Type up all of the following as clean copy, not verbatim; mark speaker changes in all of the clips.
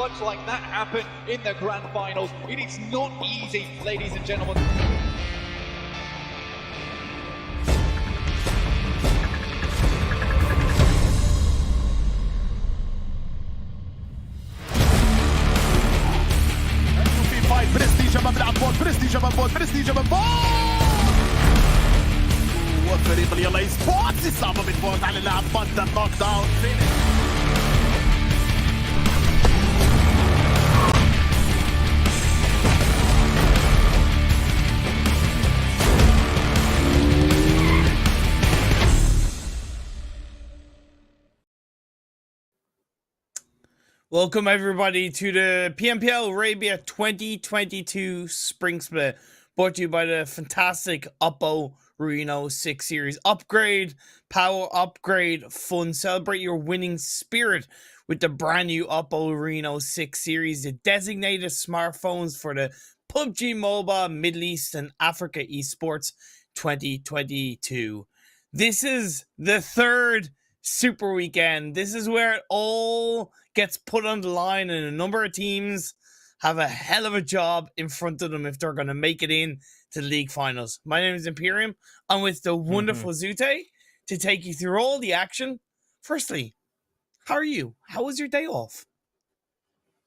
Speaker 1: much like that happen in the grand finals. It is not easy, ladies and gentlemen.
Speaker 2: برستيجة ما بلعب بول برستيجة من بول برستيجة من بول وفريق اليلا اي سبورتس يصعب من فوت على اللاعب بانتر نوك داون
Speaker 3: Welcome everybody to the PMPL Arabia 2022 Spring Split, brought to you by the fantastic Oppo Reno 6 series. Upgrade, power upgrade, fun. Celebrate your winning spirit with the brand new Oppo Reno 6 series, the designated smartphones for the PUBG Mobile Middle East and Africa Esports 2022. This is the third Super Weekend. This is where it all gets put on the line, and a number of teams have a hell of a job in front of them if they're going to make it in to the league finals. My name is Imperium. I'm with the wonderful Zute to take you through all the action. Firstly, how are you? How was your day off?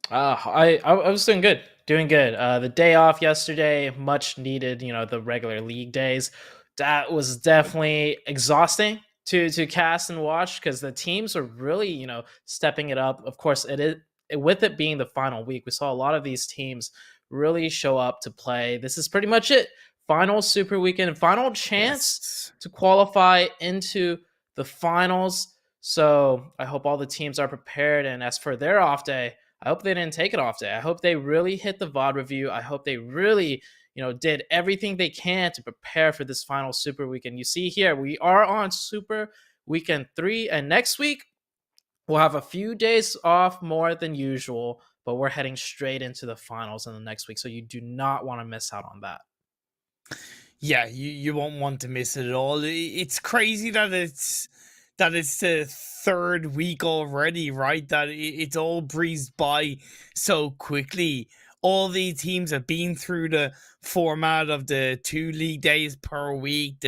Speaker 4: I was doing good. The day off yesterday, much needed, the regular league days. That was definitely exhausting to cast and watch because the teams are really, stepping it up. Of course, with it being the final week, we saw a lot of these teams really show up to play. This is pretty much it. Final Super Weekend, final chance to qualify into the finals. So I hope all the teams are prepared. And as for their off day, I hope they didn't take an off day. I hope they really hit the VOD review. I hope they really did everything they can to prepare for this final Super Weekend. You see here, we are on Super Weekend 3, and next week, we'll have a few days off more than usual, but we're heading straight into the finals in the next week, so you do not want to miss out on that.
Speaker 3: Yeah, you won't want to miss it at all. It's crazy that it's the third week already, right? That it's all breezed by so quickly. All these teams have been through the format of the 2 league days per week.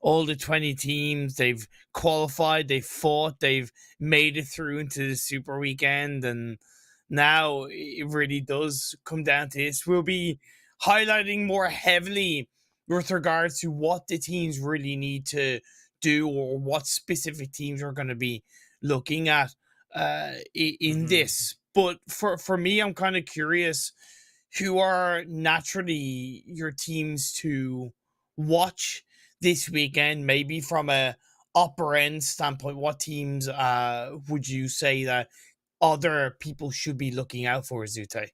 Speaker 3: All the 20 teams, they've qualified, they've fought, they've made it through into the Super Weekend. And now it really does come down to this. We'll be highlighting more heavily with regards to what the teams really need to do or what specific teams are going to be looking at in this. But for me, I'm kind of curious, who are naturally your teams to watch this weekend? Maybe from a upper end standpoint, what teams would you say that other people should be looking out for, Zute?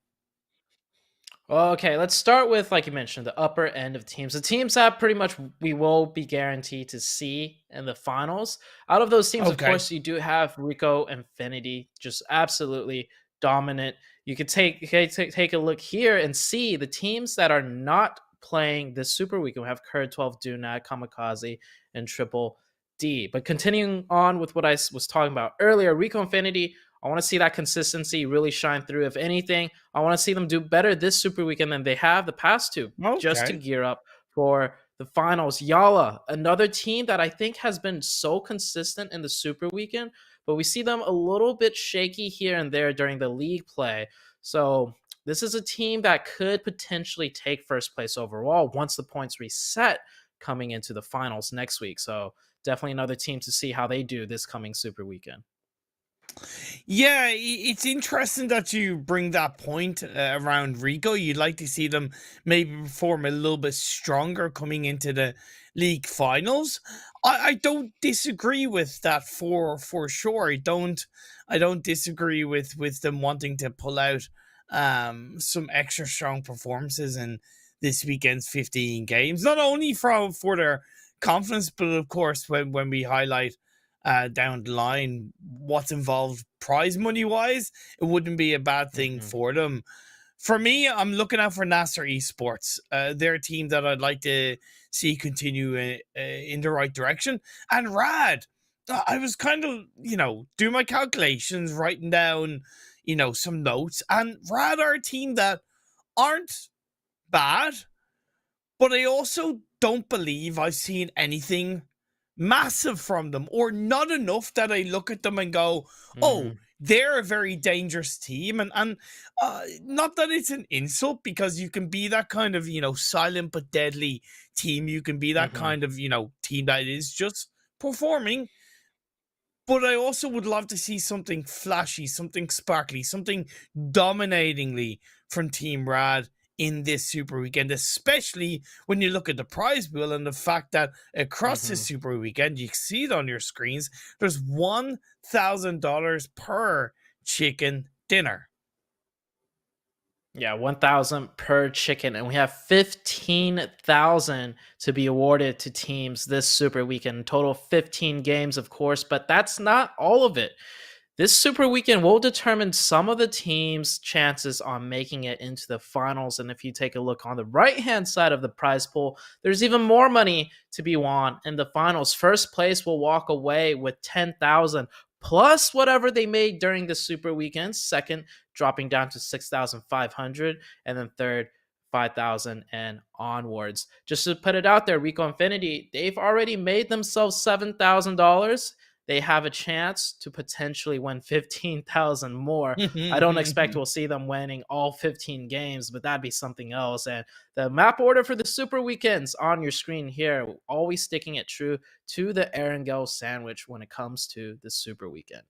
Speaker 4: Okay, let's start with, like you mentioned, the upper end of teams. The teams that pretty much we will be guaranteed to see in the finals. Out of those teams, of course, you do have Rico Infinity, just absolutely dominant. You could take a look here and see the teams that are not playing this Super Weekend. We have KURD 12, Dunak, KAMIKAZE, and Triple D. But continuing on with what I was talking about earlier, Rico Infinity, I want to see that consistency really shine through. If anything, I want to see them do better this Super Weekend than they have the past two, just to gear up for the finals. YaLLa, another team that I think has been so consistent in the Super Weekend, but we see them a little bit shaky here and there during the league play. So this is a team that could potentially take first place overall once the points reset coming into the finals next week. So definitely another team to see how they do this coming Super Weekend.
Speaker 3: Yeah, it's interesting that you bring that point around Rico. You'd like to see them maybe perform a little bit stronger coming into the league finals. I don't disagree with that for sure. I don't disagree with them wanting to pull out some extra strong performances in this weekend's 15 games. Not only for their confidence, but of course when we highlight down the line what's involved prize money wise, it wouldn't be a bad thing for them. For me, I'm looking out for NASR Esports. They're a team that I'd like to see continue in the right direction. And Rad, I was kind of, doing my calculations, writing down, some notes. And Rad are a team that aren't bad, but I also don't believe I've seen anything massive from them, or not enough that I look at them and go, oh, they're a very dangerous team. And not that it's an insult, because you can be that kind of, silent but deadly team. You can be that kind of, team that is just performing. But I also would love to see something flashy, something sparkly, something dominatingly from Team Rad in this Super Weekend, especially when you look at the prize pool and the fact that across this Super Weekend, you see it on your screens, there's $1,000 per chicken dinner.
Speaker 4: Yeah, 1,000 per chicken, and we have 15,000 to be awarded to teams this Super Weekend. Total 15 games, of course, but that's not all of it. This Super Weekend will determine some of the teams' chances on making it into the finals. And if you take a look on the right-hand side of the prize pool, there's even more money to be won in the finals. First place will walk away with 10,000 plus whatever they made during the Super Weekend. Second, dropping down to 6,500, and then third, 5,000 and onwards. Just to put it out there, Rico Infinity, they've already made themselves $7,000. They have a chance to potentially win 15,000 more. I don't expect we'll see them winning all 15 games, but that'd be something else. And the map order for the Super Weekends on your screen here, always sticking it true to the Erangel sandwich when it comes to the Super Weekend.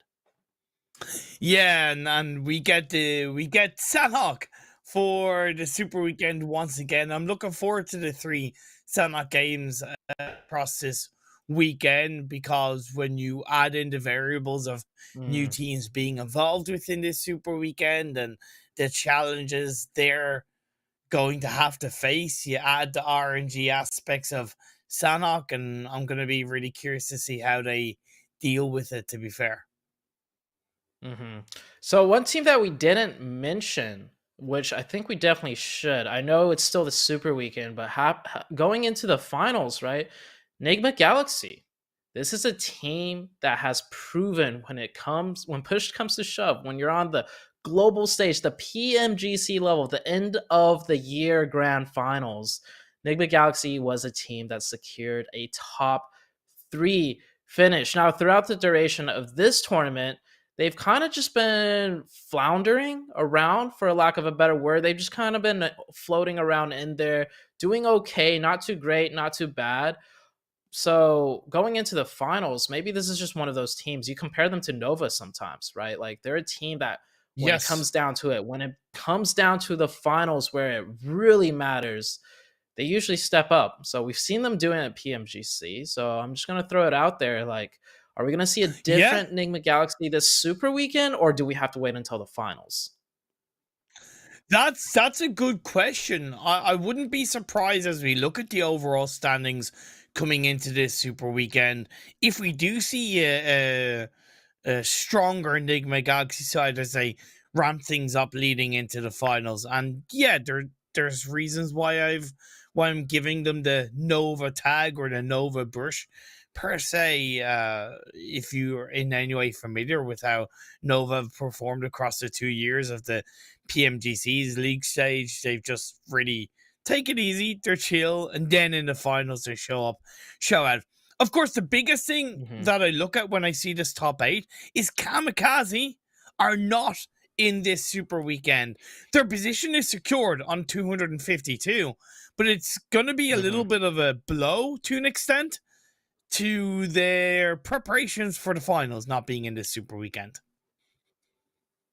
Speaker 3: Yeah, and we get Sanhok for the Super Weekend once again. I'm looking forward to the 3 Sanhok games across this weekend, because when you add in the variables of new teams being involved within this Super Weekend and the challenges they're going to have to face, you add the RNG aspects of Sanhok, and I'm going to be really curious to see how they deal with it, to be fair.
Speaker 4: So one team that we didn't mention, which I think we definitely should, I know it's still the Super Weekend, but going into the finals, right? Nigma Galaxy. This is a team that has proven when push comes to shove, when you're on the global stage, the PMGC level, the end of the year grand finals, Nigma Galaxy was a team that secured a top 3 finish. Now, throughout the duration of this tournament, they've kind of just been floundering around, for a lack of a better word. They've just kind of been floating around in there, doing okay, not too great, not too bad. So going into the finals, maybe this is just one of those teams. You compare them to Nova sometimes, right? Like, they're a team that when it comes down to it, when it comes down to the finals where it really matters, they usually step up. So we've seen them doing it at PMGC. So I'm just going to throw it out there. Like, are we going to see a different Nigma Galaxy this Super Weekend, or do we have to wait until the finals?
Speaker 3: That's a good question. I wouldn't be surprised, as we look at the overall standings coming into this Super Weekend, if we do see a stronger Nigma Galaxy side as they ramp things up leading into the finals. And yeah, there's reasons why I'm giving them the Nova tag or the Nova brush per se. If you're in any way familiar with how Nova have performed across the 2 years of the PMGC's league stage, they've just really take it easy, they're chill, and then in the finals they show out. Of course, the biggest thing that I look at when I see this top 8 is KAMIKAZE are not in this Super Weekend. Their position is secured on 252, but it's going to be a little bit of a blow to an extent to their preparations for the finals not being in this Super Weekend.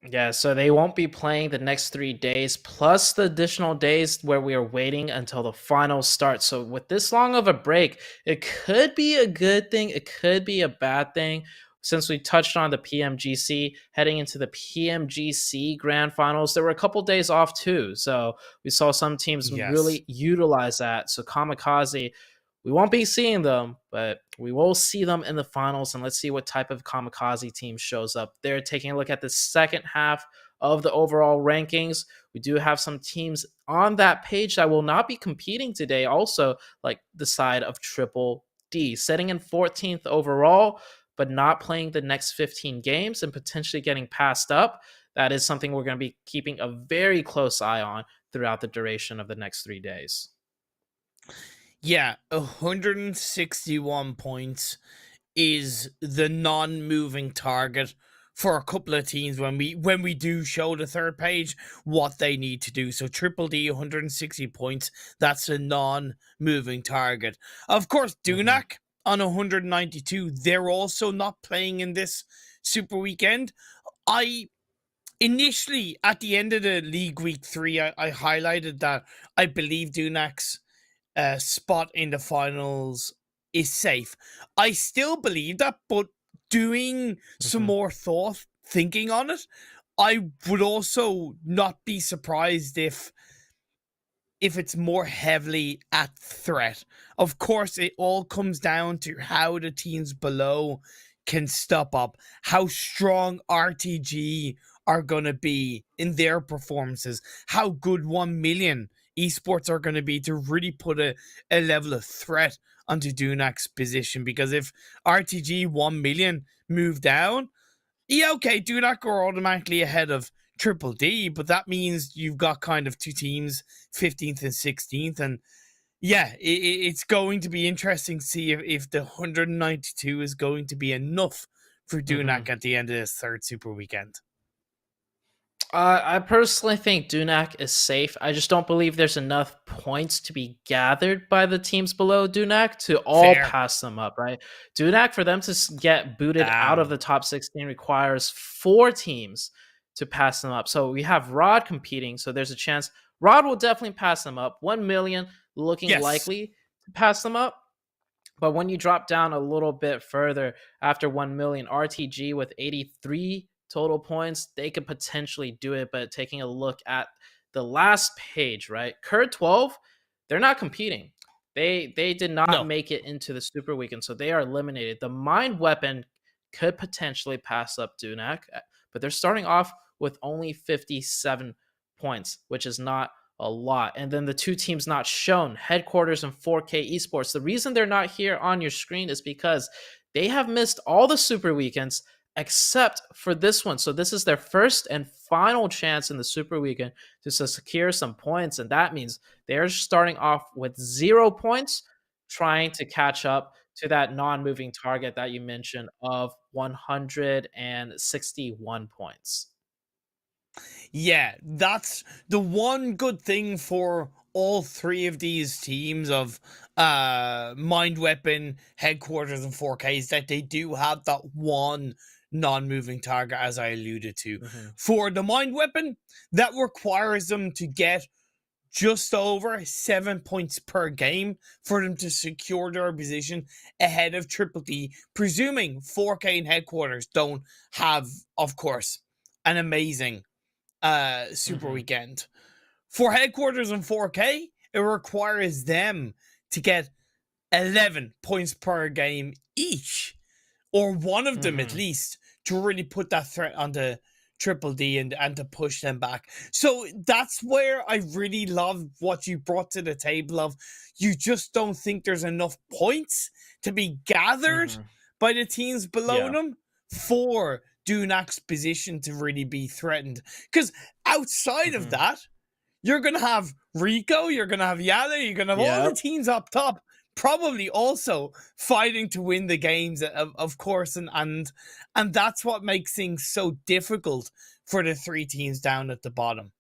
Speaker 4: Yeah, so they won't be playing the next 3 days, plus the additional days where we are waiting until the finals start. So with this long of a break, it could be a good thing, it could be a bad thing. Since we touched on the PMGC, heading into the PMGC Grand Finals, there were a couple days off too. So we saw some teams really utilize that. So KAMIKAZE, we won't be seeing them, but we will see them in the finals, and let's see what type of KAMIKAZE team shows up. They're taking a look at the second half of the overall rankings. We do have some teams on that page that will not be competing today, also like the side of Triple D, setting in 14th overall, but not playing the next 15 games and potentially getting passed up. that is something we're going to be keeping a very close eye on throughout the duration of the next 3 days.
Speaker 3: Yeah, 161 points is the non-moving target for a couple of teams when we do show the third page what they need to do. So Triple D 160 points, that's a non-moving target. Of course, Dunak on 192, they're also not playing in this super weekend. I initially, at the end of the league week 3, I highlighted that I believe Dunak's spot in the finals is safe. I still believe that, but doing some more thinking on it, I would also not be surprised if it's more heavily at threat. Of course, it all comes down to how the teams below can stop up, how strong RTG are going to be in their performances, how good 1 million esports are going to be to really put a level of threat onto Dunak's position. Because if RTG 1 million move down, yeah, okay, Dunak are automatically ahead of Triple D, but that means you've got kind of two teams, 15th and 16th, and yeah, it's going to be interesting to see if the 192 is going to be enough for Dunak at the end of this third super weekend.
Speaker 4: I personally think Dunak is safe. I just don't believe there's enough points to be gathered by the teams below Dunak to all pass them up, right? Dunak, for them to get booted out of the top 16 requires 4 teams to pass them up. So we have Rod competing, so there's a chance Rod will definitely pass them up. 1 million looking likely to pass them up. But when you drop down a little bit further after 1 million, RTG with 83 total points, they could potentially do it. But taking a look at the last page, right? KURD 12, they're not competing. They did not make it into the super weekend, so they are eliminated. The Mind Weapon could potentially pass up Dunak, but they're starting off with only 57 points, which is not a lot. And then the two teams not shown, Headquarters and 4K Esports. The reason they're not here on your screen is because they have missed all the super weekends except for this one. So this is their first and final chance in the super weekend to secure some points. And that means they're starting off with 0 points, trying to catch up to that non-moving target that you mentioned of 161 points.
Speaker 3: Yeah, that's the one good thing for all 3 of these teams of Mind Weapon, Headquarters, and 4K is that they do have that one non-moving target, as I alluded to. For the Mind Weapon, that requires them to get just over 7 points per game for them to secure their position ahead of Triple D, presuming 4K and Headquarters don't have, of course, an amazing super weekend. For Headquarters and 4K, it requires them to get 11 points per game each, or one of them at least, to really put that threat onto Triple D and to push them back. So that's where I really love what you brought to the table of you just don't think there's enough points to be gathered by the teams below them for Dunak's position to really be threatened. Because outside of that, you're going to have Rico, you're going to have YaLLa, you're going to have all the teams up top probably also fighting to win the games, of course, and that's what makes things so difficult for the 3 teams down at the bottom.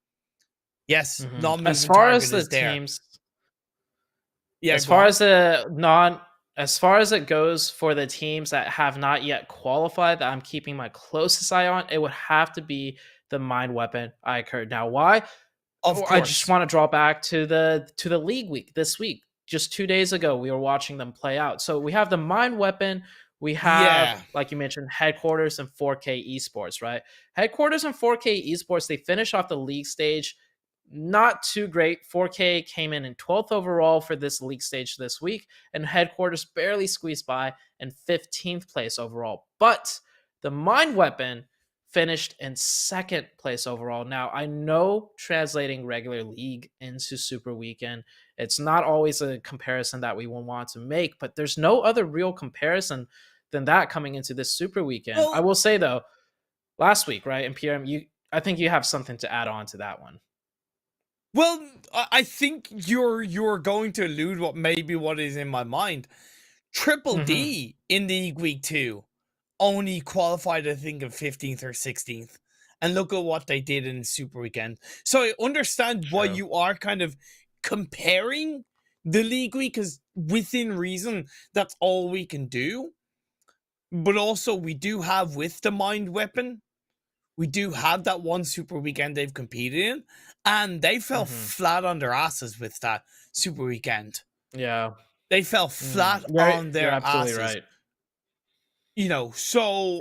Speaker 3: Yes,
Speaker 4: as far as the teams, as far as it goes for the teams that have not yet qualified, that I'm keeping my closest eye on, it would have to be the Mind Weapon iKURD. Now, why? Of course. I just want to draw back to the league week this week. Just 2 days ago, we were watching them play out. So we have the Mind Weapon. We have, like you mentioned, Headquarters and 4K Esports, right? Headquarters and 4K Esports, they finish off the league stage not too great. 4K came in 12th overall for this league stage this week, and Headquarters barely squeezed by in 15th place overall. But the Mind Weapon finished in 2nd place overall. Now, I know translating regular league into Super Weekend, it's not always a comparison that we will want to make, but there's no other real comparison than that coming into this Super Weekend. I will say, though, last week, right, in I think you have something to add on to that one.
Speaker 3: Well, I think you're going to allude what is in my mind. Triple D in League Week 2 only qualified, I think, in 15th or 16th. And look at what they did in Super Weekend. So I understand why you are kind of comparing the League Week, because within reason, that's all we can do. But also, we do have, with the Mind Weapon, we do have that one Super Weekend they've competed in, and they fell flat on their asses with that Super Weekend.
Speaker 4: Yeah.
Speaker 3: They fell flat on their
Speaker 4: you're absolutely
Speaker 3: asses.
Speaker 4: Right.
Speaker 3: You know, so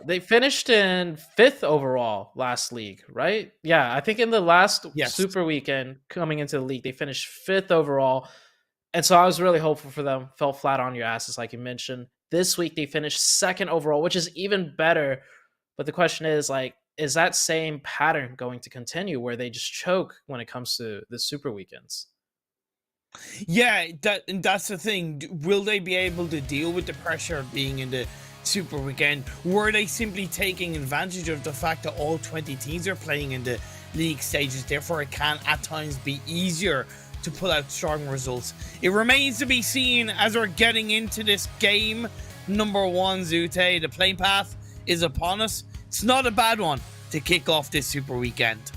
Speaker 4: they finished in 5th overall last league, right? Yeah, I think in the last Super Weekend coming into the league, they finished 5th overall. And so I was really hopeful for them. Fell flat on your asses, like you mentioned. This week they finished 2nd overall, which is even better. But the question is, like, is that same pattern going to continue where they just choke when it comes to the Super Weekends?
Speaker 3: Yeah, that's the thing. Will they be able to deal with the pressure of being in the Super Weekend? Were they simply taking advantage of the fact that all 20 teams are playing in the league stages? Therefore, it can at times be easier to pull out strong results. It remains to be seen as we're getting into this game number 1, Zute. The plane path is upon us. It's not a bad one to kick off this Super Weekend.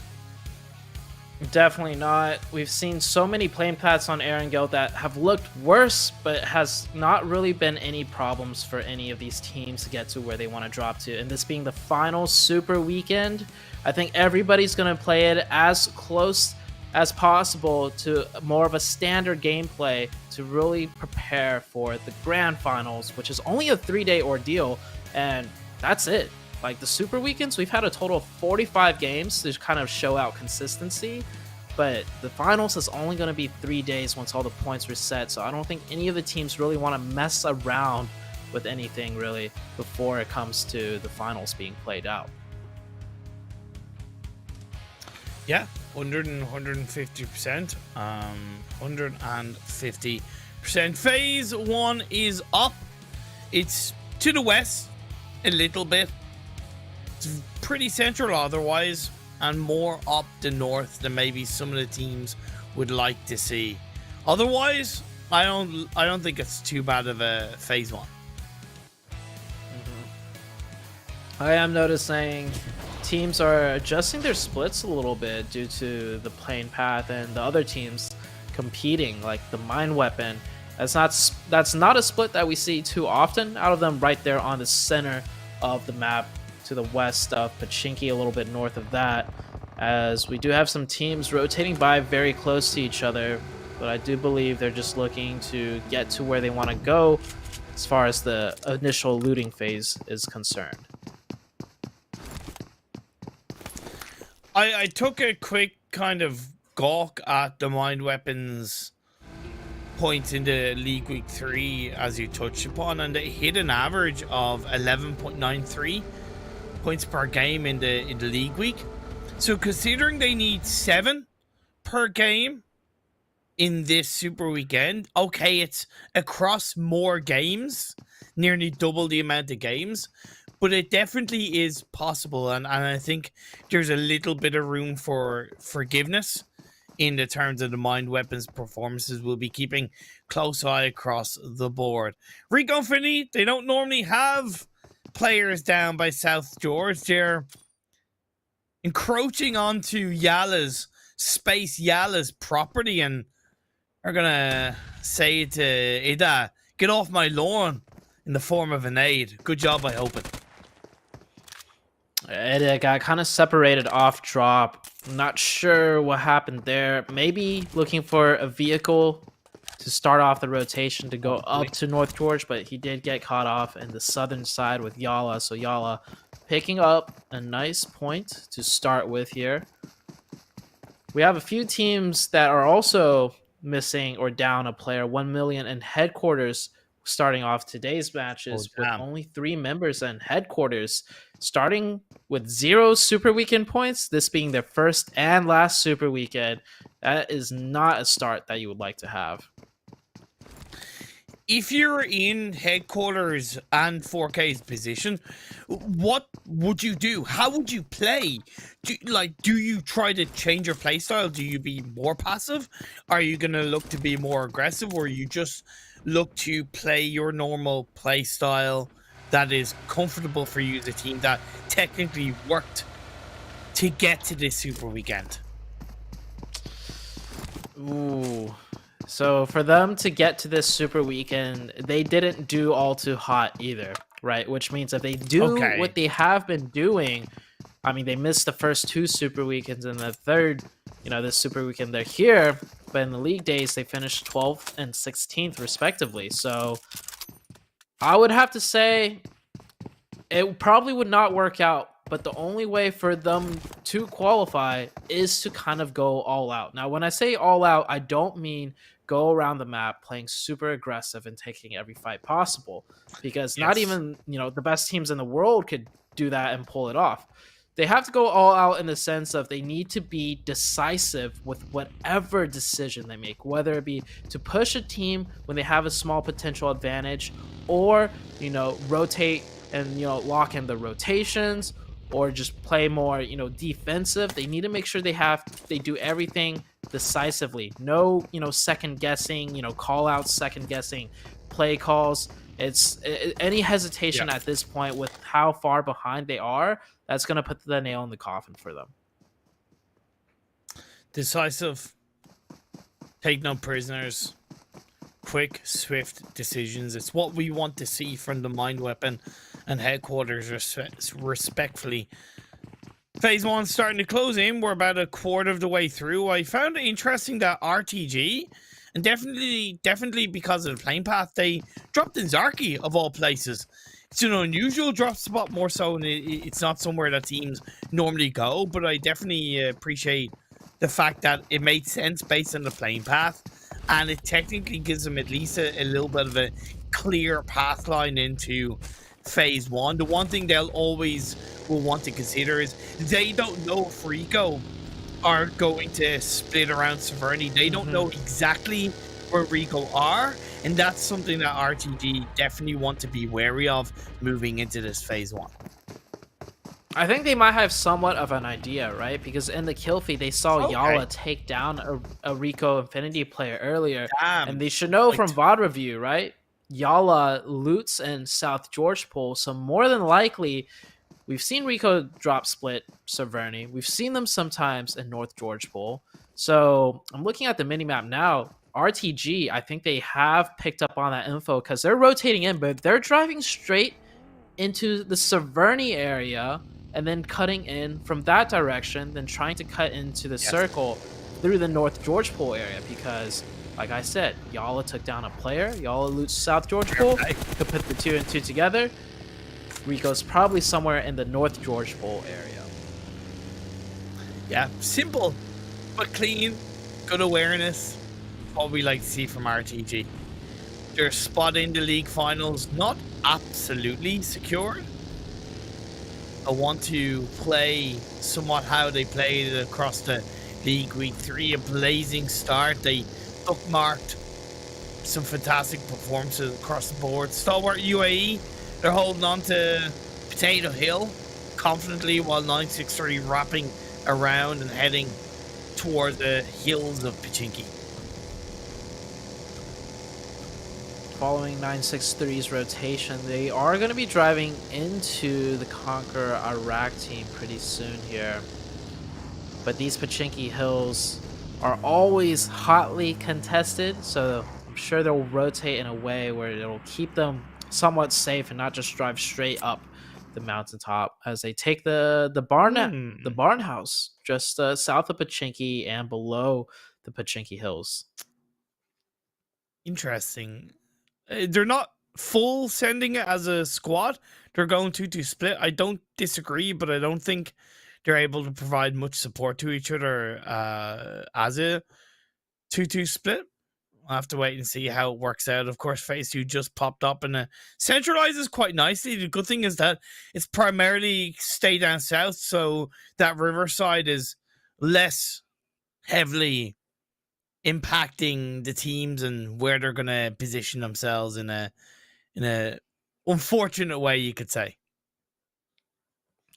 Speaker 4: Definitely not. We've seen so many plane paths on Erangel that have looked worse, but has not really been any problems for any of these teams to get to where they want to drop to. And this being the final Super Weekend, I think everybody's going to play it as close as possible to more of a standard gameplay to really prepare for the grand finals, which is only a 3-day ordeal, and that's it. Like the Super Weekends, we've had a total of 45 games to kind of show out consistency, but the finals is only going to be 3 days once all the points reset, so I don't think any of the teams really want to mess around with anything really before it comes to the finals being played out.
Speaker 3: Yeah, 150%. 150%. Phase 1 is up. It's to the west a little bit. It's pretty central otherwise, and more up the north than maybe some of the teams would like to see. Otherwise, I don't think it's too bad of a phase 1.
Speaker 4: I am noticing teams are adjusting their splits a little bit due to the plane path and the other teams competing, like the Mind Weapon. That's not a split that we see too often out of them right there on the center of the map to the west of Pachinki, a little bit north of that, as we do have some teams rotating by very close to each other, but I do believe they're just looking to get to where they want to go as far as the initial looting phase is concerned.
Speaker 3: I took a quick kind of gawk at the Mind Weapons points in the League Week 3, as you touched upon, and they hit an average of 11.93 points per game in the League Week. So considering they need 7 per game in this Super Weekend, okay, it's across more games, nearly double the amount of games, but it definitely is possible, and I think there's a little bit of room for forgiveness in the terms of the Mind Weapons performances. We'll be keeping close eye across the board. Rico Finny, they don't normally have players down by South George. They're encroaching onto YaLLa's space, YaLLa's property, and are gonna say to Ida, get off my lawn, in the form of an aid. Good job, I hope it.
Speaker 4: It got kind of separated off drop. Not sure what happened there. Maybe looking for a vehicle to start off the rotation to go up to North George, but he did get caught off in the southern side with YaLLa. So YaLLa picking up a nice point to start with here. We have a few teams that are also missing or down a player. 1 million in headquarters starting off today's matches with only 3 members in headquarters, starting with 0 Super Weekend points, this being their first and last Super Weekend. That is not a start that you would like to have.
Speaker 3: if you're in headquarters and 4K's position, what would you do? How would you play? Do you try to change your play style? Do you be more passive? Are you going to look to be more aggressive, or you just look to play your normal play style that is comfortable for you as a team that technically worked to get to this Super Weekend?
Speaker 4: Ooh. So for them to get to this Super Weekend, they didn't do all too hot either, right? Which means if they do what they have been doing, I mean, they missed the first 2 Super Weekends, and the third, this Super Weekend they're here, but in the league days, they finished 12th and 16th respectively. So I would have to say it probably would not work out, but the only way for them to qualify is to kind of go all out. Now, when I say all out, I don't mean go around the map playing super aggressive and taking every fight possible, because not even, the best teams in the world could do that and pull it off. They have to go all out in the sense of they need to be decisive with whatever decision they make, whether it be to push a team when they have a small potential advantage, or, rotate and, lock in the rotations, or just play more, defensive. They need to make sure they do everything decisively. No, second guessing, call out second guessing play calls. Any hesitation at this point with how far behind they are, that's going to put the nail in the coffin for them.
Speaker 3: Decisive, take no prisoners, quick, swift decisions. It's what we want to see from the Mind Weapon and headquarters, respectfully. Phase 1 starting to close in. We're about a quarter of the way through. I found it interesting that RTG, and definitely because of the playing path, they dropped in Zarki of all places. It's an unusual drop spot, more so, and it's not somewhere that teams normally go, but I definitely appreciate the fact that it made sense based on the playing path, and it technically gives them at least a little bit of a clear path line into Phase 1. The one thing they'll always will want to consider is they don't know if Rico are going to split around Severny. They don't know exactly where Rico are, and that's something that RTG definitely want to be wary of moving into this Phase 1.
Speaker 4: I think they might have somewhat of an idea, right? Because in the kill feed, they saw YaLLa take down a Rico Infinity player earlier.
Speaker 3: Damn.
Speaker 4: And they should know from VOD review, right? YaLLa loots in South George Pool, so more than likely, we've seen Rico drop split Severny. We've seen them sometimes in North George Pool. So I'm looking at the minimap now. RTG, I think they have picked up on that info because they're rotating in, but they're driving straight into the Severny area and then cutting in from that direction, then trying to cut into the circle through the North George Pool area because, like I said, YaLLa took down a player. YaLLa loots South George Pool. Could put the 2 and 2 together. Rico's probably somewhere in the North George Pool area.
Speaker 3: Yeah, simple but clean. Good awareness. What we like to see from RTG. Their spot in the league finals, not absolutely secured. I want to play somewhat how they played across the league week 3. A blazing start. They bookmarked some fantastic performances across the board. Stalwart UAE, they're holding on to Potato Hill confidently while 963 wrapping around and heading toward the hills of Pachinki.
Speaker 4: Following 963's rotation, they are going to be driving into the KONQUEROR Iraq team pretty soon here. But these Pachinki hills are always hotly contested, so I'm sure they'll rotate in a way where it'll keep them somewhat safe and not just drive straight up the mountaintop as they take the barn house just south of Pachinki and below the Pachinki hills.
Speaker 3: Interesting. They're not full sending it as a squad. They're going to split. I don't disagree, but I don't think they're able to provide much support to each other as a 2-2 split. I'll have to wait and see how it works out. Of course, Phase 2 just popped up and it centralizes quite nicely. The good thing is that it's primarily stay down south, so that riverside is less heavily impacting the teams and where they're going to position themselves in a unfortunate way, you could say.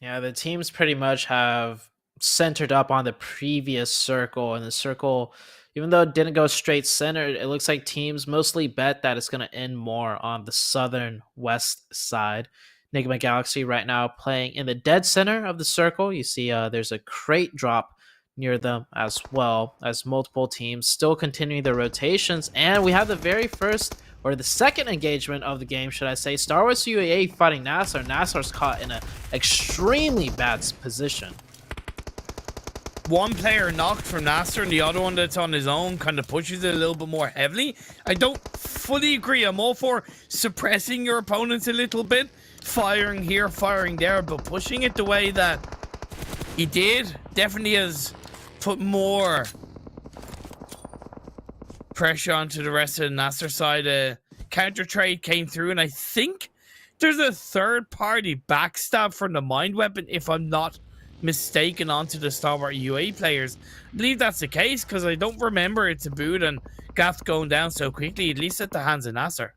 Speaker 4: Yeah, the teams pretty much have centered up on the previous circle, and the circle, even though it didn't go straight center, it looks like teams mostly bet that it's going to end more on the southern west side. Nigma Galaxy right now playing in the dead center of the circle. You see there's a crate drop near them as well, as multiple teams still continuing their rotations. And we have the very first, or the second engagement of the game, should I say. Stalwart UAE fighting NASR. NASR's caught in an extremely bad position.
Speaker 3: One player knocked from NASR and the other one that's on his own kind of pushes it a little bit more heavily. I don't fully agree. I'm all for suppressing your opponents a little bit, firing here, firing there, but pushing it the way that he did definitely has put more pressure onto the rest of the NASR side. Counter trade came through, and I think there's a third party backstab from the mind weapon, if I'm not mistaken, onto the Stalwart UAE players. I believe that's the case, because I don't remember it's a boot and Gath going down so quickly, at least at the hands of NASR.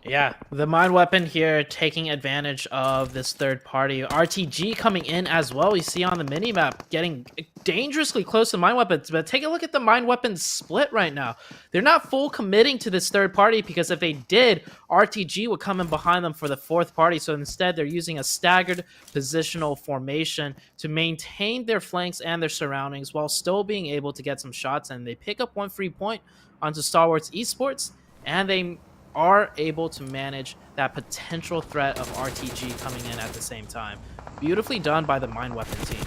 Speaker 4: Yeah, the mind weapon here taking advantage of this third party. RTG coming in as well. You see on the minimap getting dangerously close to mind weapons, but take a look at the mind weapons split right now. They're not full committing to this third party, because if they did, RTG would come in behind them for the fourth party. So instead, they're using a staggered positional formation to maintain their flanks and their surroundings while still being able to get some shots. And they pick up one free point onto Stalwart Esports, and they are able to manage that potential threat of RTG coming in at the same time. Beautifully done by the mind weapon team.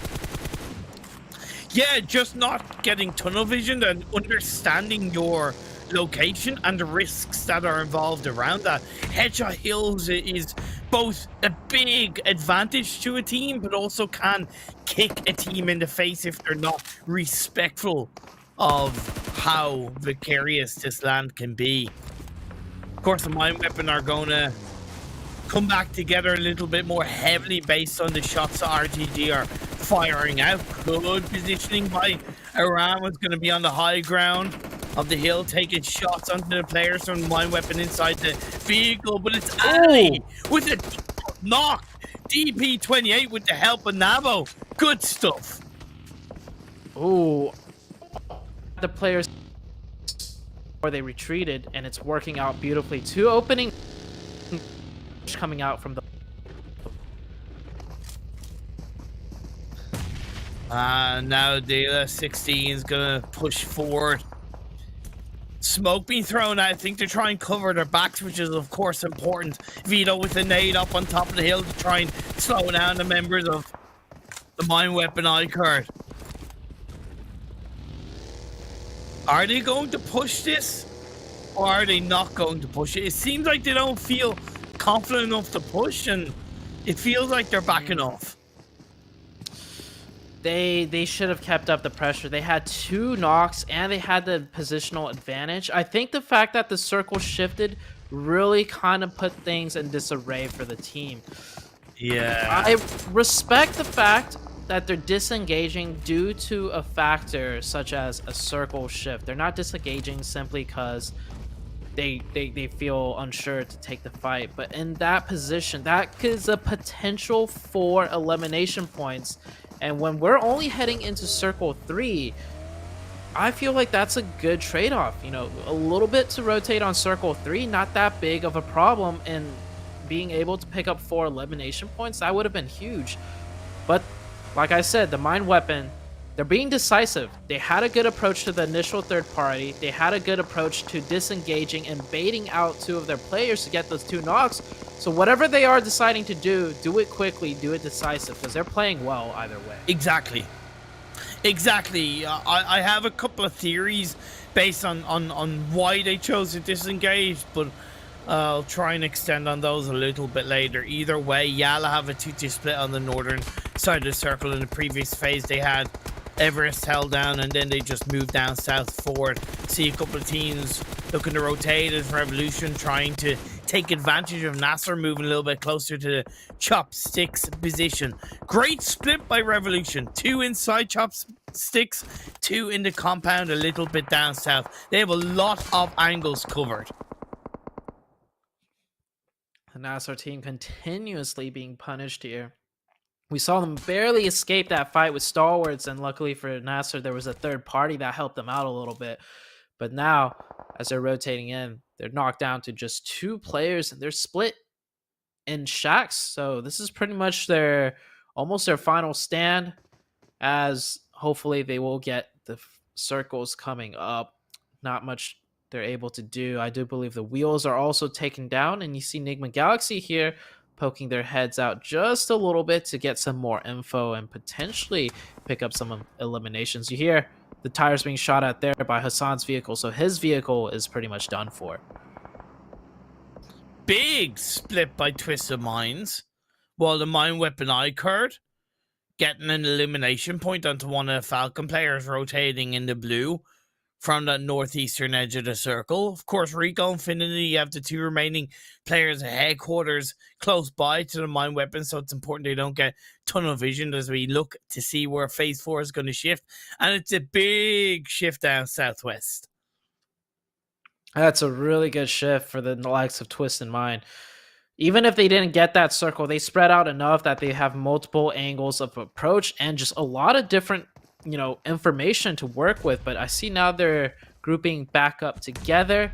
Speaker 3: Yeah, just not getting tunnel vision and understanding your location and the risks that are involved around that. Headshot hills is both a big advantage to a team, but also can kick a team in the face if they're not respectful of how vicarious this land can be. Of course, the mind weapon are going to come back together a little bit more heavily based on the shots that RTG are firing out. Good positioning by Aram is going to be on the high ground of the hill, taking shots onto the players from the mind weapon inside the vehicle. But it's Ali with a knock. DP28 with the help of Nabo. Good stuff.
Speaker 4: Oh, the players, or they retreated, and it's working out beautifully. Two opening coming out from the
Speaker 3: now the 16 is gonna push forward. Smoke being thrown out. I think to try and cover their backs, which is of course important. Vito with the nade up on top of the hill to try and slow down the members of the mind weapon iKURD. Are they going to push this, or are they not going to push it? It seems like they don't feel confident enough to push, and it feels like they're backing off.
Speaker 4: They should have kept up the pressure. They had two knocks, and they had the positional advantage. I think the fact that the circle shifted really kind of put things in disarray for the team.
Speaker 3: Yeah.
Speaker 4: I respect the fact that they're disengaging due to a factor such as a circle shift. They're not disengaging simply because they feel unsure to take the fight. But in that position, that is a potential for elimination points. And when we're only heading into circle 3, I feel like that's a good trade-off. You know, a little bit to rotate on circle 3, not that big of a problem, and being able to pick up 4 elimination points, that would have been huge. But like I said, the mind weapon, they're being decisive. They had a good approach to the initial third party. They had a good approach to disengaging and baiting out 2 of their players to get those 2 knocks. So whatever they are deciding to do it quickly, do it decisive, because they're playing well either way.
Speaker 3: Exactly. I have a couple of theories based on why they chose to disengage, but I'll try and extend on those a little bit later. Either way, YaLLa have a 2-2 split on the northern side of the circle. In the previous phase, they had Everest held down, and then they just moved down south forward. See a couple of teams looking to rotate as Revolution, trying to take advantage of NASR moving a little bit closer to the chopsticks position. Great split by Revolution. 2 inside chopsticks, 2 in the compound, a little bit down south. They have a lot of angles covered.
Speaker 4: The NASR team continuously being punished here. We saw them barely escape that fight with Stalwarts, and luckily for NASR, there was a third party that helped them out a little bit. But now, as they're rotating in, they're knocked down to just 2 players, and they're split in shacks. So this is pretty much almost their final stand, as hopefully they will get the circles coming up. Not much they're able to do. I do believe the wheels are also taken down, and you see Nigma Galaxy here poking their heads out just a little bit to get some more info and potentially pick up some eliminations. You hear the tires being shot at there by Hassan's vehicle, so his vehicle is pretty much done for.
Speaker 3: Big split by Twisted Minds, while the mine weapon iKURD getting an elimination point onto one of the Falcon players rotating in the blue from the northeastern edge of the circle. Of course, Rico, Infinity, you have the 2 remaining players at headquarters close by to the mine weapon, so it's important they don't get tunnel vision as we look to see where phase 4 is going to shift. And it's a big shift down southwest.
Speaker 4: That's a really good shift for the likes of Twist and Mine. Even if they didn't get that circle, they spread out enough that they have multiple angles of approach and just a lot of different information to work with. But I see now they're grouping back up together.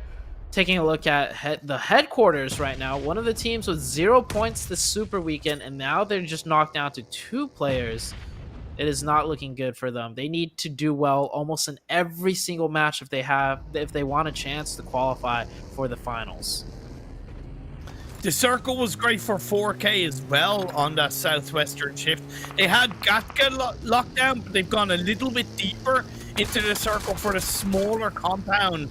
Speaker 4: Taking a look at the headquarters right now, one of the teams with 0 points this super weekend, and now they're just knocked down to 2 players. It is not looking good for them. They need to do well almost in every single match if they want a chance to qualify for the finals.
Speaker 3: The circle was great for 4K as well on that southwestern shift. They had Gatka locked down, but they've gone a little bit deeper into the circle for the smaller compound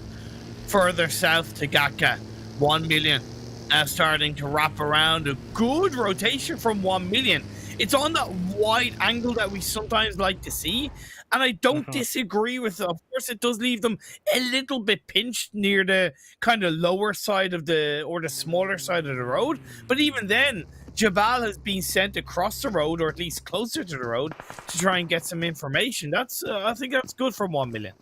Speaker 3: further south to Gatka. 1,000,000 now starting to wrap around. A good rotation from 1,000,000. It's on that wide angle that we sometimes like to see, and I don't disagree with it. Of course, it does leave them a little bit pinched near the kind of lower side of the smaller side of the road. But even then, Jabal has been sent across the road, or at least closer to the road, to try and get some information. That's I think that's good for 1,000,000.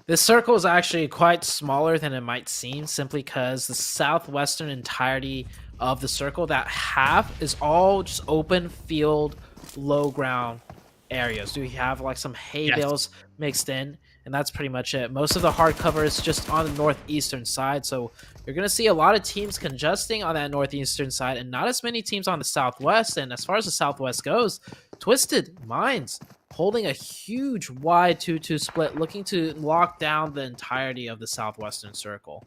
Speaker 4: This circle is actually quite smaller than it might seem, simply because the southwestern entirety of the circle, that half, is all just open field, low ground areas. We have like some hay bales mixed in, and that's pretty much it. Most of the hard cover is just on the northeastern side, so you're going to see a lot of teams congesting on that northeastern side and not as many teams on the southwest. And as far as the southwest goes, Twisted Minds holding a huge wide 2-2 split, looking to lock down the entirety of the southwestern circle.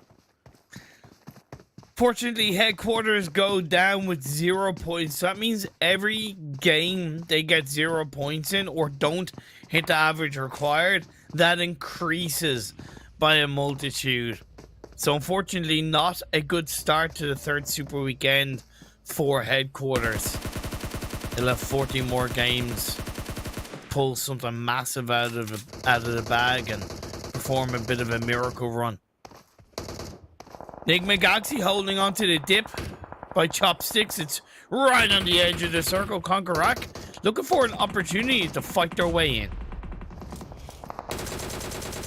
Speaker 3: Fortunately, headquarters go down with 0 points. That means every game they get 0 points in or don't hit the average required, that increases by a multitude. So unfortunately, not a good start to the 3rd super weekend for headquarters. They'll have 40 more games, pull something massive out of the bag and perform a bit of a miracle run. Nigma Galaxy holding on to the dip by chopsticks. It's right on the edge of the circle. KONQUEROR looking for an opportunity to fight their way in.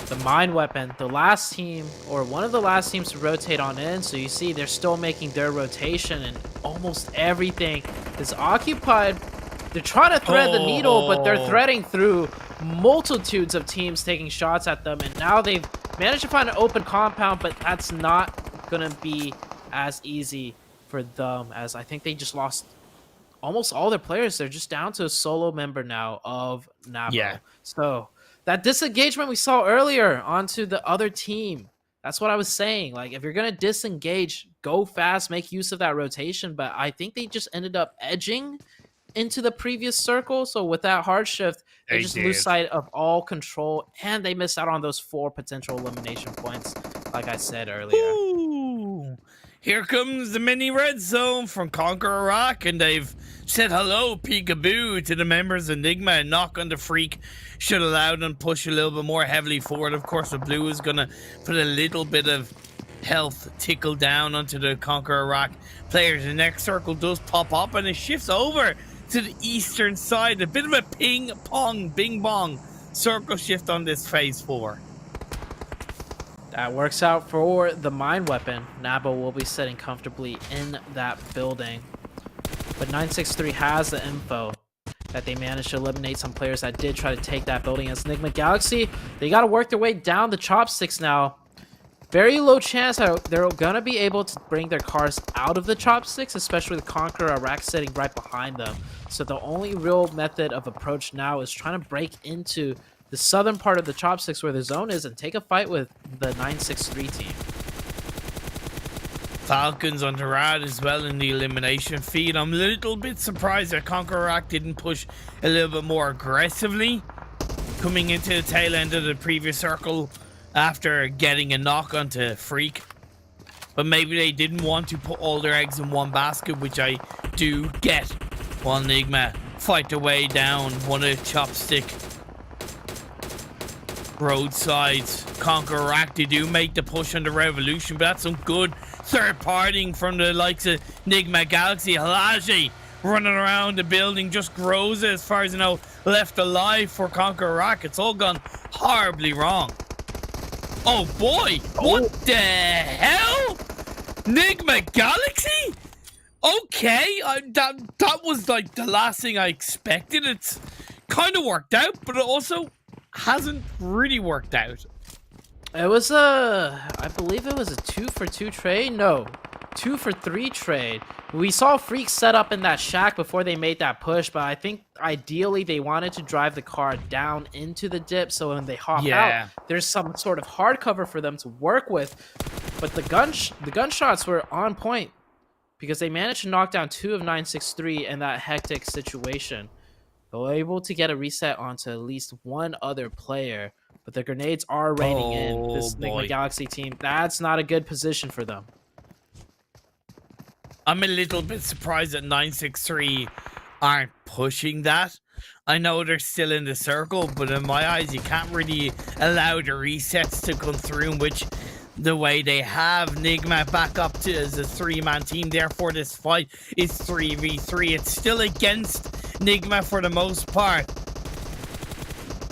Speaker 4: The mine weapon, the last team, or one of the last teams to rotate on in. So you see they're still making their rotation, and almost everything is occupied. They're trying to thread the needle, but they're threading through multitudes of teams taking shots at them. And now they've managed to find an open compound, but that's not gonna be as easy for them, as I think they just lost almost all their players. They're just down to a solo member now of Nabo.
Speaker 3: Yeah.
Speaker 4: So that disengagement we saw earlier onto the other team, that's what I was saying. Like, if you're gonna disengage, go fast, make use of that rotation. But I think they just ended up edging into the previous circle. So with that hard shift, they just lose sight of all control, and they missed out on those 4 potential elimination points, like I said earlier.
Speaker 3: Ooh. Here comes the mini red zone from KONQUEROR, and they've said hello, peekaboo, to the members of Nigma, and Knock on the Freak should allow them to push a little bit more heavily forward. Of course, the blue is going to put a little bit of health tickle down onto the Conqueror rack players. The next circle does pop up and it shifts over to the eastern side. A bit of a ping pong bing bong circle shift on this phase 4.
Speaker 4: That works out for the mine weapon. Nabo will be sitting comfortably in that building. But 963 has the info that they managed to eliminate some players that did try to take that building. As Nigma Galaxy, they got to work their way down the chopsticks now. Very low chance that they're going to be able to bring their cars out of the chopsticks, especially the Conqueror rack sitting right behind them. So the only real method of approach now is trying to break into the southern part of the chopsticks where the zone is and take a fight with the 963 team.
Speaker 3: Falcons on the rad as well in the elimination feed. I'm a little bit surprised that Conqueror rack didn't push a little bit more aggressively coming into the tail end of the previous circle after getting a knock onto Freak. But maybe they didn't want to put all their eggs in one basket, which I do get. While Nigma fight their way down one of the chopstick roadsides. Conqueror rack, they do make the push on the Revolution, but that's some good third partying from the likes of Nigma Galaxy. Halaji running around the building, just grows as far as you know, left alive for Conqueror rack. It's all gone horribly wrong. Oh boy, what the hell? Nigma Galaxy? Okay, that was like the last thing I expected. It's kind of worked out, but it also hasn't really worked out.
Speaker 4: It was I believe it was a 2-for-2 trade. No, 2-for-3 trade. We saw Freak set up in that shack before they made that push, but I think ideally they wanted to drive the car down into the dip, so when they hop out, there's some sort of hard cover for them to work with. But the gunshots were on point because they managed to knock down 2 of 963 in that hectic situation. They were able to get a reset onto at least one other player, but the grenades are raining in. This Nigma Galaxy team, that's not a good position for them.
Speaker 3: I'm a little bit surprised that 963 aren't pushing that. I know they're still in the circle, but in my eyes, you can't really allow the resets to come through, which the way they have Nigma back up to as a 3-man team. Therefore, this fight is 3v3. It's still against Nigma for the most part.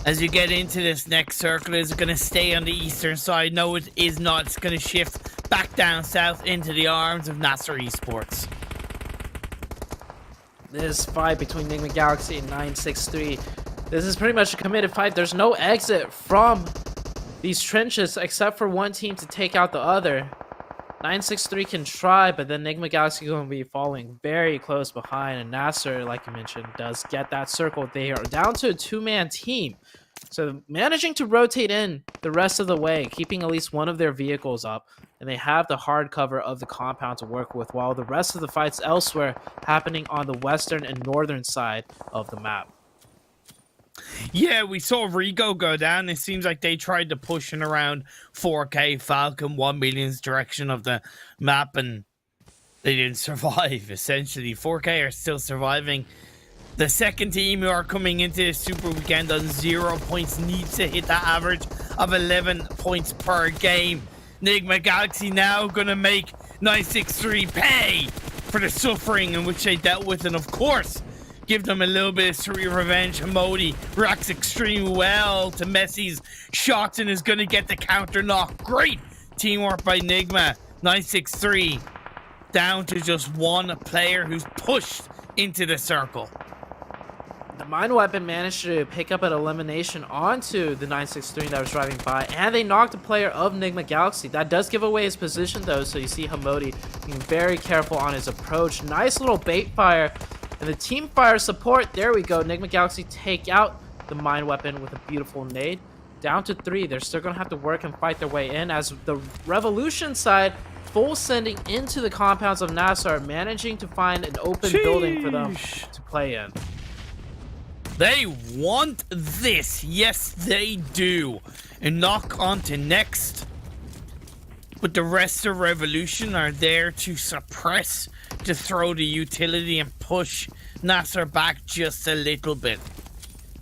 Speaker 3: As you get into this next circle, is it going to stay on the eastern side? No, it is not. It's going to shift back down south into the arms of NASR Esports.
Speaker 4: This fight between Nigma Galaxy and 963, this is pretty much a committed fight. There's no exit from these trenches except for one team to take out the other. 963 can try, but then Nigma Galaxy is going to be falling very close behind, and NASR, like you mentioned, does get that circle. They are down to a 2-man team, so managing to rotate in the rest of the way, keeping at least one of their vehicles up, and they have the hard cover of the compound to work with, while the rest of the fights elsewhere happening on the western and northern side of the map.
Speaker 3: Yeah, we saw Rico go down. It seems like they tried to push in around 4K Falcon 1 million's direction of the map, and they didn't survive, essentially. 4K are still surviving. The second team who are coming into this Super Weekend on 0 points needs to hit that average of 11 points per game. Nigma Galaxy now going to make 963 pay for the suffering in which they dealt with, and of course, give them a little bit of sweet revenge. Hamodi reacts extremely well to Messi's shots and is going to get the counter knock. Great teamwork by Nigma. 963 down to just one player who's pushed into the circle.
Speaker 4: The mine weapon managed to pick up an elimination onto the 963 that was driving by, and they knocked a player of Nigma Galaxy. That does give away his position though, so you see Hamodi being very careful on his approach. Nice little bait fire. And the team fire support, there we go. Nigma Galaxy take out the mine weapon with a beautiful nade. Down to 3. They're still going to have to work and fight their way in, as the Revolution side full sending into the compounds of NASR, managing to find an open building for them to play in.
Speaker 3: They want this. Yes, they do. And knock on to next. But the rest of Revolution are there to suppress, to throw the utility and push NASR back just a little bit.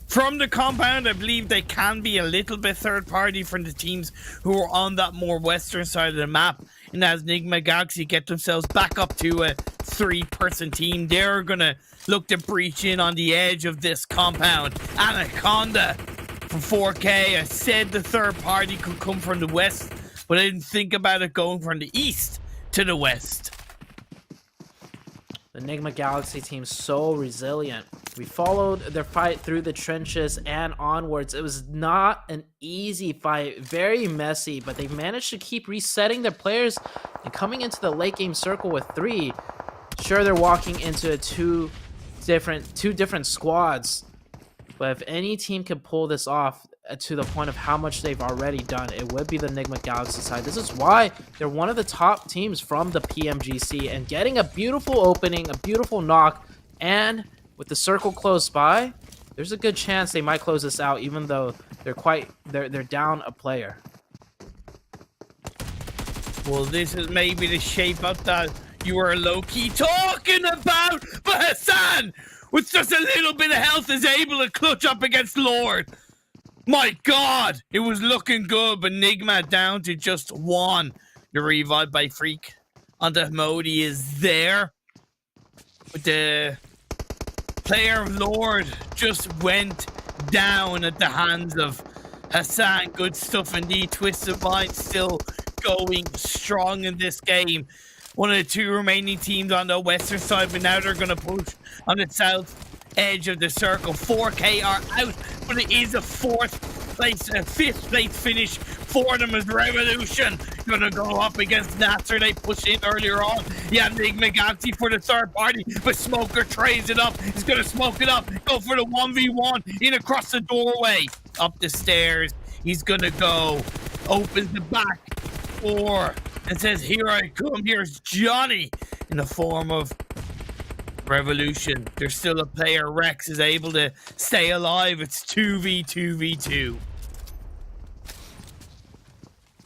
Speaker 3: From the compound, I believe they can be a little bit third party from the teams who are on that more western side of the map. And as Nigma Galaxy get themselves back up to a 3-person team, they're going to look to breach in on the edge of this compound. Anaconda from 4K. I said the third party could come from the west, but I didn't think about it going from the east to the west.
Speaker 4: The Nigma Galaxy team so resilient. We followed their fight through the trenches and onwards. It was not an easy fight, very messy, but they managed to keep resetting their players and coming into the late game circle with 3. Sure, they're walking into two different squads, but if any team can pull this off to the point of how much they've already done, it would be the Nigma Galaxy side. This is why they're one of the top teams from the PMGC, and getting a beautiful opening, a beautiful knock, and with the circle close by, there's a good chance they might close this out, even though they're down a player.
Speaker 3: Well, this is maybe the shape up that you were low-key talking about, but Hassan, with just a little bit of health, is able to clutch up against Lord. My God, it was looking good, but Nigma down to just 1. The revive by Freak on the Modi is there. But the player of Lord just went down at the hands of Hassan. Good stuff indeed. Twisted Mind still going strong in this game. One of the 2 remaining teams on the western side, but now they're going to push on the south edge of the circle. 4K are out, but it is a 5th place finish for them as Revolution gonna go up against NASR. They pushed in earlier on. Yeah, Nigma Galaxy for the third party, but Smoker trays it up. He's gonna smoke it up, go for the 1v1 in across the doorway, up the stairs. He's gonna go, opens the back door and says, "Here I come." Here's Johnny in the form of Revolution. There's still a player. Rex is able to stay alive. It's 2v2v2.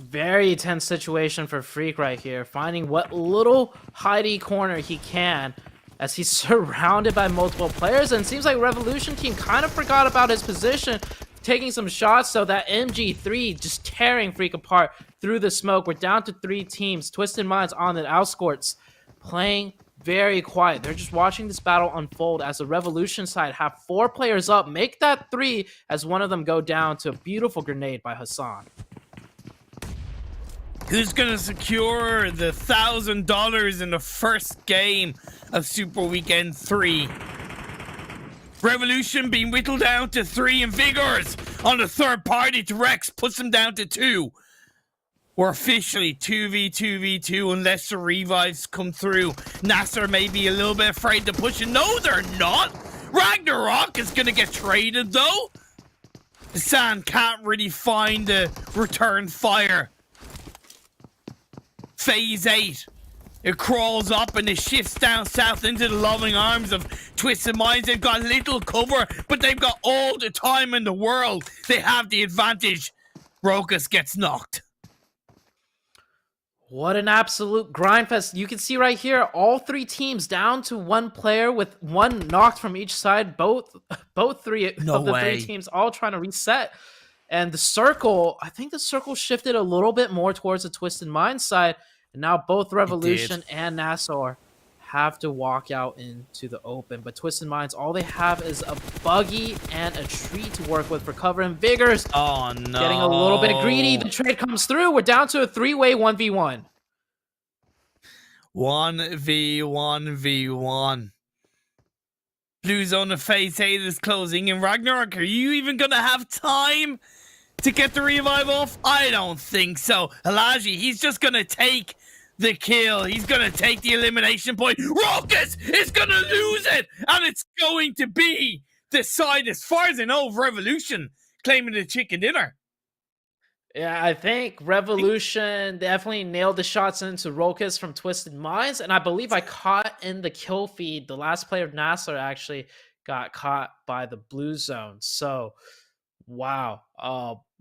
Speaker 4: Very tense situation for Freak right here, finding what little hidey corner he can as he's surrounded by multiple players, and it seems like Revolution team kind of forgot about his position, taking some shots, so that MG3 just tearing Freak apart through the smoke. We're down to 3 teams. Twisted Minds on the outskirts, playing very quiet. They're just watching this battle unfold as the Revolution side have 4 players up, make that 3 as one of them go down to a beautiful grenade by Hassan.
Speaker 3: Who's gonna secure the $1,000 in the first game of Super Weekend 3? Revolution being whittled down to 3, and Vigors on the third party to Rex puts them down to 2. We're officially 2v2v2 unless the revives come through. NASR may be a little bit afraid to push it. No, they're not. Ragnarok is going to get traded, though. San can't really find the return fire. Phase 8. It crawls up and it shifts down south into the loving arms of Twisted Minds. They've got little cover, but they've got all the time in the world. They have the advantage. Rokas gets knocked.
Speaker 4: What an absolute grind fest. You can see right here, all 3 teams down to 1 player with 1 knocked from each side. Both 3 of the 3 teams all trying to reset. And the circle, I think the circle shifted a little bit more towards the Twisted Mind side. And now both Revolution and NASR have to walk out into the open. But Twisted Minds, all they have is a buggy and a tree to work with for cover, and Vigors.
Speaker 3: Oh, no.
Speaker 4: Getting a little bit greedy. The trade comes through. We're down to a 3-way 1v1.
Speaker 3: 1v1v1. Blue zone of phase 8 is closing. And Ragnarok, are you even going to have time to get the revive off? I don't think so. Elaji, he's just going to take the kill. He's going to take the elimination point. Rokas is going to lose it. And it's going to be the side, as far as I know, of Revolution claiming the chicken dinner.
Speaker 4: Yeah, I think Revolution definitely nailed the shots into Rokas from Twisted Minds. And I believe I caught in the kill feed, the last player of NASR actually got caught by the blue zone. So, wow.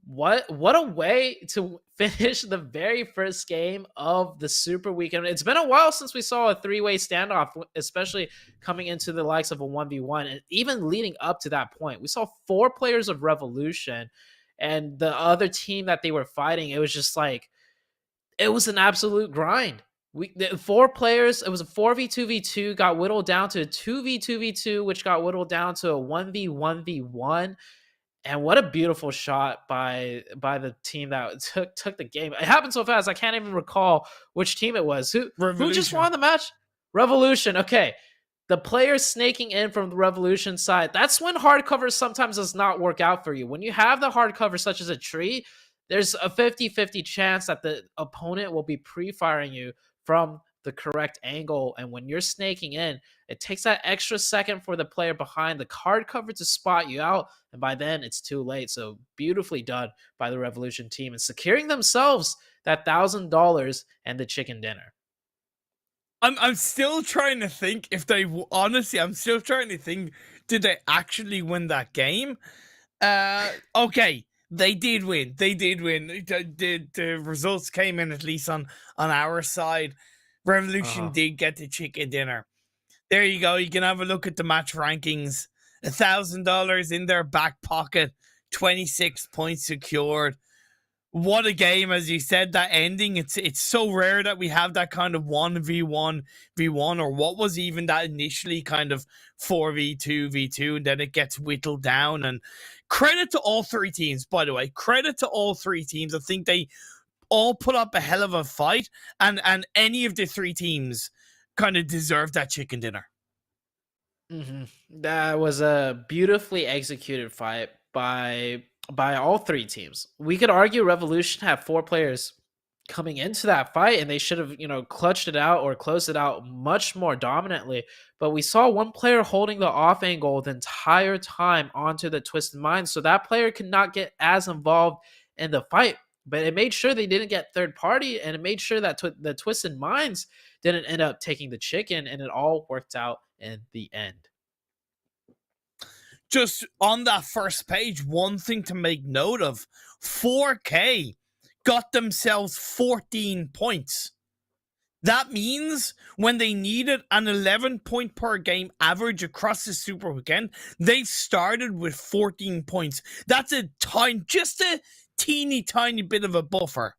Speaker 4: What a way to finish the very first game of the Super Weekend. It's been a while since we saw a 3-way standoff, especially coming into the likes of a 1v1, and even leading up to that point. We saw 4 players of Revolution, and the other team that they were fighting, it was just like it was an absolute grind. The 4 players, it was a 4v2v2, got whittled down to a 2v2v2, which got whittled down to a 1v1v1. And what a beautiful shot by the team that took the game. It happened so fast, I can't even recall which team it was. Who just won the match? Revolution. Okay. The players snaking in from the Revolution side, that's when hard cover sometimes does not work out for you. When you have the hard cover such as a tree, there's a 50-50 chance that the opponent will be pre-firing you from the correct angle. And when you're snaking in, it takes that extra second for the player behind the hard cover to spot you out. And by then, it's too late. So beautifully done by the Revolution team and securing themselves that $1,000 and the chicken dinner.
Speaker 3: I'm still trying to think if they honestly. I'm still trying to think. Did they actually win that game? Okay, they did win. They did win. The results came in at least on our side. Revolution did get the chicken dinner. There you go. You can have a look at the match rankings. $1,000 in their back pocket. 26 points secured. What a game, as you said, that ending. It's so rare that we have that kind of 1v1v1, or what was even that initially kind of 4v2v2, and then it gets whittled down. And credit to all 3 teams, by the way. Credit to all 3 teams. I think they all put up a hell of a fight, and any of the 3 teams kind of deserve that chicken dinner.
Speaker 4: That was a beautifully executed fight by all 3 teams. We could argue Revolution had 4 players coming into that fight, and they should have, clutched it out or closed it out much more dominantly. But we saw one player holding the off angle the entire time onto the Twisted Minds, so that player could not get as involved in the fight. But it made sure they didn't get third party, and it made sure that the Twisted Minds didn't end up taking the chicken, and it all worked out in the end.
Speaker 3: Just on that first page, one thing to make note of, 4K got themselves 14 points. That means when they needed an 11 point per game average across the Super Weekend, they started with 14 points. That's just a teeny tiny bit of a buffer.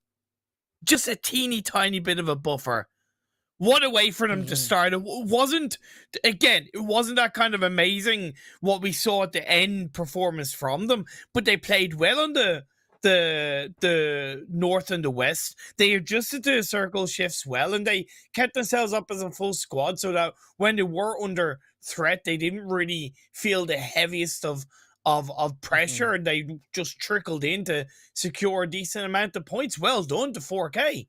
Speaker 3: Just a teeny tiny bit of a buffer. What a way for them to start. It wasn't that kind of amazing what we saw at the end performance from them, but they played well on the north and the west. They adjusted to the circle shifts well, and they kept themselves up as a full squad so that when they were under threat, they didn't really feel the heaviest of pressure, and they just trickled in to secure a decent amount of points. Well done to 4K.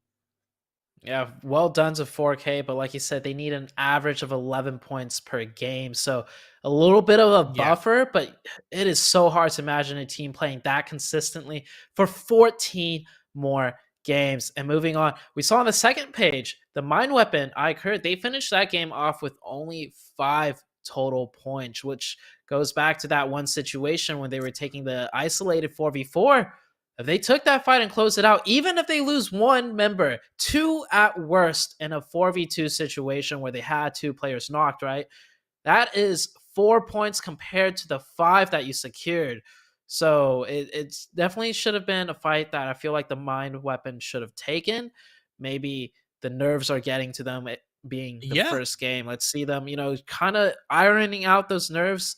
Speaker 4: Yeah, well done to 4K, but like you said, they need an average of 11 points per game. So a little bit of a buffer, but it is so hard to imagine a team playing that consistently for 14 more games. And moving on, we saw on the second page, the Mind Weapon, iKURD, they finished that game off with only 5 total points, which goes back to that one situation when they were taking the isolated 4v4. If they took that fight and closed it out, even if they lose 1 member, 2 at worst in a 4v2 situation where they had 2 players knocked, right? That is 4 points compared to the 5 that you secured. So it's definitely should have been a fight that I feel like the Mind Weapon should have taken. Maybe the nerves are getting to them, it being the first game. Let's see them, kind of ironing out those nerves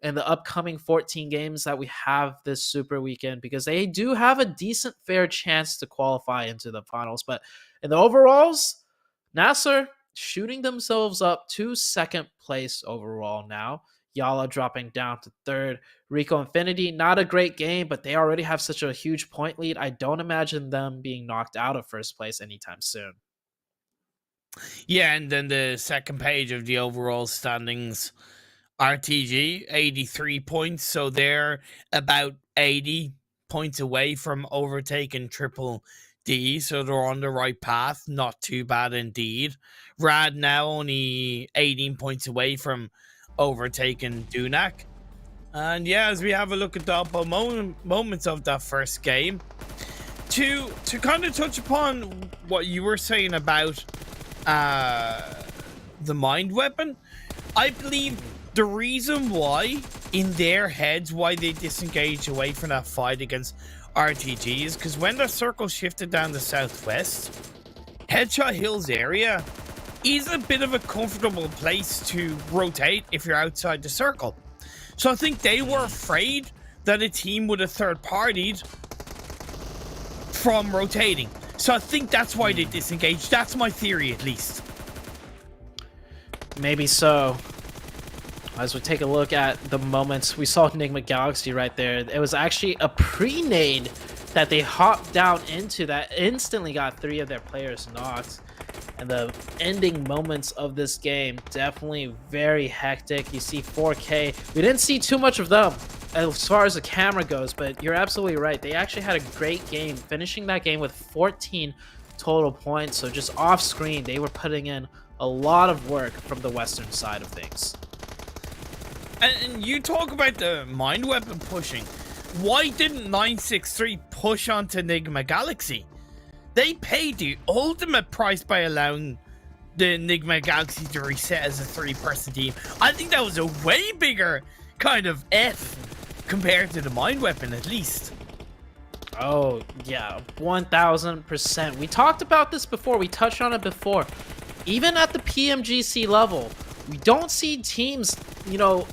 Speaker 4: in the upcoming 14 games that we have this Super Weekend, because they do have a decent fair chance to qualify into the finals. But in the overalls, NASR shooting themselves up to 2nd place overall now. YaLLa dropping down to 3rd. Rico Infinity, not a great game, but they already have such a huge point lead. I don't imagine them being knocked out of 1st place anytime soon.
Speaker 3: Yeah, and then the second page of the overall standings, RTG, 83 points, so they're about 80 points away from overtaking Triple D, so they're on the right path. Not too bad indeed. Rad now only 18 points away from overtaking Dunak. And yeah, as we have a look at the upper moments of that first game, to kind of touch upon what you were saying about the Mind Weapon, I believe the reason why, in their heads, why they disengaged away from that fight against RTGs, because when the circle shifted down the southwest, Headshot Hills area is a bit of a comfortable place to rotate if you're outside the circle. So I think they were afraid that a team would have third-partied from rotating. So I think that's why they disengaged. That's my theory, at least.
Speaker 4: Maybe so. As we take a look at the moments, we saw Nigma Galaxy right there. It was actually a pre-nade that they hopped down into that instantly got 3 of their players knocked. And the ending moments of this game, definitely very hectic. You see 4K. We didn't see too much of them as far as the camera goes, but you're absolutely right. They actually had a great game, finishing that game with 14 total points. So just off screen, they were putting in a lot of work from the western side of things.
Speaker 3: And you talk about the mind weapon pushing. Why didn't 963 push onto Nigma Galaxy? They paid the ultimate price by allowing the Nigma Galaxy to reset as a 3-person team. I think that was a way bigger kind of F compared to the mind weapon, at least.
Speaker 4: Oh, yeah, 1000%. We talked about this before. We touched on it before. Even at the PMGC level, we don't see teams, you know,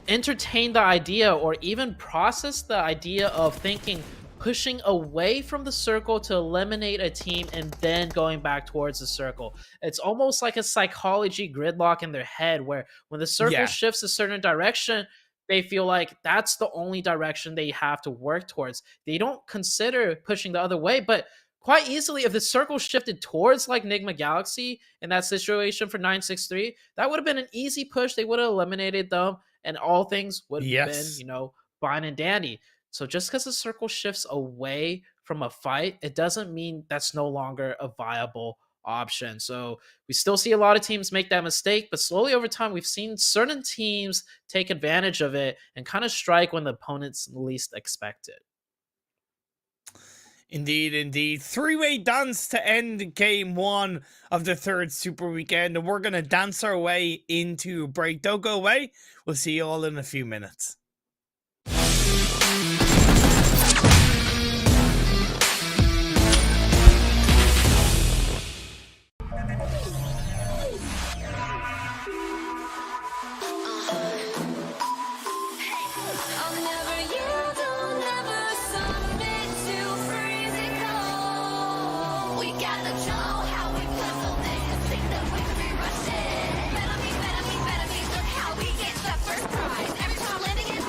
Speaker 4: entertain the idea or even process the idea of thinking pushing away from the circle to eliminate a team and then going back towards the circle. It's almost like a psychology gridlock in their head where when the circle shifts a certain direction, they feel like that's the only direction they have to work towards. They don't consider pushing the other way, but quite easily, if the circle shifted towards like Nigma Galaxy in that situation for 963, that would have been an easy push. They would have eliminated them and all things would have been, you know, fine and dandy. So just because the circle shifts away from a fight, it doesn't mean that's no longer a viable option. So we still see a lot of teams make that mistake, but slowly over time, we've seen certain teams take advantage of it and kind of strike when the opponents least expect it.
Speaker 3: Indeed, indeed. 3-way dance to end game 1 of the 3rd Super Weekend, and we're going to dance our way into break. Don't go away. We'll see you all in a few minutes.
Speaker 5: Every time landing in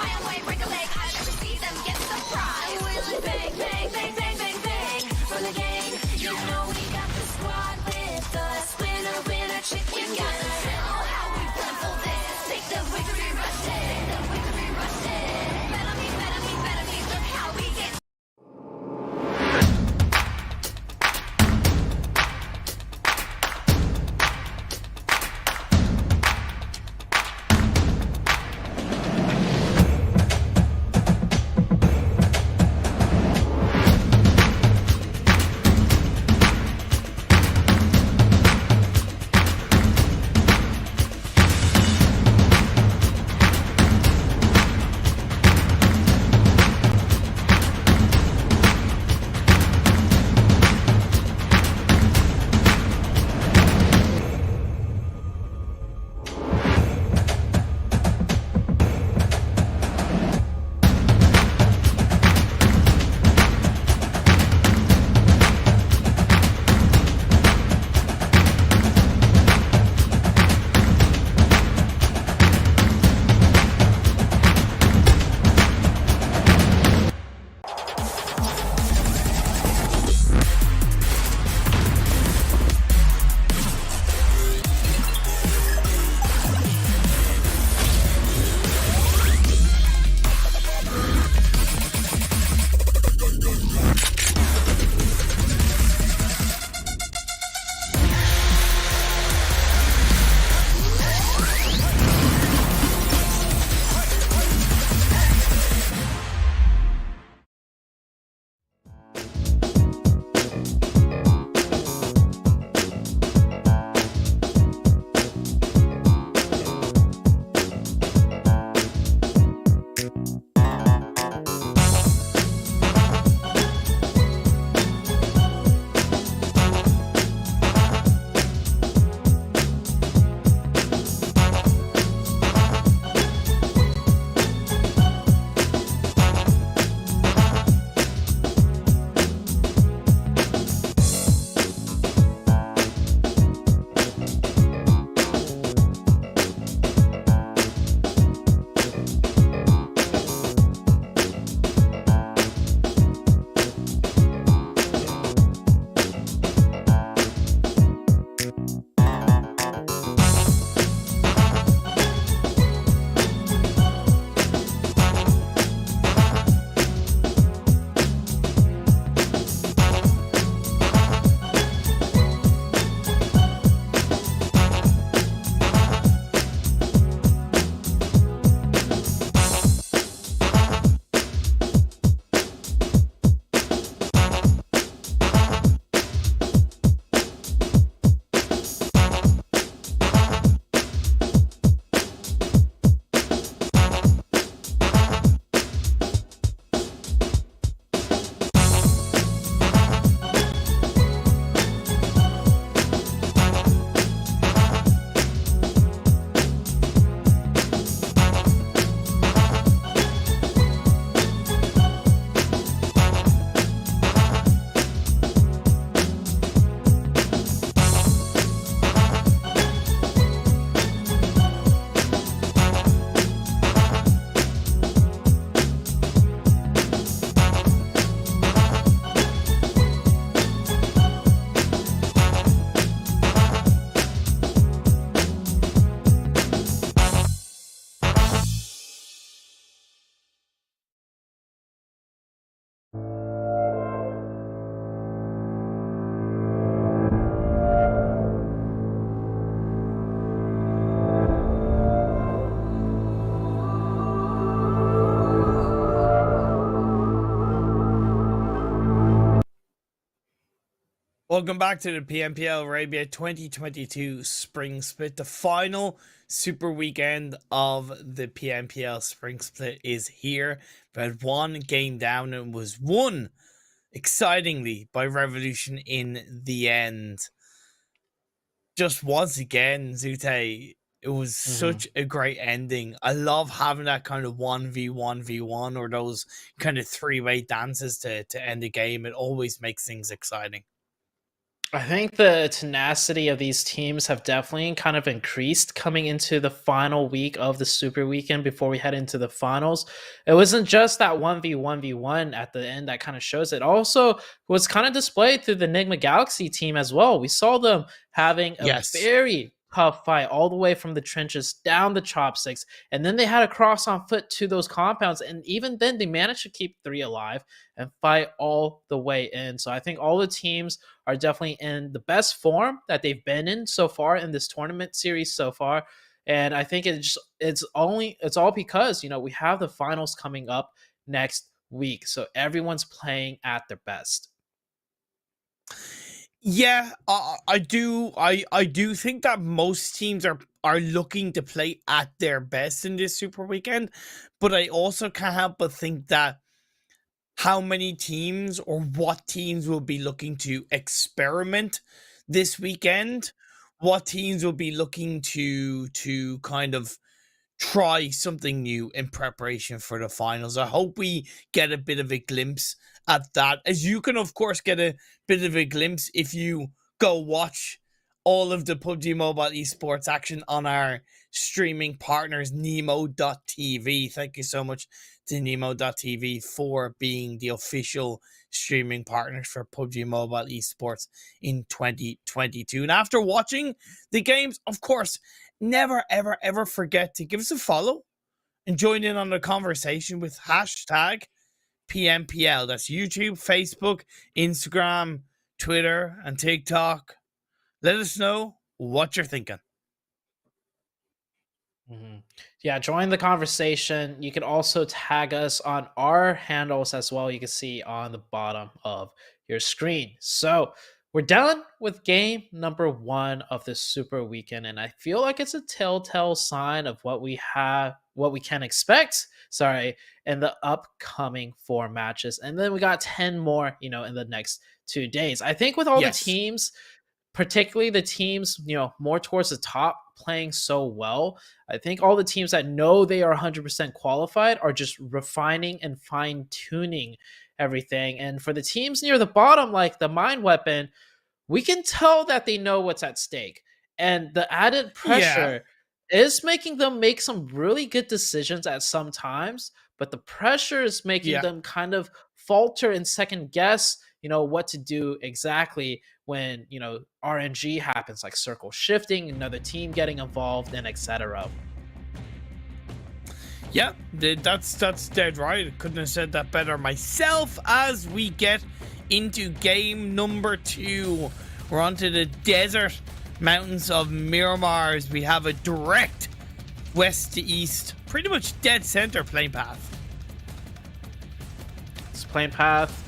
Speaker 3: Welcome back to the PMPL Arabia 2022 Spring Split. The final super weekend of the PMPL Spring Split is here. We had one game down and was won excitingly by Revolution in the end. Just once again, Zute, it was such a great ending. I love having that kind of 1v1v1 or those kind of three-way dances to end the game. It always makes things exciting.
Speaker 4: I think the tenacity of these teams have definitely kind of increased coming into the final week of the Super Weekend before we head into the finals. It wasn't just that 1v1v1 at the end that kind of shows it. Also was kind of displayed through the Nigma Galaxy team as well. We saw them having a very tough fight all the way from the trenches down the chopsticks, and then they had to cross on foot to those compounds, and even then they managed to keep 3 alive and fight all the way in. So I think all the teams are definitely in the best form that they've been in so far in this tournament series so far, and I think it's all because, you know, we have the finals coming up next week, so everyone's playing at their best.
Speaker 3: Yeah, I do think that most teams are looking to play at their best in this Super Weekend, but I also can't help but think that how many teams or what teams will be looking to experiment this weekend, what teams will be looking to kind of try something new in preparation for the finals. I hope we get a bit of a glimpse at that, as you can of course get a bit of a glimpse if you go watch all of the PUBG Mobile Esports action on our streaming partners, Nemo.tv. Thank you so much to Nemo.tv for being the official streaming partners for PUBG Mobile Esports in 2022. And after watching the games, of course, never, ever, ever forget to give us a follow and join in on the conversation with hashtag PMPL. That's YouTube, Facebook, Instagram, Twitter, and TikTok. Let us know what you're thinking.
Speaker 4: Yeah, join the conversation. You can also tag us on our handles as well. You can see on the bottom of your screen. So we're done with game number 1 of the Super Weekend, and I feel like it's a telltale sign of what we can expect, in the upcoming 4 matches. And then we got 10 more, in the next 2 days. I think with all the teams, particularly the teams, more towards the top playing so well, I think all the teams that know they are 100% qualified are just refining and fine-tuning everything. And for the teams near the bottom, like the Mind Weapon, we can tell that they know what's at stake. And the added pressure is making them make some really good decisions at some times, but the pressure is making them kind of falter and second guess, what to do exactly when, RNG happens, like circle shifting, another team getting involved, and etc.
Speaker 3: Yeah, that's dead right. I couldn't have said that better myself. As we get into game number 2, we're onto the desert mountains of Miramar, as we have a direct west to east, pretty much dead center plane path.
Speaker 4: This plane path,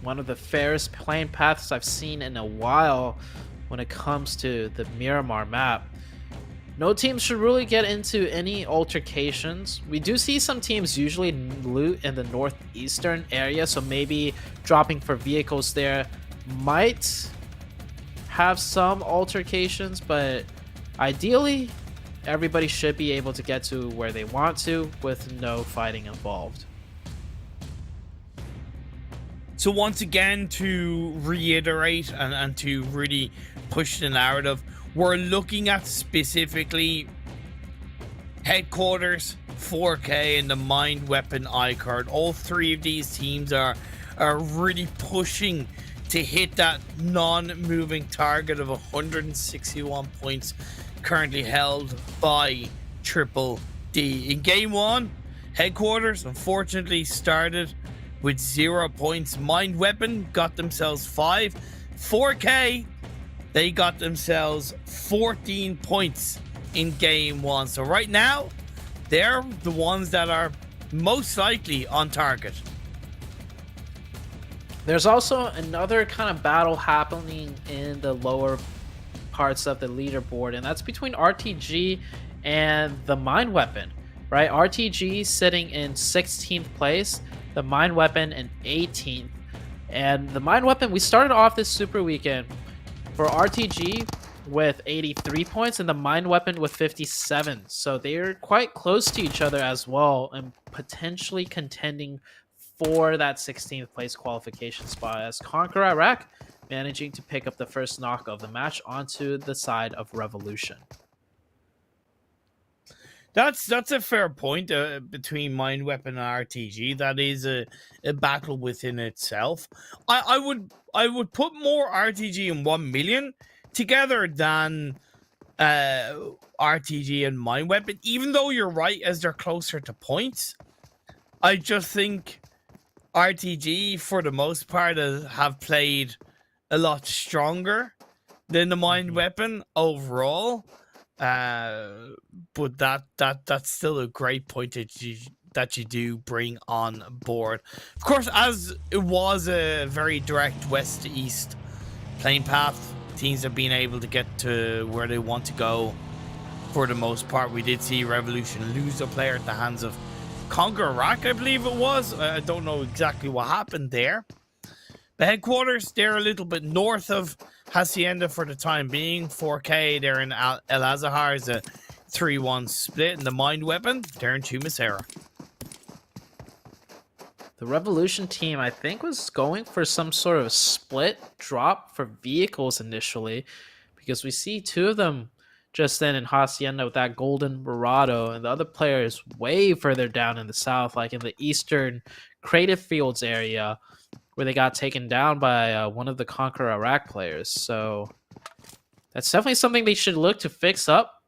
Speaker 4: one of the fairest plane paths I've seen in a while when it comes to the Miramar map. No team should really get into any altercations. We do see some teams usually loot in the northeastern area, so maybe dropping for vehicles there might have some altercations, but ideally everybody should be able to get to where they want to with no fighting involved.
Speaker 3: So once again, to reiterate and to really push the narrative, we're looking at specifically Headquarters, 4K, and the Mind Weapon iKURD. All 3 of these teams are really pushing to hit that non-moving target of 161 points currently held by Triple D. In game 1, Headquarters unfortunately started with 0 points. Mind Weapon got themselves 5. 4K, they got themselves 14 points in game 1. So right now, they're the ones that are most likely on target.
Speaker 4: There's also another kind of battle happening in the lower parts of the leaderboard, and that's between RTG and the Mind Weapon, right? RTG sitting in 16th place, the Mind Weapon in 18th. And the Mind Weapon, we started off this super weekend for RTG with 83 points and the Mind Weapon with 57. So they're quite close to each other as well and potentially contending for that 16th place qualification spot, as KONQUEROR Iraq managing to pick up the first knock of the match onto the side of Revolution.
Speaker 3: That's a fair point between Mind Weapon and RTG. That is a battle within itself. I would put more RTG and 1 million together than RTG and Mind Weapon, even though you're right, as they're closer to points. I just think RTG, for the most part, have played a lot stronger than the Mind Weapon overall. But that's still a great point that you do bring on board. Of course, as it was a very direct west to east playing path, teams have been able to get to where they want to go for the most part. We did see Revolution lose a player at the hands of KONQUEROR Iraq, I believe it was. I don't know exactly what happened there. The headquarters, they're a little bit north of Hacienda for the time being. 4K, they're in El Azahar, is a 3-1 split. And the Mind Weapon, they're in Chumasera.
Speaker 4: The Revolution team, I think, was going for some sort of split drop for vehicles initially, because we see two of them just then in Hacienda with that golden Murado, and the other player is way further down in the south, like in the eastern Creative Fields area, where they got taken down by one of the KONQUEROR Iraq players. So that's definitely something they should look to fix up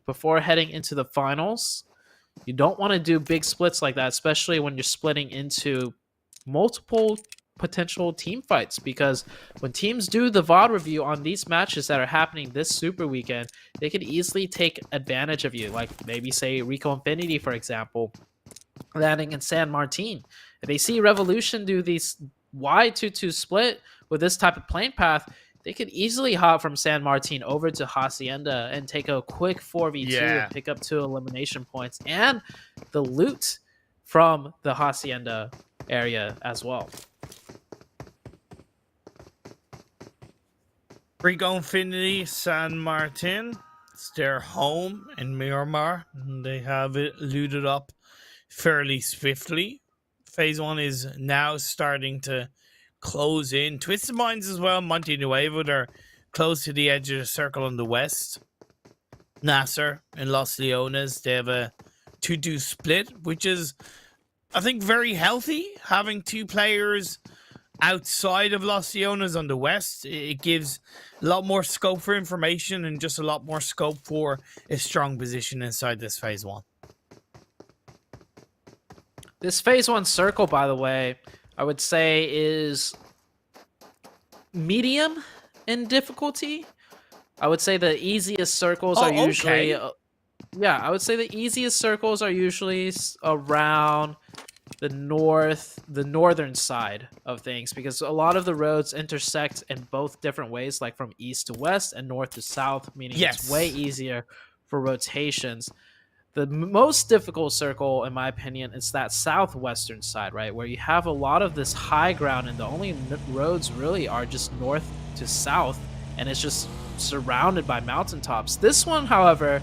Speaker 4: before heading into the finals. You don't want to do big splits like that, especially when you're splitting into multiple potential team fights, because when teams do the VOD review on these matches that are happening this super weekend, they could easily take advantage of you. Like maybe say Rico Infinity, for example, landing in San Martin. If they see Revolution do these Y22 split with this type of playing path, they could easily hop from San Martin over to Hacienda and take a quick 4v2 and pick up 2 elimination points and the loot from the Hacienda area as well.
Speaker 3: Rico Infinity, San Martin, it's their home in Miramar. They have it looted up fairly swiftly. Phase 1 is now starting to close in. Twisted Minds as well, Monte Nuevo, they're close to the edge of the circle on the west. NASR and Los Leones, they have a 2-2 split, which is, I think, very healthy. Having 2 players outside of Los Leones on the west, it gives a lot more scope for information and just a lot more scope for a strong position inside this Phase 1.
Speaker 4: This Phase 1 circle, by the way, I would say is medium in difficulty. I would say the easiest circles are usually... I would say the easiest circles are usually around the northern side of things, because a lot of the roads intersect in both different ways, like from east to west and north to south, meaning it's way easier for rotations. The most difficult circle, in my opinion, is that southwestern side, right, where you have a lot of this high ground and the only roads really are just north to south, and it's just surrounded by mountaintops. This one, however,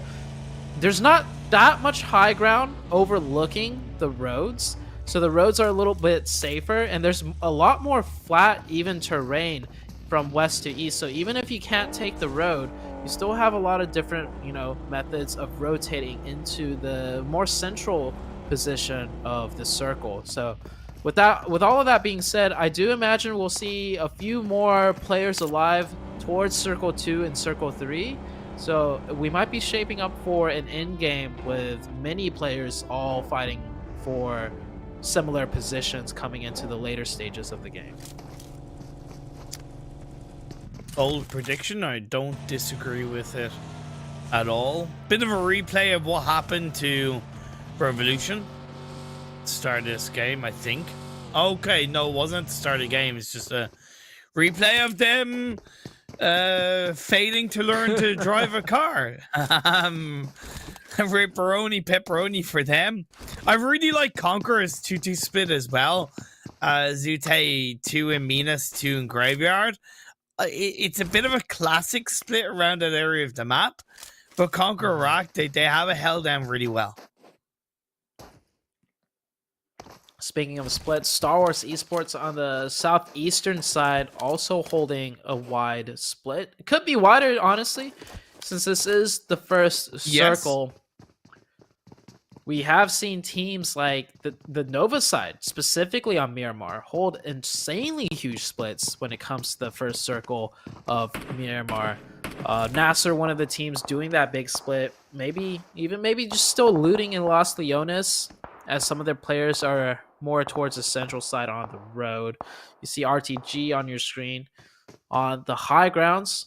Speaker 4: there's not that much high ground overlooking the roads, so the roads are a little bit safer, and there's a lot more flat, even terrain from west to east. So even if you can't take the road, you still have a lot of different, methods of rotating into the more central position of the circle. So with all of that being said, I do imagine we'll see a few more players alive towards Circle 2 and Circle 3. So we might be shaping up for an end game with many players all fighting for similar positions coming into the later stages of the game.
Speaker 3: Bold prediction, I don't disagree with it at all. Bit of a replay of what happened to Revolution start of this game, I think. Okay, no, it wasn't the start of the game. It's just a replay of them failing to learn to drive a car. Ripperoni, pepperoni for them. I really like CONQUEROR's 2-2 split as well. Zute 2 in Minas, 2 in Graveyard. It's a bit of a classic split around that area of the map, but CONQUEROR Rock, they have it held down really well.
Speaker 4: Speaking of splits, Stalwart Esports on the southeastern side also holding a wide split. It could be wider, honestly, since this is the first circle. We have seen teams like the Nova side, specifically on Miramar, hold insanely huge splits when it comes to the first circle of Miramar. NASR, one of the teams doing that big split, maybe just still looting in Los Leones, as some of their players are more towards the central side on the road. You see RTG on your screen. On the high grounds,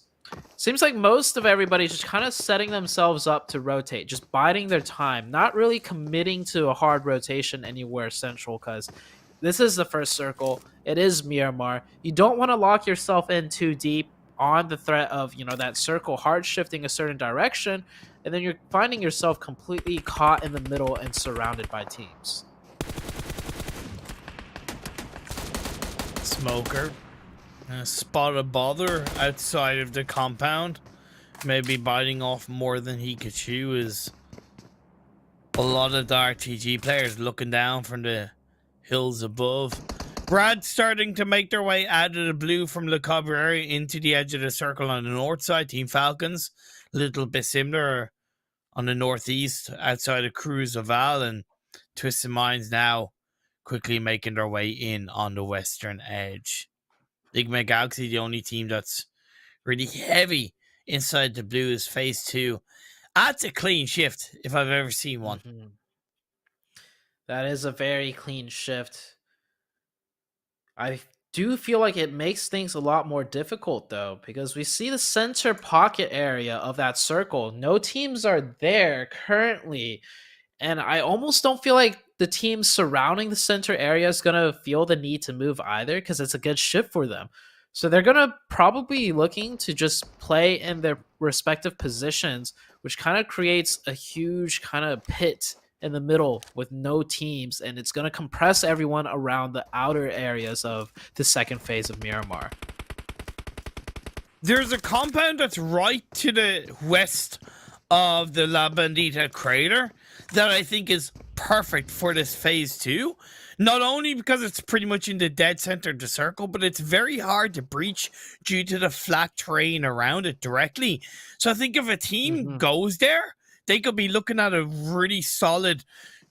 Speaker 4: seems like most of everybody's just kind of setting themselves up to rotate, just biding their time, not really committing to a hard rotation anywhere central, because this is the first circle. It is Miramar. You don't want to lock yourself in too deep on the threat of, you know, that circle hard shifting a certain direction, and then you're finding yourself completely caught in the middle and surrounded by teams.
Speaker 3: Smoker. Spot a bother outside of the compound. Maybe biting off more than he could chew. Is a lot of the RTG players looking down from the hills above. Brad starting to make their way out of the blue from Le Cobre area into the edge of the circle on the north side. Team Falcons, a little bit similar on the northeast outside of Cruz Oval, and Twisted Minds now quickly making their way in on the western edge. Nigma Galaxy, the only team that's really heavy inside the blue, is phase 2. That's a clean shift if I've ever seen one.
Speaker 4: That is a very clean shift. I do feel like it makes things a lot more difficult, though, because we see the center pocket area of that circle. No teams are there currently, and I almost don't feel like the team surrounding the center area is going to feel the need to move either, because it's a good shift for them. So they're going to probably be looking to just play in their respective positions, which kind of creates a huge kind of pit in the middle with no teams, and it's going to compress everyone around the outer areas of the second phase of Miramar.
Speaker 3: There's a compound that's right to the west of the La Bandita crater that I think is perfect for this phase 2. Not only because it's pretty much in the dead center of the circle, but it's very hard to breach due to the flat terrain around it directly. So I think if a team goes there, they could be looking at a really solid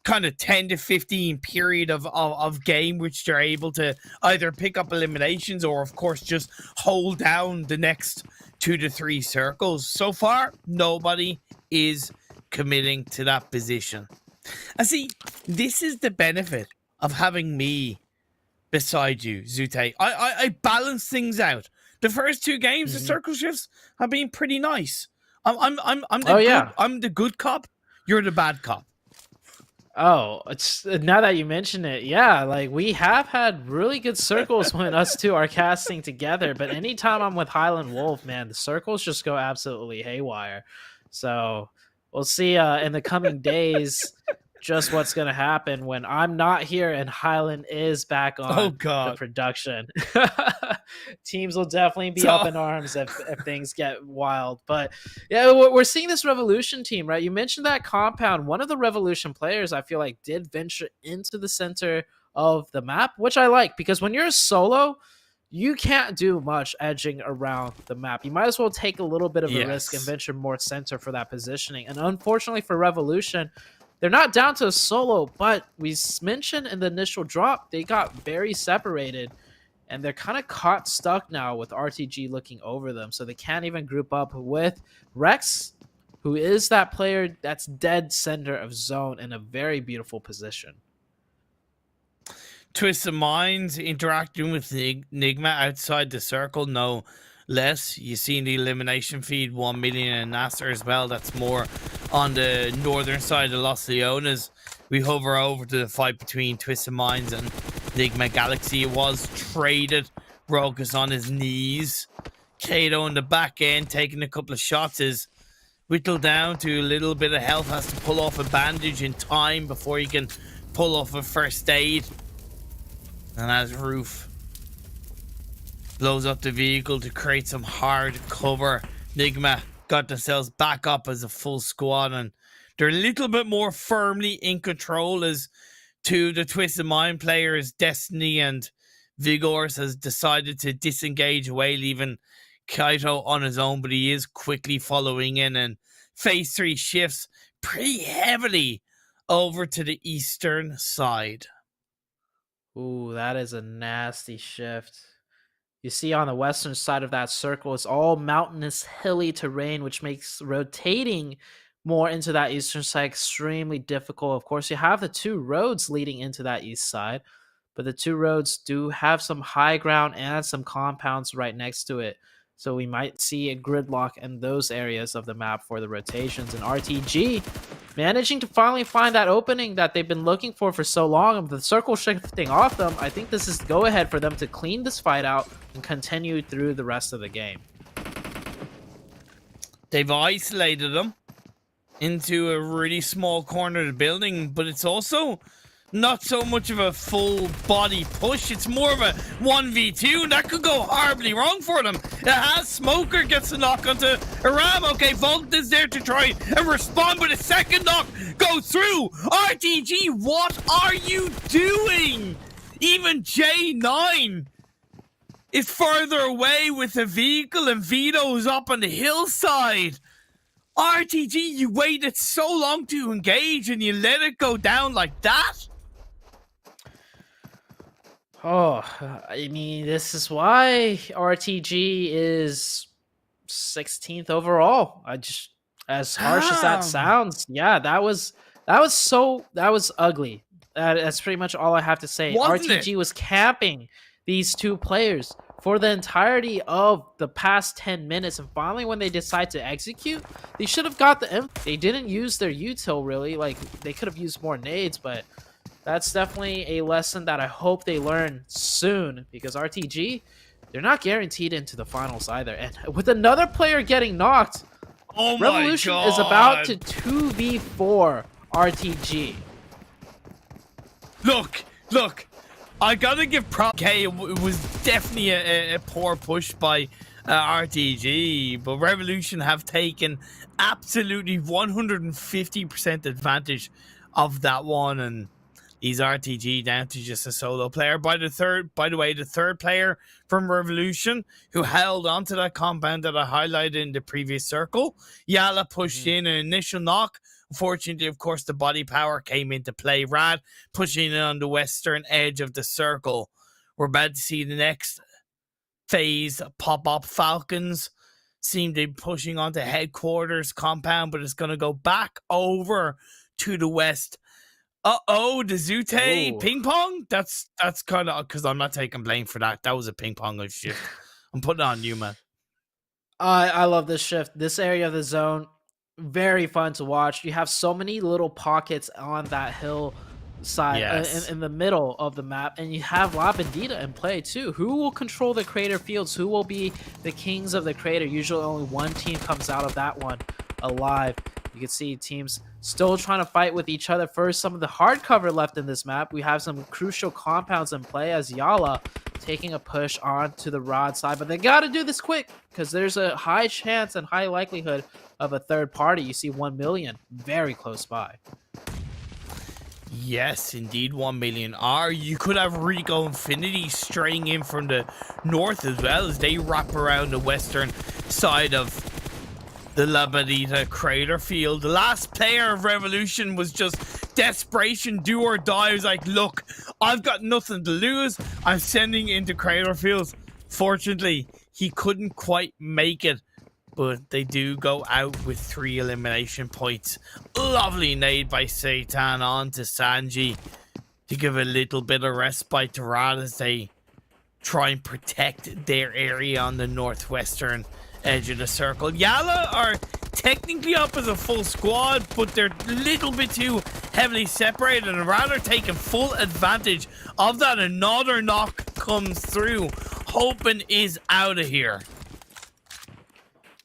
Speaker 3: kind of 10 to 15 period of game, which they're able to either pick up eliminations or, of course, just hold down the next 2 to 3 circles. So far, nobody is committing to that position. I see, this is the benefit of having me beside you, Zute. I balance things out. The first 2 games, the circle shifts have been pretty nice. I'm the good cop. You're the bad cop.
Speaker 4: Oh, it's now that you mention it, yeah, like we have had really good circles when us two are casting together, but anytime I'm with Highland Wolf, man, the circles just go absolutely haywire. So we'll see in the coming days just what's going to happen when I'm not here and Highland is back on the production. Teams will definitely be up in arms if things get wild. But yeah, we're seeing this Revolution team, right? You mentioned that compound. One of the Revolution players, I feel like, did venture into the center of the map, which I like, because when you're a solo, you can't do much edging around the map. You might as well take a little bit of a risk and venture more center for that positioning. And unfortunately for Revolution, they're not down to a solo, but we mentioned in the initial drop, they got very separated, and they're kind of caught stuck now with RTG looking over them, so they can't even group up with Rex, who is that player that's dead center of zone in a very beautiful position.
Speaker 3: Twisted Minds interacting with Nigma outside the circle, no less. You see in the elimination feed 1 million and NASR as well. That's more on the northern side of Los Leones. We hover over to the fight between Twisted Minds and Nigma Galaxy was traded. Rogus on his knees. Kato in the back end taking a couple of shots is whittled down to a little bit of health. Has to pull off a bandage in time before he can pull off a first aid. And as Roof blows up the vehicle to create some hard cover, Nigma got themselves back up as a full squad, and they're a little bit more firmly in control as two of the Twisted Mind players, Destiny and Vigors, has decided to disengage away, leaving Kaito on his own, but he is quickly following in, and phase 3 shifts pretty heavily over to the eastern side.
Speaker 4: Ooh, that is a nasty shift. You see on the western side of that circle, it's all mountainous, hilly terrain, which makes rotating more into that eastern side extremely difficult. Of course, you have the 2 roads leading into that east side, but the 2 roads do have some high ground and some compounds right next to it. So we might see a gridlock in those areas of the map for the rotations. And RTG managing to finally find that opening that they've been looking for so long. The circle shifting off them, I think this is go ahead for them to clean this fight out and continue through the rest of the game.
Speaker 3: They've isolated them into a really small corner of the building, but it's also not so much of a full body push. It's more of a 1v2, and that could go horribly wrong for them. It has Smoker gets a knock onto Aram. Okay, Volt is there to try and respond, but a second knock goes through. RTG, what are you doing? Even J9 is further away with the vehicle, and Vito's up on the hillside. RTG, you waited so long to engage and you let it go down like that?
Speaker 4: Oh, I mean, this is why RTG is 16th overall. As harsh as that sounds, yeah, that was ugly. That's pretty much all I have to say. RTG was camping these 2 players for the entirety of the past 10 minutes, and finally when they decide to execute, they should have got the They didn't use their util really. Like, they could have used more nades, but that's definitely a lesson that I hope they learn soon, because RTG, they're not guaranteed into the finals either. And with another player getting knocked,
Speaker 3: oh
Speaker 4: Revolution
Speaker 3: my God,
Speaker 4: is about to 2v4 RTG.
Speaker 3: Look, I gotta give props. Okay, it was definitely a poor push by RTG, but Revolution have taken absolutely 150% advantage of that one, and he's RTG down to just a solo player. By the way, the third player from Revolution who held onto that compound that I highlighted in the previous circle, YaLLa pushed in an initial knock. Unfortunately, of course, the body power came into play. Rad pushing in on the western edge of the circle. We're about to see the next phase pop up. Falcons seem to be pushing onto headquarters compound, but it's going to go back over to the west. Uh-oh, the Zute ping pong? That's kind of, because I'm not taking blame for that. That was a ping pong shift. I'm putting it on you, man.
Speaker 4: I love this shift. This area of the zone, very fun to watch. You have so many little pockets on that hill side, in the middle of the map, and you have La Bandita in play too. Who will control the crater fields? Who will be the kings of the crater? Usually only one team comes out of that one alive. You can see teams still trying to fight with each other for some of the hard cover left in this map. We have some crucial compounds in play as YaLLa taking a push onto the Rod side, but they got to do this quick because there's a high chance and high likelihood of a third party. You see 1million very close by.
Speaker 3: Yes, indeed, 1million are. You could have Rico Infinity straying in from the north as well as they wrap around the western side of the La Bandita crater field. The last player of Revolution was just desperation, do or die. He was like, look, I've got nothing to lose. I'm sending into crater fields. Fortunately, he couldn't quite make it, but they do go out with 3 elimination points. Lovely nade by Satan on to Sanji to give a little bit of respite to Rad as they try and protect their area on the northwestern edge of the circle. YaLLa are technically up as a full squad, but they're a little bit too heavily separated and rather taking full advantage of that. Another knock comes through. Hoping is out of here.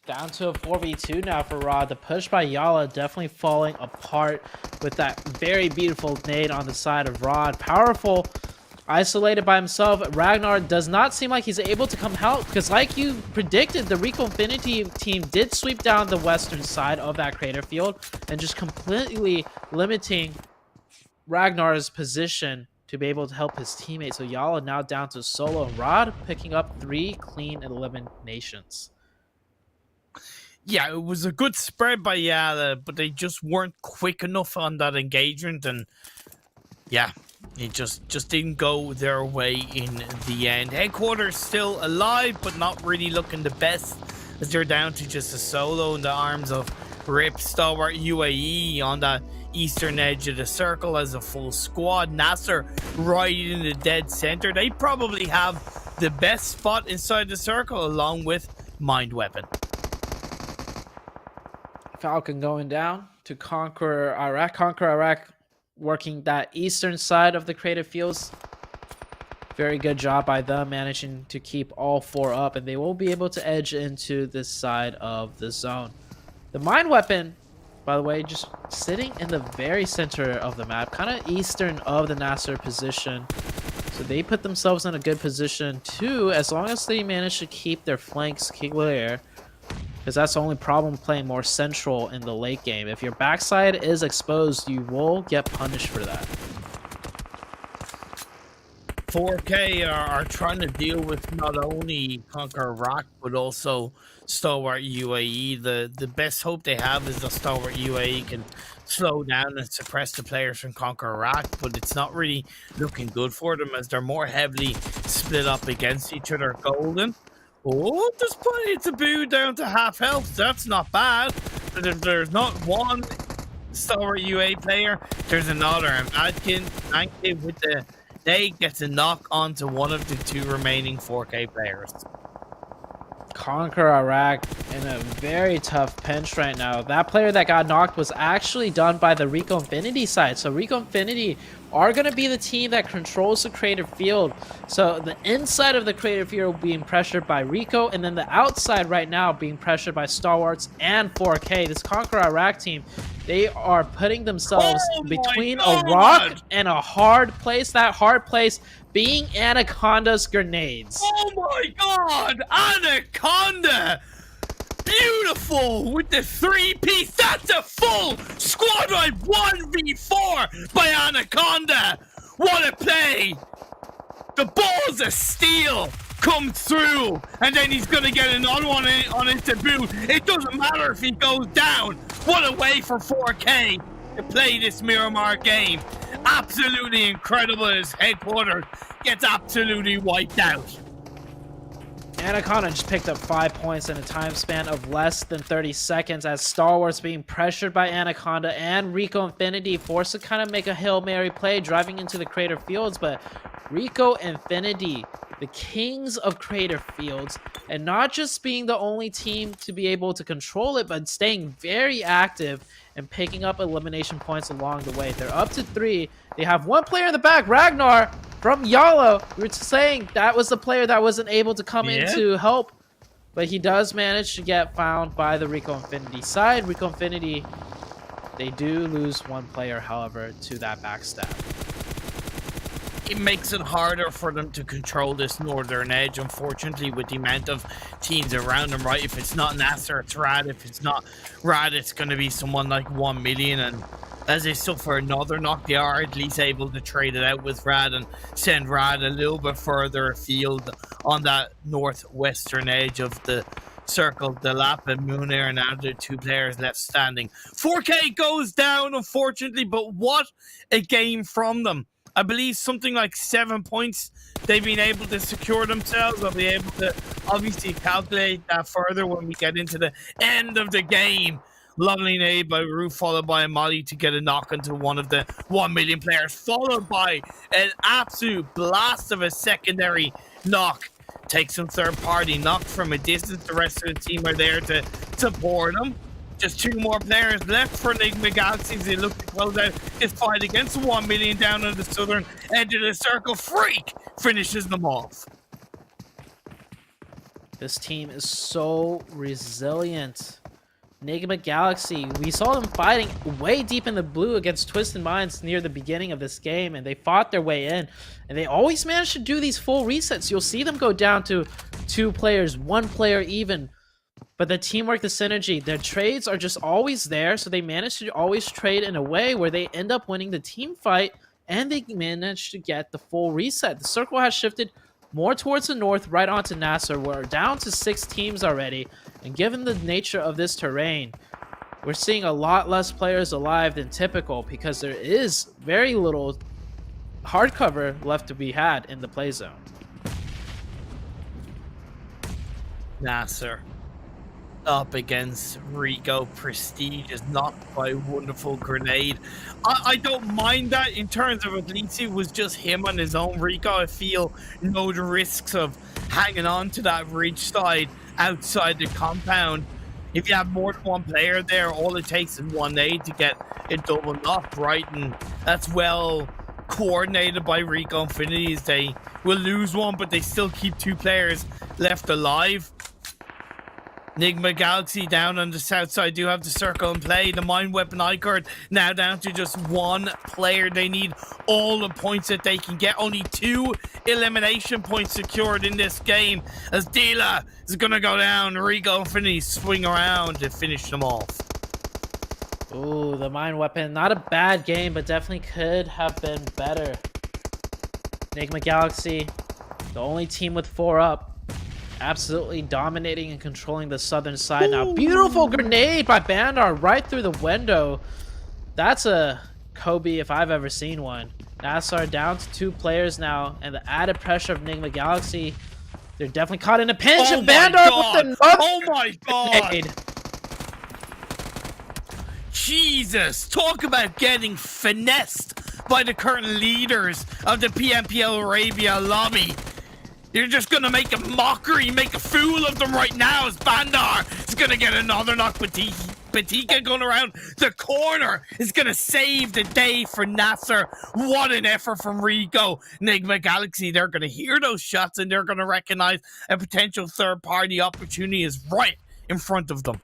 Speaker 4: Down to a 4v2 now for Rod. The push by YaLLa definitely falling apart with that very beautiful nade on the side of Rod. Powerful, isolated by himself. Ragnar does not seem like he's able to come help, because like you predicted, the Rico Infinity team did sweep down the western side of that crater field and just completely limiting Ragnar's position to be able to help his teammates. So YaLLa now down to solo, and Rod picking up 3 clean eliminations.
Speaker 3: Yeah, it was a good spread by YaLLa, but they just weren't quick enough on that engagement, and yeah, it just didn't go their way in the end. Headquarters still alive, but not really looking the best, as they're down to just a solo in the arms of RIP Stalwart UAE on that eastern edge of the circle as a full squad. NASR right in the dead center. They probably have the best spot inside the circle, along with Mind Weapon.
Speaker 4: Falcon going down to Conqueror Iraq. Conqueror Iraq working that eastern side of the creative fields. Very good job by them, managing to keep all 4 up, and they will be able to edge into this side of the zone. The Mind Weapon, by the way, just sitting in the very center of the map, kind of eastern of the NASR position. So they put themselves in a good position too, as long as they manage to keep their flanks clear. Because that's the only problem playing more central in the late game. If your backside is exposed, you will get punished for that.
Speaker 3: 4K are trying to deal with not only Conqueror Iraq, but also Stalwart UAE. The best hope they have is that Stalwart UAE can slow down and suppress the players from Conqueror Iraq, but it's not really looking good for them, as they're more heavily split up against each other. Golden. Oh, just put it's a boo down to half health. That's not bad. But if there's not one Stalwart UA player, there's another. And Adkin, Anke with the nade gets a knock onto one of the 2 remaining 4K players.
Speaker 4: Conqueror Iraq in a very tough pinch right now. That player that got knocked was actually done by the Rico Infinity side. So Rico Infinity are going to be the team that controls the creative field. So the inside of the creative field being pressured by Rico, and then the outside right now being pressured by Stalwarts and 4K. This Conqueror Iraq team, they are putting themselves between a rock and a hard place. That hard place being Anaconda's grenades.
Speaker 3: Oh my god! Anaconda! Beautiful with the 3-piece. That's a full squad ride 1v4 by Anaconda. What a play! The balls of steel come through, and then he's gonna get another one on it to boot. It doesn't matter if he goes down. What a way for 4K to play this Miramar game. Absolutely incredible. His headquarters gets absolutely wiped out.
Speaker 4: Anaconda just picked up 5 points in a time span of less than 30 seconds, as Stalwarts being pressured by Anaconda and Rico Infinity forced to kind of make a Hail Mary play driving into the crater fields. But Rico Infinity, the kings of crater fields, and not just being the only team to be able to control it, but staying very active and picking up elimination points along the way. They're up to 3. They have 1 player in the back, Ragnar from YaLLa. We were saying that was the player that wasn't able to come in to help, but he does manage to get found by the Rico Infinity side. Rico Infinity, they do lose 1 player, however, to that backstab.
Speaker 3: It makes it harder for them to control this northern edge, unfortunately, with the amount of teams around them, right? If it's not NASR, it's Rad. If it's not Rad, it's going to be someone like 1million. And as they suffer another knock, they are at least able to trade it out with Rad and send Rad a little bit further afield on that northwestern edge of the circle. The Lap and Moon are now the 2 players left standing. 4K goes down, unfortunately, but what a game from them. I believe something like 7 points they've been able to secure themselves. I'll be able to obviously calculate that further when we get into the end of the game. Lovely nade by Roof, followed by a Molly to get a knock into one of the 1million players, followed by an absolute blast of a secondary knock. Takes some third party knock from a distance. The rest of the team are there to support him. Just 2 more players left for Nigma Galaxy as they look to close out this fight against 1 million down on the southern edge of the circle. Freak finishes them off.
Speaker 4: This team is so resilient. Nigma Galaxy, we saw them fighting way deep in the blue against Twisted Minds near the beginning of this game, and they fought their way in, and they always manage to do these full resets. You'll see them go down to 2 players, 1 player even, but the teamwork, the synergy, their trades are just always there, so they manage to always trade in a way where they end up winning the team fight, and they manage to get the full reset. The circle has shifted more towards the north, right onto NASR. We're down to 6 teams already, and given the nature of this terrain, we're seeing a lot less players alive than typical because there is very little hard cover left to be had in the play zone.
Speaker 3: NASR up against Rico. Prestige is knocked by a wonderful grenade. I don't mind that in terms of at least it was just him on his own. Rico, I feel, know the risks of hanging on to that ridge side outside the compound. If you have more than 1 player there, all it takes is 1 nade to get it doubled up, right? And that's well coordinated by Rico Infinity. They will lose 1, but they still keep 2 players left alive. Nigma Galaxy down on the south side do have the circle in play. The mind weapon iKURD now down to just 1 player. They need all the points that they can get. Only 2 elimination points secured in this game as YaLLa is going to go down. Rico Infinity swing around to finish them off.
Speaker 4: Ooh, the mind weapon. Not a bad game, but definitely could have been better. Nigma Galaxy, the only team with 4 up. Absolutely dominating and controlling the southern side. Now, beautiful grenade by Bandar right through the window. That's a Kobe if I've ever seen one. NASR down to 2 players now, and the added pressure of Nigma Galaxy. They're definitely caught in a pinch, and Bandar with another
Speaker 3: Oh my god!
Speaker 4: grenade.
Speaker 3: Jesus, talk about getting finessed by the current leaders of the PMPL Arabia lobby. You're just gonna make a mockery, make a fool of them right now as Bandar is gonna get another knock. Batika going around the corner is gonna save the day for NASR. What an effort from Rico. Nigma Galaxy, they're gonna hear those shots and they're gonna recognize a potential third-party opportunity is right in front of them.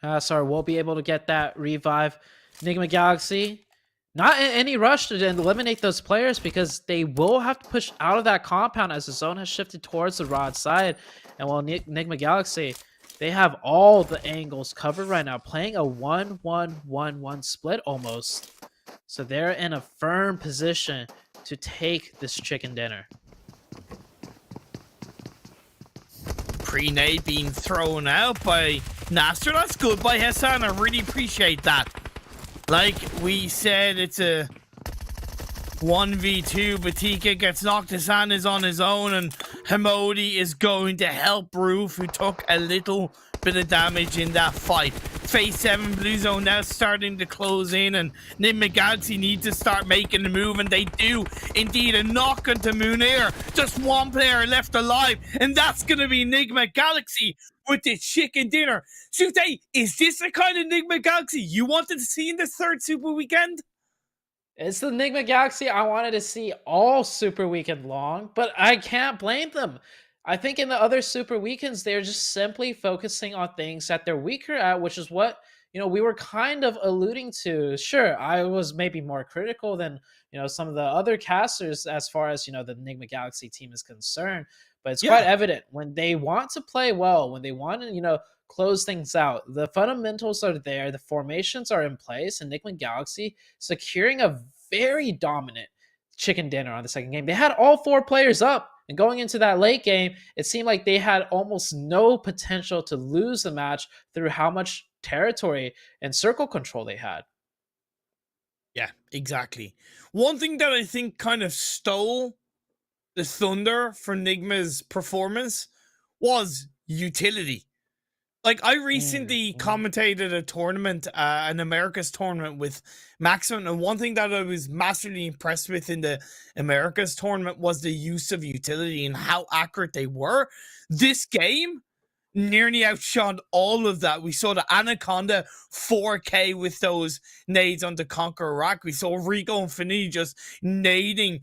Speaker 4: NASR will be able to get that revive. Nigma Galaxy, not in any rush to eliminate those players because they will have to push out of that compound as the zone has shifted towards the Rod side. And while Nigma Galaxy, they have all the angles covered right now, playing a 1-1-1-1 split almost. So they're in a firm position to take this chicken dinner.
Speaker 3: Pre-nade being thrown out by NASR. That's good by Hassan. I really appreciate that. Like we said, it's a 1v2. Batika gets knocked. Hassan is on his own, and Hamodi is going to help Roof, who took a little bit of damage in that fight. Phase 7 blue zone now starting to close in, and Nigma Galaxy need to start making the move, and they do indeed. A knock onto Munir. Just 1 player left alive, and that's going to be Nigma Galaxy with the chicken dinner. Sute, is this the kind of Nigma Galaxy you wanted to see in the 3rd Super Weekend?
Speaker 4: It's the Nigma Galaxy I wanted to see all Super Weekend long, but I can't blame them. I think in the other Super Weekends, they're just simply focusing on things that they're weaker at, which is what, we were kind of alluding to. Sure, I was maybe more critical than, some of the other casters as far as, the Nigma Galaxy team is concerned, but it's quite evident when they want to play well, when they want to, close things out. The fundamentals are there, the formations are in place, and Nigma Galaxy securing a very dominant chicken dinner on the second game. They had all 4 players up, and going into that late game, it seemed like they had almost no potential to lose the match through how much territory and circle control they had.
Speaker 3: Yeah, exactly. One thing that I think kind of stole the thunder for Nigma's performance was utility. Like, I recently commentated a tournament, an Americas tournament with Maximum, and one thing that I was massively impressed with in the Americas tournament was the use of utility and how accurate they were. This game, nearly outshone all of that. We saw the Anaconda 4K with those nades on the Conqueror rack. We saw Rico and Finity just nading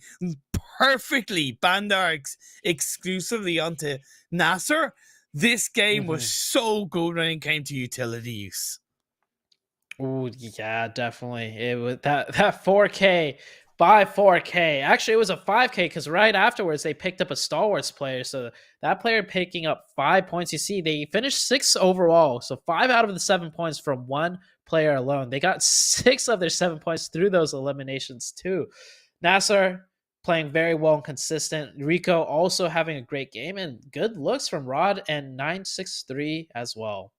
Speaker 3: perfectly Bandar exclusively onto NASR. This game was so good when it came to utility use.
Speaker 4: Oh yeah, definitely. It was that 4K by 4K. Actually, it was a 5K because right afterwards they picked up a Stalwarts player. So that player picking up 5 points. You see, they finished 6 overall. So 5 out of the 7 points from one player alone. They got 6 of their 7 points through those eliminations too. NASR playing very well and consistent. Rico also having a great game and good looks from Rod and 963 as well.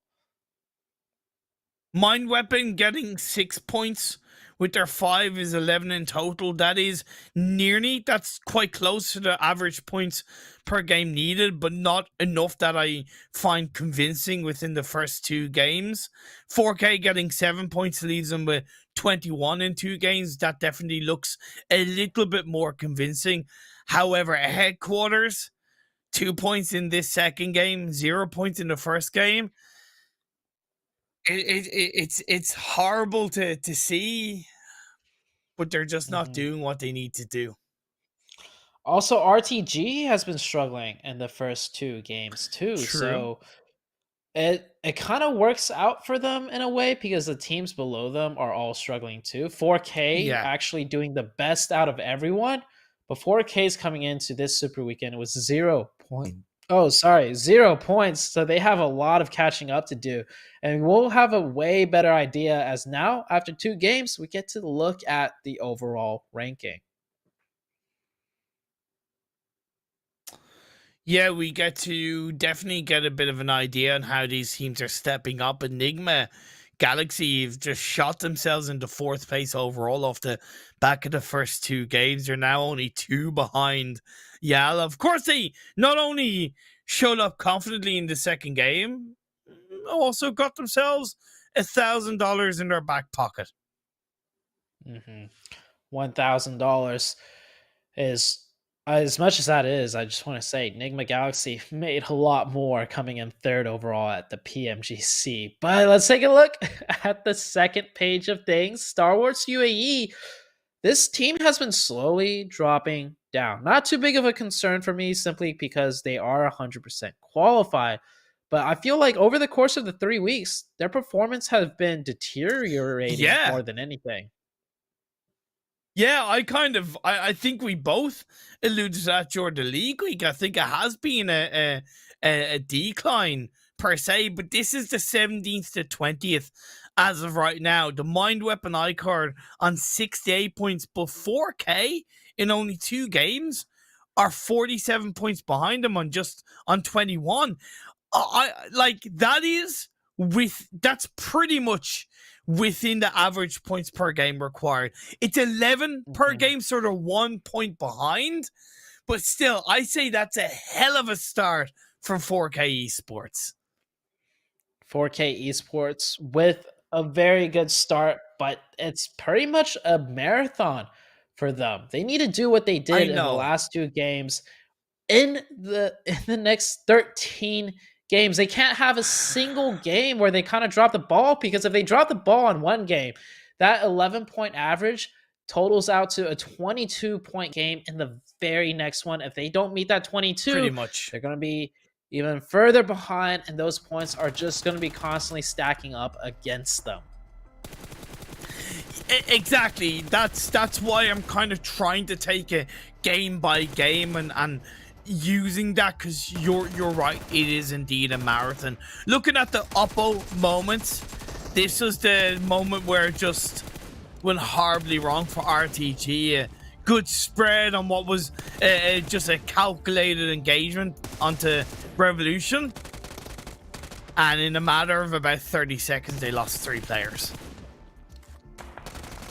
Speaker 3: Mind Weapon getting 6 points with their 5 is 11 in total. That's quite close to the average points per game needed, but not enough that I find convincing within the first 2 games. 4K getting 7 points leaves them with 21 in 2 games. That definitely looks a little bit more convincing. However, Headquarters, 2 points in this second game, 0 points in the first game. It's horrible to see, but they're just not doing what they need to do.
Speaker 4: Also, RTG has been struggling in the first 2 games too.
Speaker 3: True.
Speaker 4: So it kind of works out for them in a way because the teams below them are all struggling too. 4K actually doing the best out of everyone, but 4K is coming into this Super Weekend. It was 0 points. 0 points. So they have a lot of catching up to do. And we'll have a way better idea as now, after 2 games, we get to look at the overall ranking.
Speaker 3: Yeah, we get to definitely get a bit of an idea on how these teams are stepping up. And Nigma Galaxy have just shot themselves into 4th place overall off the back of the first 2 games. They're now only 2 behind YaLLa. Of course, they not only showed up confidently in the second game, also got themselves $1,000 in their back pocket.
Speaker 4: $1,000 is, as much as that is, I just want to say Nigma Galaxy made a lot more coming in 3rd overall at the PMGC. But let's take a look at the second page of things. Stalwart UAE. This team has been slowly dropping down. Not too big of a concern for me, simply because they are 100% qualified. But I feel like over the course of the 3 weeks, their performance has been deteriorating more than anything.
Speaker 3: Yeah, I think we both alluded to that during the league week. I think it has been a decline per se, but this is the 17th to 20th as of right now. The Mind Weapon iKURD on 68 points, but 4K in only 2 games are 47 points behind them on 21. That's pretty much within the average points per game required. It's 11 per game, sort of 1 point behind, but still, I say that's a hell of a start from 4K Esports.
Speaker 4: 4K Esports with a very good start, but it's pretty much a marathon for them. They need to do what they did in the last 2 games in the next 13 games. They can't have a single game where they kind of drop the ball, because if they drop the ball on one game, that 11-point average totals out to a 22-point game in the very next one. If they don't meet that 22,
Speaker 3: pretty much,
Speaker 4: they're going to be even further behind, and those points are just going to be constantly stacking up against them.
Speaker 3: Exactly. That's why I'm kind of trying to take it game by game and using that, because you're right, it is indeed a marathon. Looking at the Oppo moments, this was the moment where it just went horribly wrong for RTG. A good spread on what was just a calculated engagement onto Revolution, and in a matter of about 30 seconds they lost 3 players.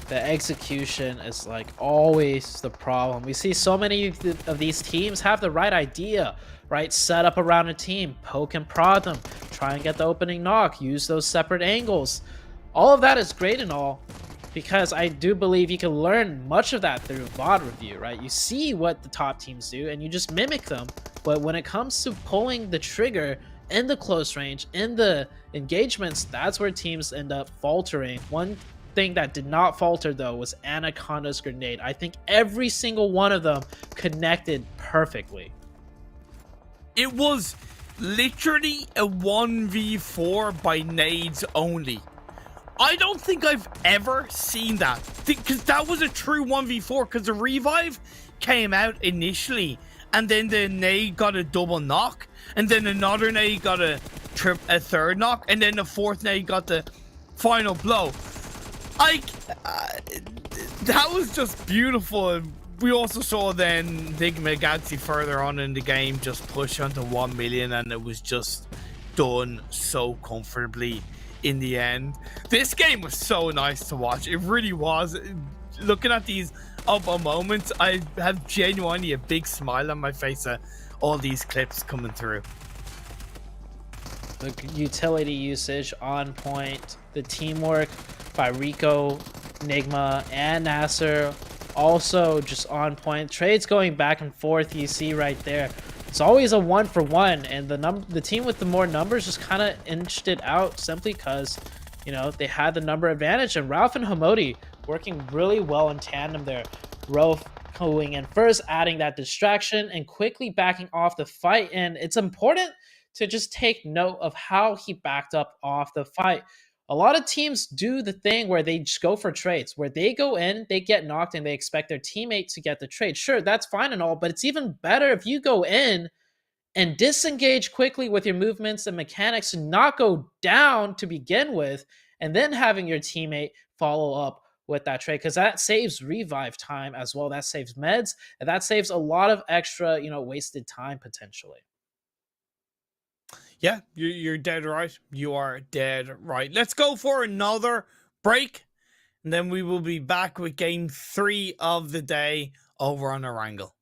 Speaker 4: The execution is like always the problem. We see so many of these teams have the right idea, right? Set up around a team, poke and prod them, try and get the opening knock, use those separate angles. All of that is great and all, because I do believe you can learn much of that through VOD review, right? You see what the top teams do and you just mimic them. But when it comes to pulling the trigger, in the close range, in the engagements, that's where teams end up faltering. One thing that did not falter though was Anaconda's grenade. I think every single one of them connected perfectly.
Speaker 3: It was literally a 1v4 by nades only. I don't think I've ever seen that, because that was a true 1v4, because the revive came out initially and then the nade got a double knock, and then another nade got a third knock, and then the fourth nade got the final blow. That was just beautiful. And we also saw then Nigma Galaxy further on in the game just push onto 1 million, and it was just done so comfortably in the end. This game was so nice to watch. It really was. Looking at these up moments, I have genuinely a big smile on my face at all these clips coming through.
Speaker 4: The utility usage on point, the teamwork by Rico, Nigma, and NASR also just on point. Trades going back and forth, you see right there. It's always a 1-for-1, and the team with the more numbers just kind of inched it out simply because, you know, they had the number advantage. And Ralph and Hamodi working really well in tandem there. Ralph going in first, adding that distraction and quickly backing off the fight. And it's important to just take note of how he backed up off the fight. A lot of teams do the thing where they just go for trades, where they go in, they get knocked, and they expect their teammate to get the trade. Sure, that's fine and all, but it's even better if you go in and disengage quickly with your movements and mechanics and not go down to begin with, and then having your teammate follow up with that trade, because that saves revive time as well. That saves meds, and that saves a lot of extra, you know, wasted time potentially.
Speaker 3: Yeah, you're dead right. You are dead right. Let's go for another break, and then we will be back with game 3 of the day over on Erangel.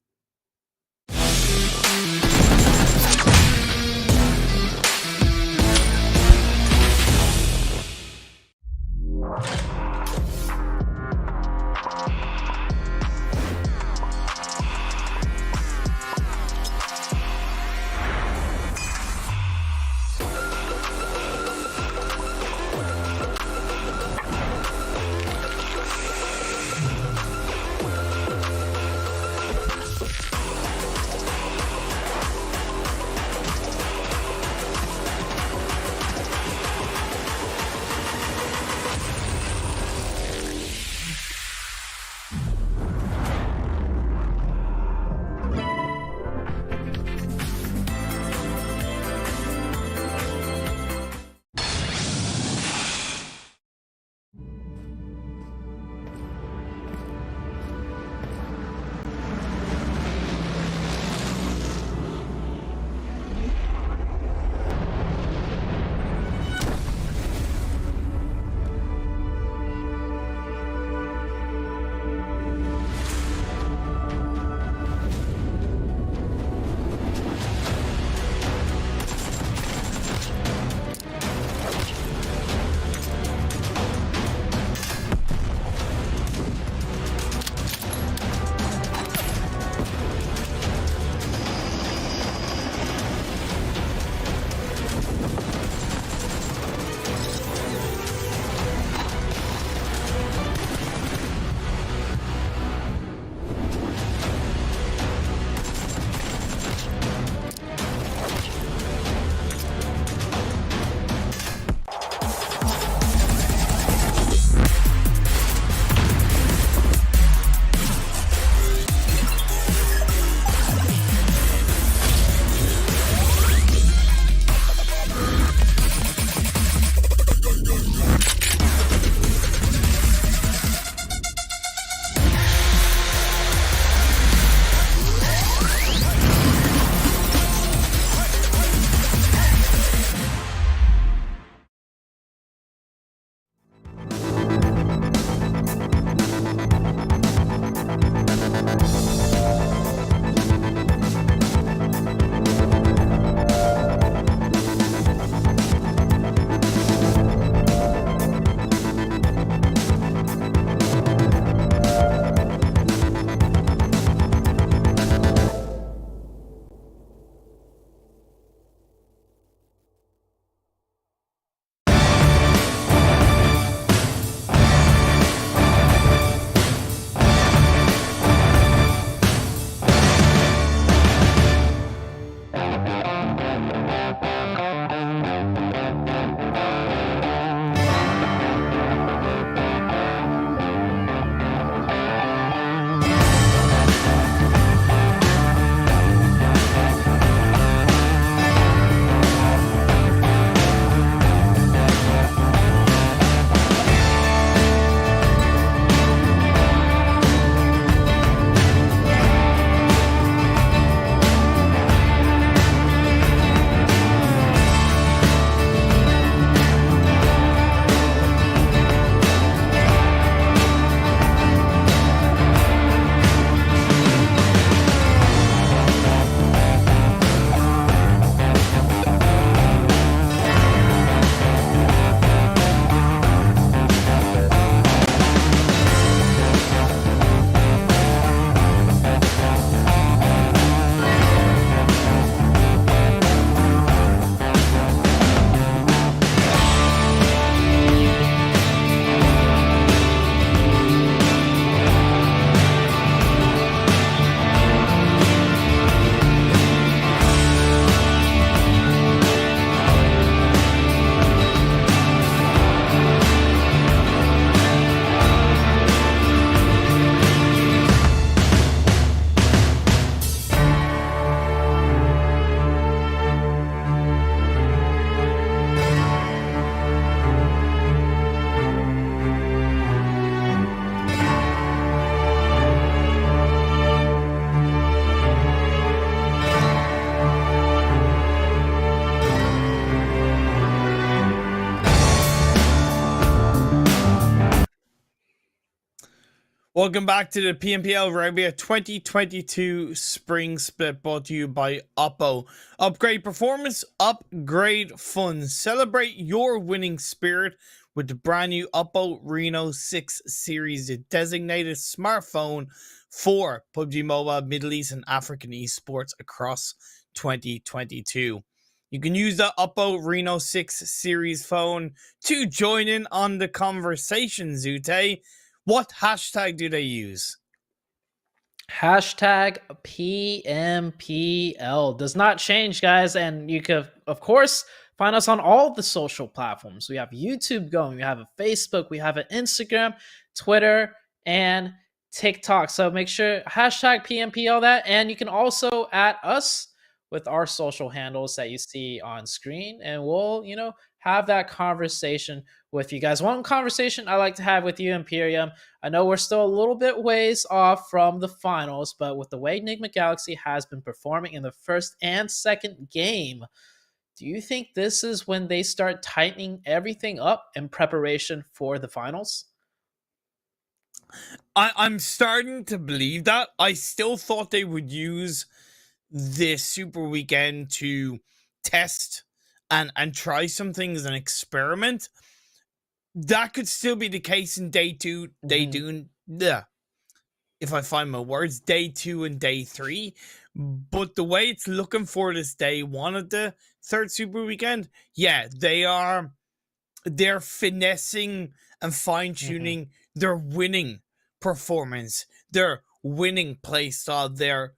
Speaker 3: Welcome back to the PMPL Arabia 2022 Spring Split, brought to you by Oppo. Upgrade performance, upgrade fun. Celebrate your winning spirit with the brand new Oppo Reno 6 series, the designated smartphone for PUBG Mobile, Middle East and African esports across 2022. You can use the Oppo Reno 6 series phone to join in on the conversation, Zute. What hashtag do they use?
Speaker 4: Hashtag PMPL does not change, guys. And you can, of course, find us on all the social platforms. We have YouTube going, we have a Facebook, we have an Instagram, Twitter, and TikTok. So make sure hashtag PMPL that. And you can also add us with our social handles that you see on screen. And we'll, have that conversation with you guys. One conversation I like to have with you, Imperium. I know we're still a little bit ways off from the finals, but with the way Nigma Galaxy has been performing in the first and second game, do you think this is when they start tightening everything up in preparation for the finals?
Speaker 3: I'm starting to believe that. I still thought they would use this Super Weekend to test and try some things and experiment. That could still be the case in day 2, day 2, if I find my words, day 2 and day 3. But the way it's looking for this day 1 of the third Super Weekend, yeah, they're finessing and fine-tuning their winning performance, their winning play style. They're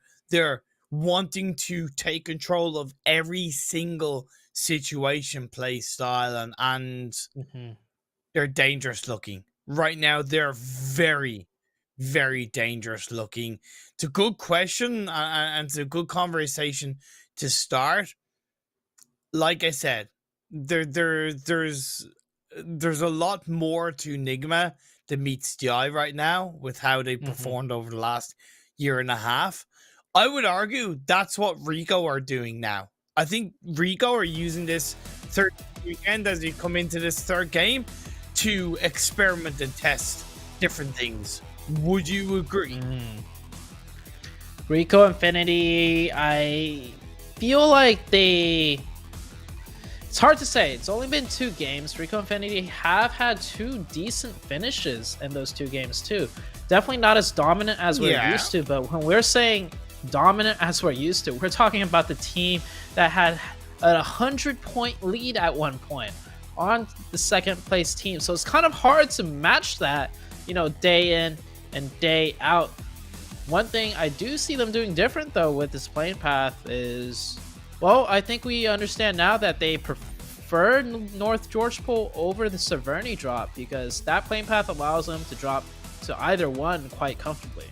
Speaker 3: wanting to take control of every single situation, play style, and they're dangerous looking. Right now, they're very, very dangerous looking. It's a good question and it's a good conversation to start. Like I said, there's a lot more to Nigma than meets the eye right now with how they performed over the last year and a half. I would argue that's what Rico are doing now. I think Rico are using this third weekend as they come into this third game to experiment and test different things. Would you agree?
Speaker 4: Rico Infinity, I feel like it's hard to say. It's only been 2 games. Rico Infinity have had 2 decent finishes in those 2 games too. Definitely not as dominant as we're used to, but when we're saying dominant as we're used to, we're talking about the team that had a 100-point lead at one point on the second place team. So it's kind of hard to match that, day in and day out. One thing I do see them doing different though with this playing path is, well, I think we understand now that they prefer North George Pool over the Severny drop, because that playing path allows them to drop to either one quite comfortably.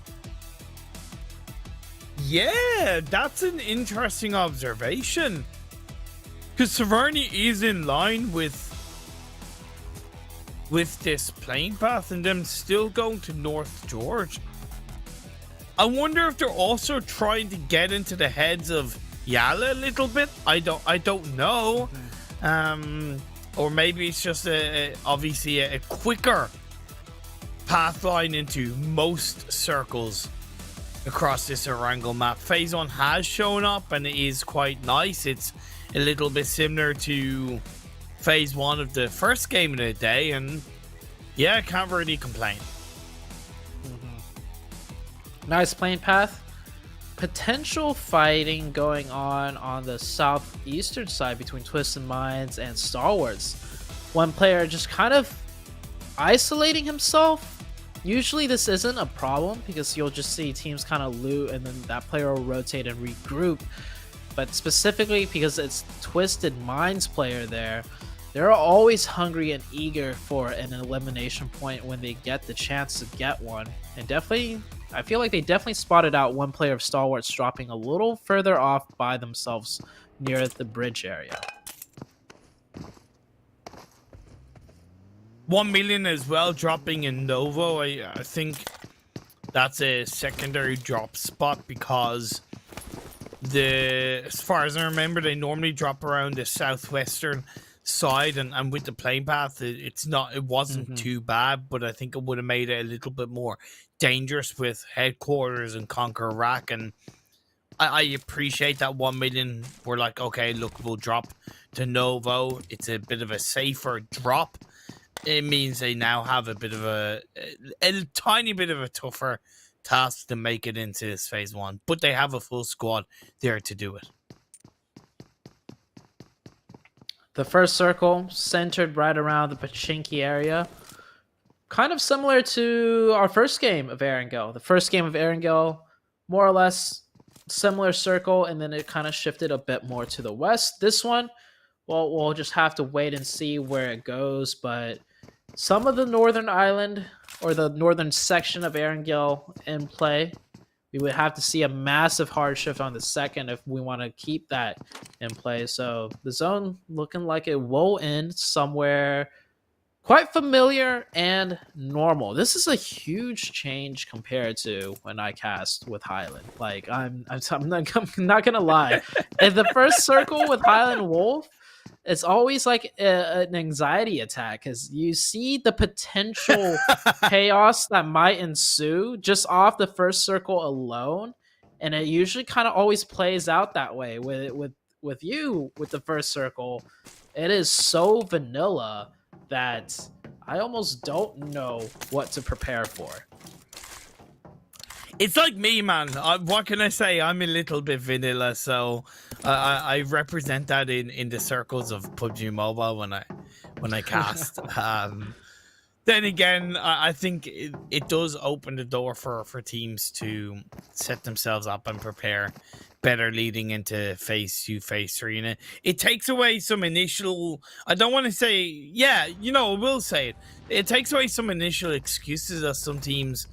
Speaker 3: Yeah, that's an interesting observation. Because Severny is in line with this playing path and them still going to North George. I wonder if they're also trying to get into the heads of YaLLa a little bit. I don't know. Or maybe it's just obviously a quicker path line into most circles across this Erangel map. Phase 1 has shown up and it is quite nice. It's a little bit similar to Phase 1 of the first game of the day, and yeah, can't really complain.
Speaker 4: Nice playing path. Potential fighting going on the southeastern side between Twisted Minds and Stalwarts. One player just kind of isolating himself. Usually this isn't a problem because you'll just see teams kind of loot and then that player will rotate and regroup. But specifically because it's Twisted Minds player there, they're always hungry and eager for an elimination point when they get the chance to get one. And definitely, I feel like they definitely spotted out one player of Stalwarts dropping a little further off by themselves near the bridge area.
Speaker 3: 1,000,000 as well, dropping in Novo. I think that's a secondary drop spot because as far as I remember, they normally drop around the southwestern side and with the playing path, it wasn't too bad, but I think it would have made it a little bit more dangerous with headquarters and CONQUEROR. And I appreciate that 1 million. We're like, okay, look, we'll drop to Novo. It's a bit of a safer drop. It means they now have a bit of a tiny bit of a tougher task to make it into this phase 1, but they have a full squad there to do it.
Speaker 4: The first circle centered right around the Pachinki area. Kind of similar to our first game of Erangel. The first game of Erangel, more or less similar circle, and then it kind of shifted a bit more to the west. This one, well, we'll just have to wait and see where it goes, but some of the northern island or the northern section of Erangel in play, we would have to see a massive hard shift on the second if we want to keep that in play. So the zone looking like it will end somewhere quite familiar and normal. This is a huge change compared to when I cast with Highland. Like I'm not gonna lie. In the first circle with Highland Wolf, it's always like an anxiety attack because you see the potential chaos that might ensue just off the first circle alone, and it usually kind of always plays out that way with you with the first circle. It is so vanilla that I almost don't know what to prepare for.
Speaker 3: It's like me, man. What can I say? I'm a little bit vanilla, so I represent that in the circles of PUBG Mobile when I cast. Then again, I think it does open the door for teams to set themselves up and prepare better leading into phase 2, phase 3. And it takes away some initial, I don't want to say, yeah, you know, I will say it. It takes away some initial excuses that some teams,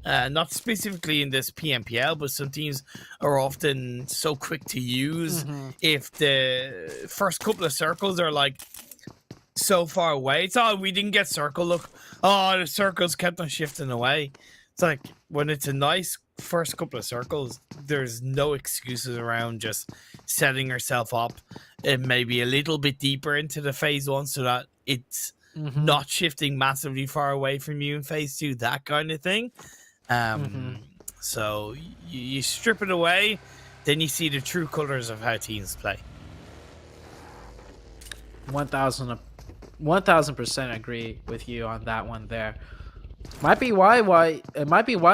Speaker 3: not specifically in this PMPL, but some teams are often so quick to use. If the first couple of circles are like so far away, it's we didn't get circle, look, the circles kept on shifting away. It's like when it's a nice first couple of circles, there's no excuses around just setting yourself up and maybe a little bit deeper into the phase 1 so that it's not shifting massively far away from you in phase 2, that kind of thing. So you strip it away, then you see the true colors of how teams play.
Speaker 4: 1000% agree with you on that one there. Might be why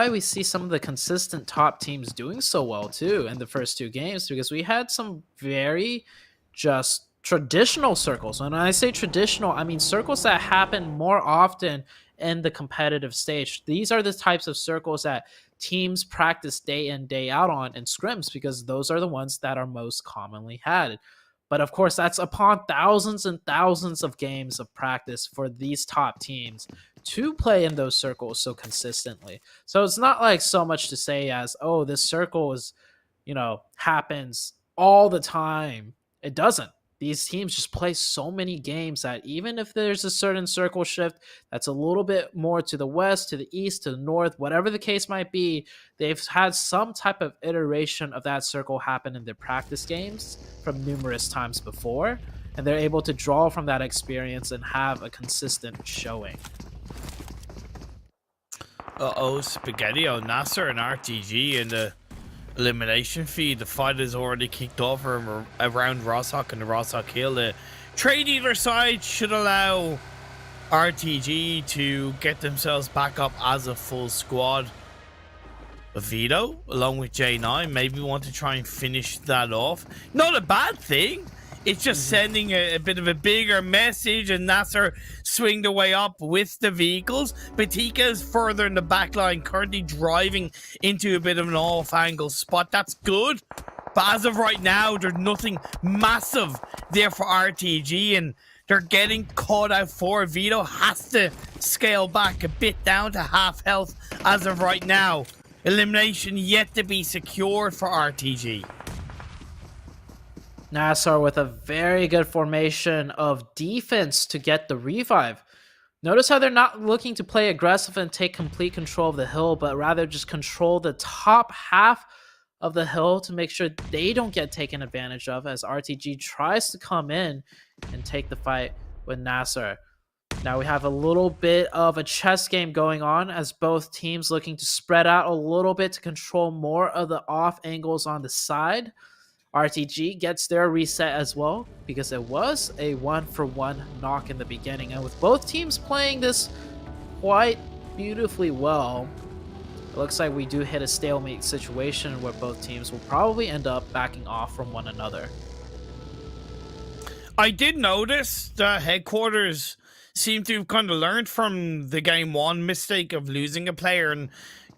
Speaker 4: we see some of the consistent top teams doing so well too in the first 2 games, because we had some very just traditional circles. When I say traditional, I mean circles that happen more often in the competitive stage. These are the types of circles that teams practice day in, day out on in scrims, because those are the ones that are most commonly had. But of course, that's upon thousands and thousands of games of practice for these top teams to play in those circles so consistently. So it's not like so much to say as, oh, this circle is, you know, happens all the time. It doesn't. These teams just play so many games that even if there's a certain circle shift that's a little bit more to the west, to the east, to the north, whatever the case might be, they've had some type of iteration of that circle happen in their practice games from numerous times before, and they're able to draw from that experience and have a consistent showing.
Speaker 3: Spaghetti, NASR and RTG and the elimination feed. The fight has already kicked off around Rosshok and the Rosshok Hill. The trade either side should allow RTG to get themselves back up as a full squad. Vito, along with J9, maybe want to try and finish that off. Not a bad thing. It's just sending a bit of a bigger message, and NASR swing the way up with the vehicles. Batika is further in the back line, currently driving into a bit of an off-angle spot. That's good. But as of right now, there's nothing massive there for RTG, and they're getting caught out for. Vito has to scale back a bit down to half health as of right now. Elimination yet to be secured for RTG.
Speaker 4: NASR with a very good formation of defense to get the revive. Notice how they're not looking to play aggressive and take complete control of the hill, but rather just control the top half of the hill to make sure they don't get taken advantage of as RTG tries to come in and take the fight with NASR. Now we have a little bit of a chess game going on as both teams looking to spread out a little bit to control more of the off angles on the side. RTG gets their reset as well because it was a 1-for-1 knock in the beginning. And with both teams playing this quite beautifully well, it looks like we do hit a stalemate situation where both teams will probably end up backing off from one another.
Speaker 3: I did notice the headquarters seem to have kind of learned from the game one mistake of losing a player and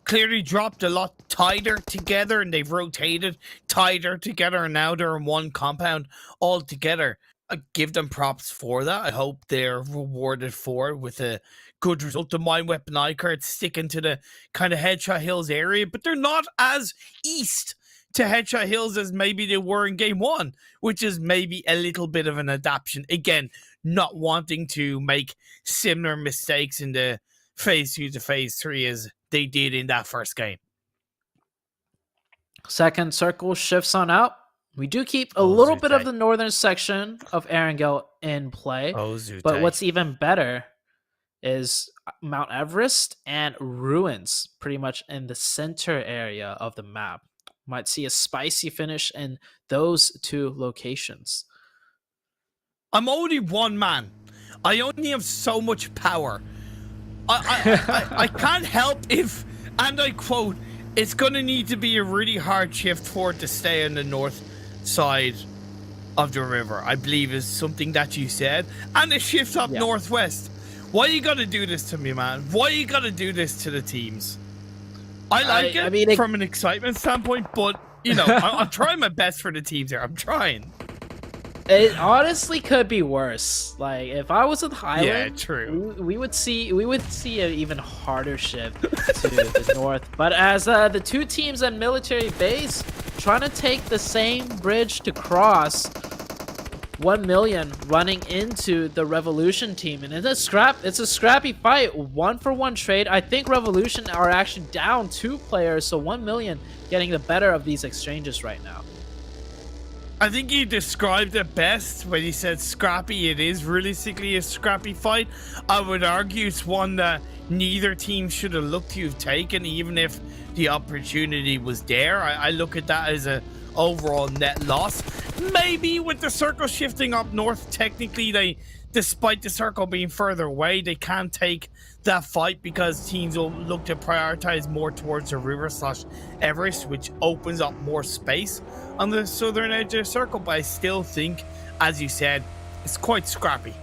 Speaker 3: clearly dropped a lot tighter together, and they've rotated tighter together, and now they're in one compound all together. I give them props for that. I hope they're rewarded for it with a good result. The Mind Weapon iKURD sticking to the kind of Headshot Hills area, but they're not as east to Headshot Hills as maybe they were in game one, which is maybe a little bit of an adaptation. Again, not wanting to make similar mistakes in the phase 2 to phase 3 as they did in that first game.
Speaker 4: Second circle shifts on out. We do keep a little bit of the northern section of Erangel in play, but what's even better is Mount Everest and Ruins pretty much in the center area of the map. Might see a spicy finish in those two locations.
Speaker 3: I'm only one man. I only have so much power. I can't help if, and I quote, it's going to need to be a really hard shift for it to stay on the north side of the river, I believe is something that you said. And a shift up northwest. Why you got to do this to me, man? Why you got to do this to the teams? I like it, I mean, from an excitement standpoint, but, you know, I'm trying my best for the teams here. I'm trying.
Speaker 4: It honestly could be worse. Like, if I was in Highland,
Speaker 3: yeah, true.
Speaker 4: We would see an even harder shift to the north. But as the two teams at military base trying to take the same bridge to cross, 1Million running into the Revolution team, and it's a scrappy fight, 1-for-1 trade. I think Revolution are actually down 2 players, so 1Million getting the better of these exchanges right now.
Speaker 3: I think he described it best when he said scrappy. It is realistically a scrappy fight. I would argue it's one that neither team should have looked to have taken, even if the opportunity was there. I look at that as a overall net loss. Maybe with the circle shifting up north, technically they, despite the circle being further away, they can take that fight because teams will look to prioritize more towards the river / Everest, which opens up more space on the southern edge of the circle. But I still think, as you said, it's quite scrappy.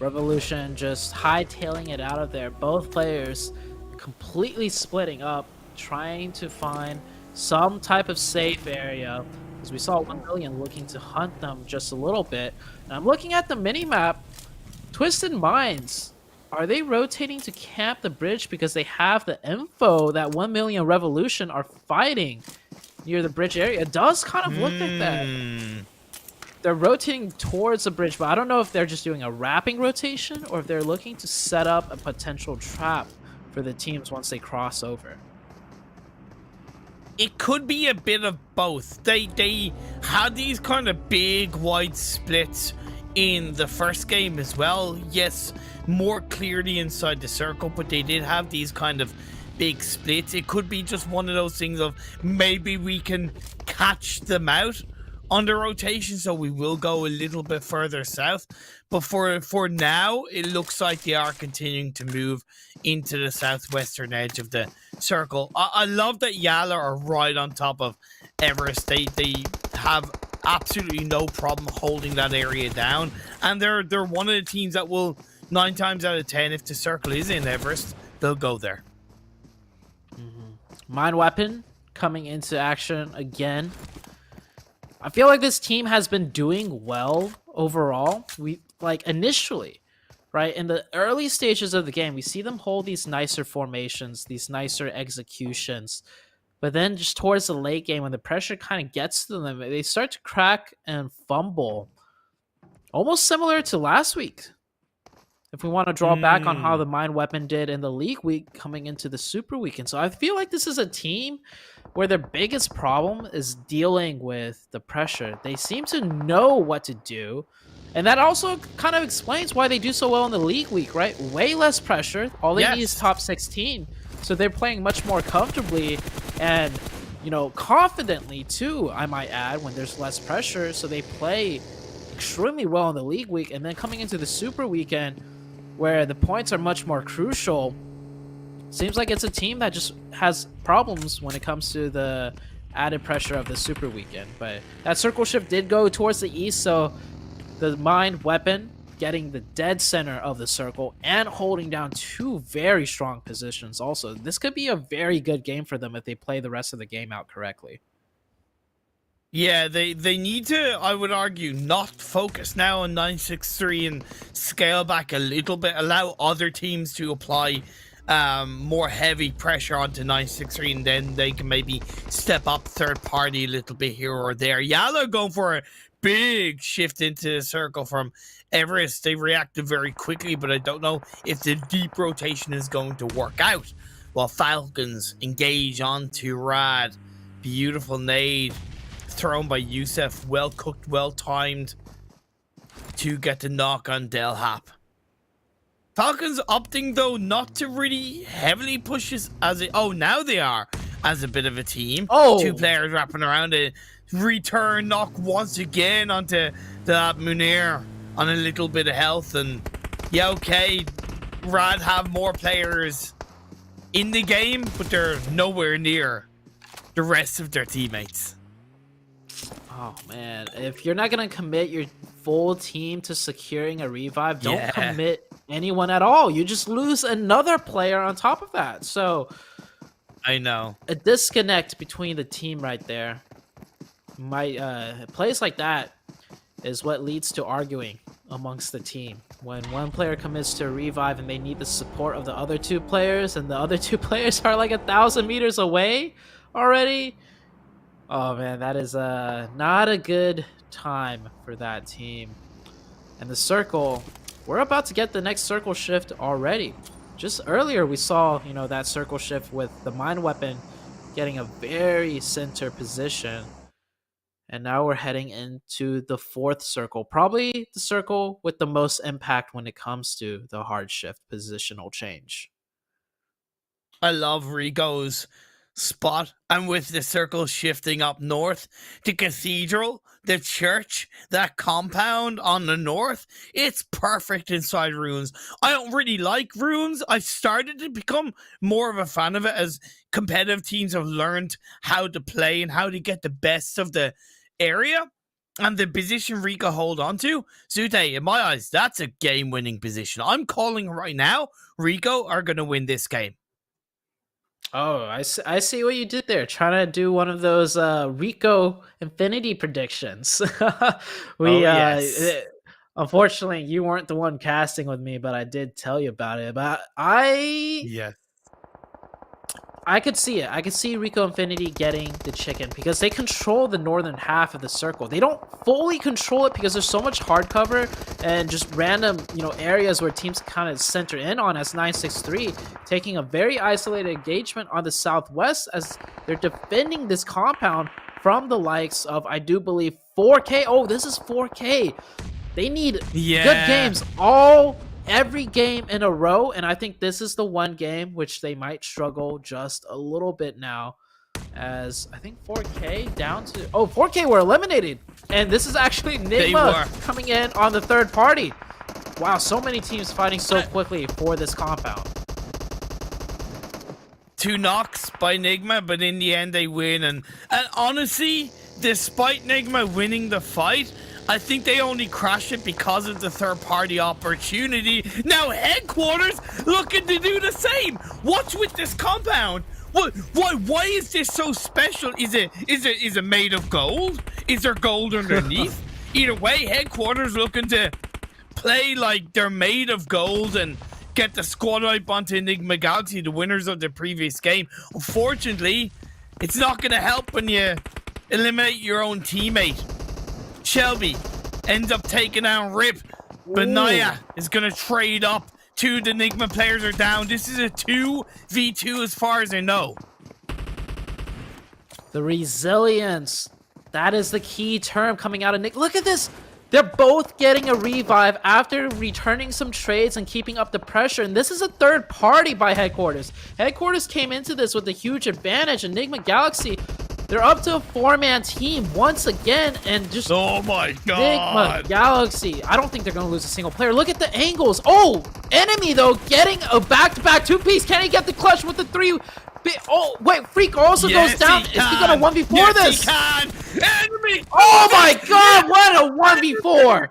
Speaker 4: Revolution just hightailing it out of there. Both players completely splitting up, trying to find some type of safe area, because we saw 1Million looking to hunt them just a little bit. And I'm looking at the mini-map. Twisted Minds, are they rotating to camp the bridge because they have the info that 1Million Revolution are fighting near the bridge area? It does kind of look like that. They're rotating towards the bridge, but I don't know if they're just doing a wrapping rotation or if they're looking to set up a potential trap for the teams once they cross over.
Speaker 3: It could be a bit of both. They had these kind of big wide splits in the first game as well. Yes, more clearly inside the circle, but they did have these kind of big splits. It could be just one of those things of maybe we can catch them out on the rotation, so we will go a little bit further south. But for now, it looks like they are continuing to move into the southwestern edge of the circle. I love that YaLLa are right on top of Everest. They have absolutely no problem holding that area down, and they're one of the teams that will 9 times out of 10, if the circle is in Everest, they'll go there.
Speaker 4: Mind Weapon coming into action again. I feel like this team has been doing well overall. We like initially, right, in the early stages of the game, we see them hold these nicer formations, these nicer executions. But then just towards the late game, when the pressure kind of gets to them, they start to crack and fumble. Almost similar to last week. if we want to draw back on how the Mind Weapon did in the league week coming into the Super Weekend. So I feel like this is a team where their biggest problem is dealing with the pressure. They seem to know what to do. And that also kind of explains why they do so well in the league week, right? Way less pressure. All they need is top 16. So they're playing much more comfortably and, you know, confidently too, I might add, when there's less pressure. So they play extremely well in the league week. And then coming into the Super Weekend, where the points are much more crucial, seems like it's a team that just has problems when it comes to the added pressure of the Super Weekend. But that circle shift did go towards the east, so the Mind Weapon getting the dead center of the circle and holding down two very strong positions also. This could be a very good game for them if they play the rest of the game out correctly.
Speaker 3: Yeah, they need to, I would argue, not focus now on 963 and scale back a little bit, allow other teams to apply more heavy pressure onto 963, and then they can maybe step up third party a little bit here or there. YaLLa going for a big shift into the circle from Everest. They reacted very quickly, but I don't know if the deep rotation is going to work out. While Falcons engage onto Rad. Beautiful nade thrown by Youssef. Well cooked, well timed to get the knock on Delhap. Falcons opting though not to really heavily push this as a now they are as a bit of a team. Two players wrapping around a return knock once again onto the Munir on a little bit of health, and yeah, okay, Rad have more players in the game, but they're nowhere near the rest of their teammates.
Speaker 4: Oh man, if you're not gonna commit your full team to securing a revive, don't commit anyone at all. You just lose another player on top of that. So
Speaker 3: I know
Speaker 4: a disconnect between the team right there. Plays like that is what leads to arguing amongst the team. When one player commits to a revive and they need the support of the other two players, and the other two players are like 1,000 meters away already. Oh man, that is not a good time for that team. And the circle, we're about to get the next circle shift already. Just earlier we saw, you know, that circle shift with the Mind Weapon getting a very center position. And now we're heading into the fourth circle, probably the circle with the most impact when it comes to the hard shift positional change.
Speaker 3: I love Rico's spot, and with the circle shifting up north, the cathedral, the church, that compound on the north, it's perfect inside ruins. I don't really like ruins. I've started to become more of a fan of it as competitive teams have learned how to play and how to get the best of the area, and the position Rico hold on to, Sute, in my eyes, that's a game-winning position. I'm calling right now, Rico are going to win this game.
Speaker 4: Oh, I see what you did there. Trying to do one of those Rico Infinity predictions. Unfortunately, you weren't the one casting with me, but I did tell you about it. But I could see it. I could see Rico Infinity getting the chicken because they control the northern half of the circle. They don't fully control it because there's so much hard cover and just random, you know, areas where teams kind of center in on as 963, taking a very isolated engagement on the southwest as they're defending this compound from the likes of, I do believe, 4K. Oh, this is 4K. They need good games every game in a row, and I think this is the one game which they might struggle just a little bit now, as I think 4K down to 4K were eliminated, and this is actually Nigma coming in on the third party. Wow, so many teams fighting so quickly for this compound.
Speaker 3: 2 knocks by Nigma, but in the end they win, and honestly, despite Nigma winning the fight, I think they only crashed it because of the third-party opportunity. Now Headquarters looking to do the same. What's with this compound? Why is this so special? Is it made of gold? Is there gold underneath? Either way, Headquarters looking to play like they're made of gold and get the squad wipe onto Nigma Galaxy, the winners of the previous game. Unfortunately, it's not going to help when you eliminate your own teammate. Shelby ends up taking down Rip. but Naya is going to trade up. 2 of the Nigma players are down. This is a 2v2 as far as I know.
Speaker 4: The resilience. That is the key term coming out of Nick. Look at this. They're both getting a revive after returning some trades and keeping up the pressure. And this is a third party by Headquarters. Headquarters came into this with a huge advantage. And Nigma Galaxy, they're up to a 4-man team once again. And just...
Speaker 3: Oh my god.
Speaker 4: Nigma Galaxy. I don't think they're going to lose a single player. Look at the angles. Oh, enemy though, getting a back-to-back 2-piece. Can he get the clutch with the 3? Oh, wait, Freak also goes down. Is he gonna 1v4 this?
Speaker 3: He can. Enemy.
Speaker 4: Oh my god, what a 1v4.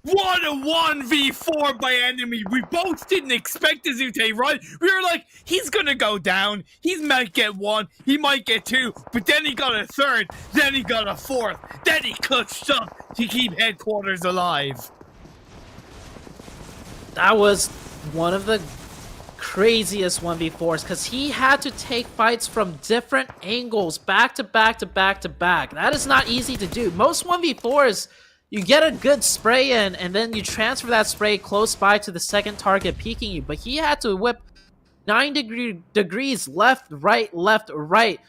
Speaker 3: What a 1v4 by enemy. We both didn't expect Azute, right? We were like, he's gonna go down. He might get 1, he might get 2, but then he got a 3rd, then he got a 4th, then he clutched up to keep Headquarters alive.
Speaker 4: That was one of the craziest 1v4s because he had to take fights from different angles back to back to back to back. That is not easy to do. Most 1v4s, you get a good spray in and then you transfer that spray close by to the second target peeking you, but he had to whip 9 degrees left, right,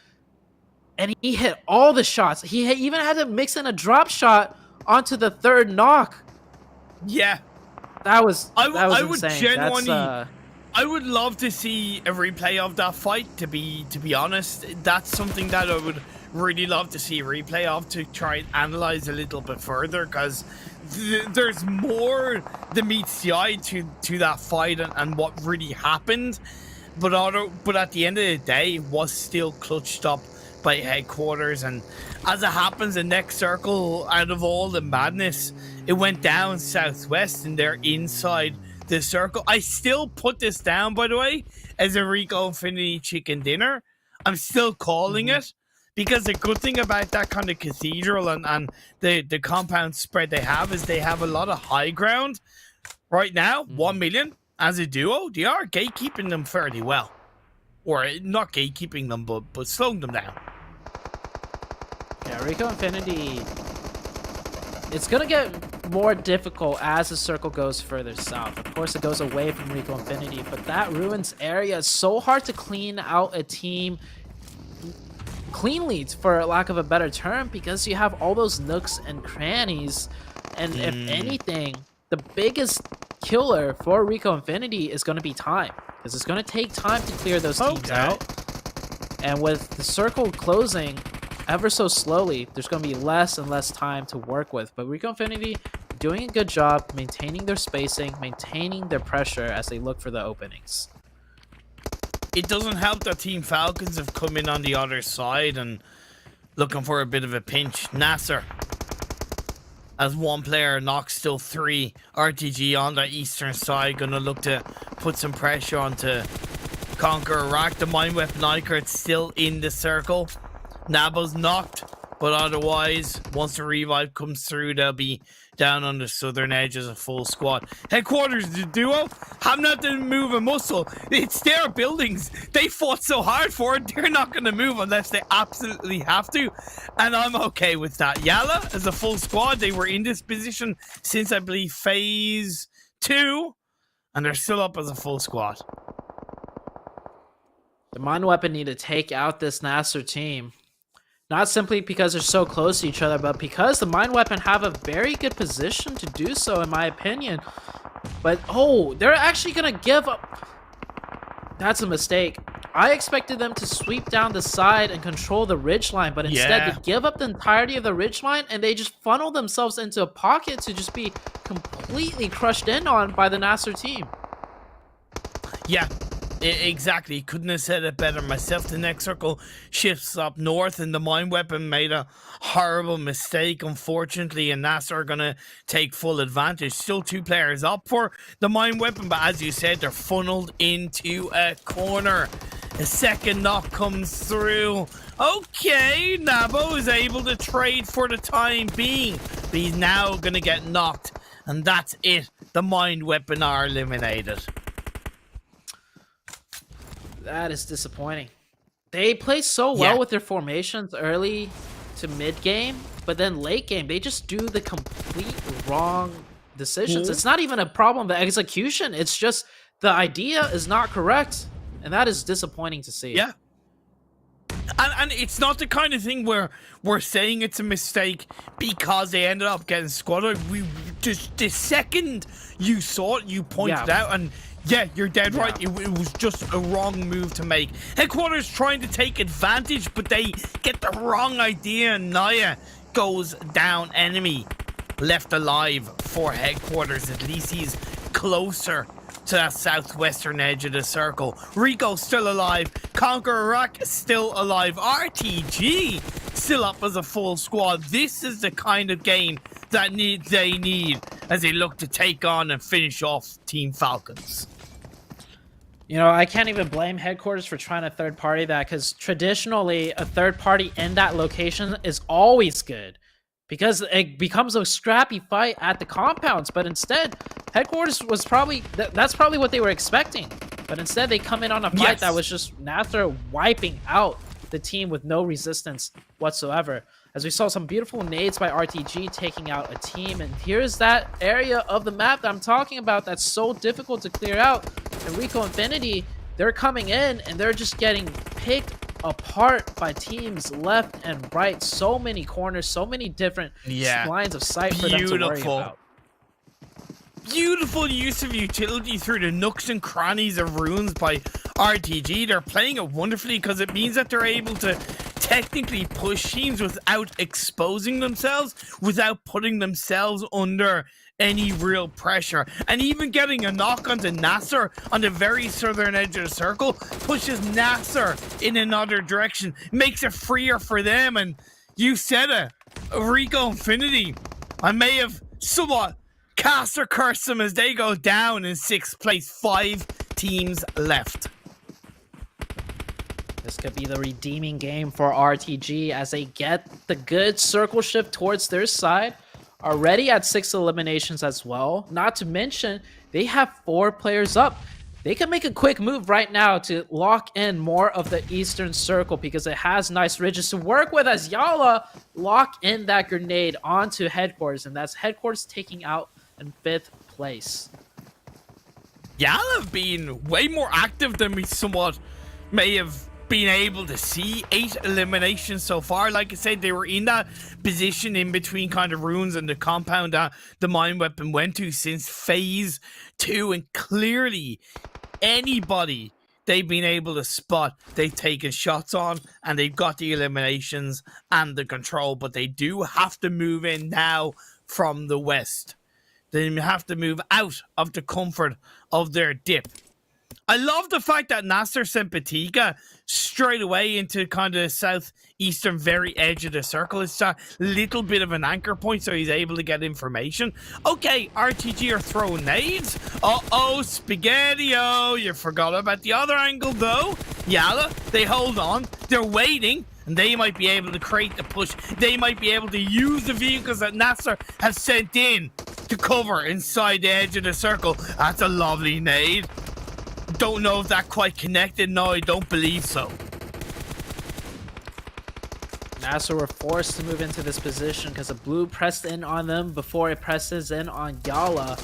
Speaker 4: and he hit all the shots. He even had to mix in a drop shot onto the 3rd knock.
Speaker 3: Yeah,
Speaker 4: that was
Speaker 3: I would
Speaker 4: insane.
Speaker 3: genuinely I would love to see a replay of that fight, to be honest. That's something that I would really love to see a replay of, to try and analyze a little bit further, because there's more than meets the eye to that fight and what really happened. But at the end of the day, it was still clutched up by Headquarters, and as it happens, the next circle, out of all the madness, it went down southwest and they're inside the circle. I still put this down, by the way, as a Rico Infinity chicken dinner. I'm still calling it, because the good thing about that kind of cathedral and the compound spread they have is they have a lot of high ground. Right now, 1 million as a duo, they are gatekeeping them fairly well. Or not gatekeeping them, but slowing them down.
Speaker 4: Yeah, Rico Infinity, it's gonna get more difficult as the circle goes further south. Of course, it goes away from Rico Infinity, but that ruins area is so hard to clean out a team cleanly, for lack of a better term, because you have all those nooks and crannies. And if anything, the biggest killer for Rico Infinity is going to be time, because it's going to take time to clear those teams out. And with the circle closing ever so slowly, there's going to be less and less time to work with. But Rico Infinity doing a good job maintaining their spacing, maintaining their pressure as they look for the openings.
Speaker 3: It doesn't help that Team Falcons have come in on the other side and looking for a bit of a pinch. NASR, as 1 player knocks, still 3. RTG on the eastern side, gonna look to put some pressure onto CONQUEROR. The mine weapon iKURD still in the circle. Nabo's knocked, but otherwise, once the revive comes through, they'll be down on the southern edge as a full squad. Headquarters, the duo, have not to move a muscle. It's their buildings. They fought so hard for it. They're not going to move unless they absolutely have to. And I'm okay with that. YaLLa, as a full squad, they were in this position since, I believe, phase 2. And they're still up as a full squad.
Speaker 4: The mine weapon need to take out this NASR team. Not simply because they're so close to each other, but because the mine weapon have a very good position to do so, in my opinion. But, oh, they're actually going to give up. That's a mistake. I expected them to sweep down the side and control the ridgeline, but instead they give up the entirety of the ridgeline and they just funnel themselves into a pocket to just be completely crushed in on by the NASR team.
Speaker 3: Yeah. Exactly, couldn't have said it better myself. The next circle shifts up north and the mine weapon made a horrible mistake, unfortunately, and NASR are gonna take full advantage. Still 2 players up for the mine weapon, but as you said, they're funneled into a corner. A second knock comes through. Okay, Nabo is able to trade for the time being, but he's now gonna get knocked, and that's it. The mine weapon are eliminated.
Speaker 4: That is disappointing. They play so well with their formations early to mid game, but then late game, they just do the complete wrong decisions. It's not even a problem of execution. It's just the idea is not correct, and that is disappointing to see.
Speaker 3: Yeah. And it's not the kind of thing where we're saying it's a mistake because they ended up getting squatted. We just, the second you saw it, you pointed out, and yeah, you're dead right. It was just a wrong move to make. Headquarters trying to take advantage, but they get the wrong idea. Naya goes down. Enemy left alive for Headquarters. At least he's closer to that southwestern edge of the circle. Rico still alive. CONQUEROR still alive. RTG still up as a full squad. This is the kind of game that they need as they look to take on and finish off Team Falcons.
Speaker 4: You know, I can't even blame Headquarters for trying to third party that, because traditionally a third party in that location is always good, because it becomes a scrappy fight at the compounds. But instead, Headquarters was probably that's probably what they were expecting. But instead, they come in on a fight that was just NASR wiping out the team with no resistance whatsoever. As we saw some beautiful nades by RTG taking out a team. And here's that area of the map that I'm talking about that's so difficult to clear out. And Rico Infinity, they're coming in and they're just getting picked apart by teams left and right. So many corners, so many different lines of sight for them to worry about.
Speaker 3: Beautiful use of utility through the nooks and crannies of runes by RTG. They're playing it wonderfully because it means that they're able to technically push teams without exposing themselves, without putting themselves under any real pressure. And even getting a knock onto NASR on the very southern edge of the circle pushes NASR in another direction, makes it freer for them. And you said it, Rico Infinity, I may have somewhat cast or curse them as they go down in 6th place. 5 teams left.
Speaker 4: This could be the redeeming game for RTG as they get the good circle shift towards their side. Already at 6 eliminations as well. Not to mention, they have 4 players up. They can make a quick move right now to lock in more of the eastern circle because it has nice ridges to work with as YaLLa lock in that grenade onto Headquarters. And that's Headquarters taking out in 5th place.
Speaker 3: YaLLa being way more active than we somewhat may have been able to see. 8 eliminations so far. Like I said, they were in that position in between kind of runes and the compound that the mine weapon went to since phase 2, and clearly anybody they've been able to spot, they've taken shots on, and they've got the eliminations and the control. But they do have to move in now from the west. They have to move out of the comfort of their dip. I love the fact that NASR sent Batika straight away into kind of southeastern very edge of the circle. It's a little bit of an anchor point, so he's able to get information. Okay, RTG are throwing nades. Uh-oh, Spaghetti-O. You forgot about the other angle, though. YaLLa, they hold on. They're waiting, and they might be able to create the push. They might be able to use the vehicles that NASR have sent in to cover inside the edge of the circle. That's a lovely nade. Don't know if that quite connected. No, I don't believe so.
Speaker 4: NASR were forced to move into this position because the blue pressed in on them before it presses in on YaLLa.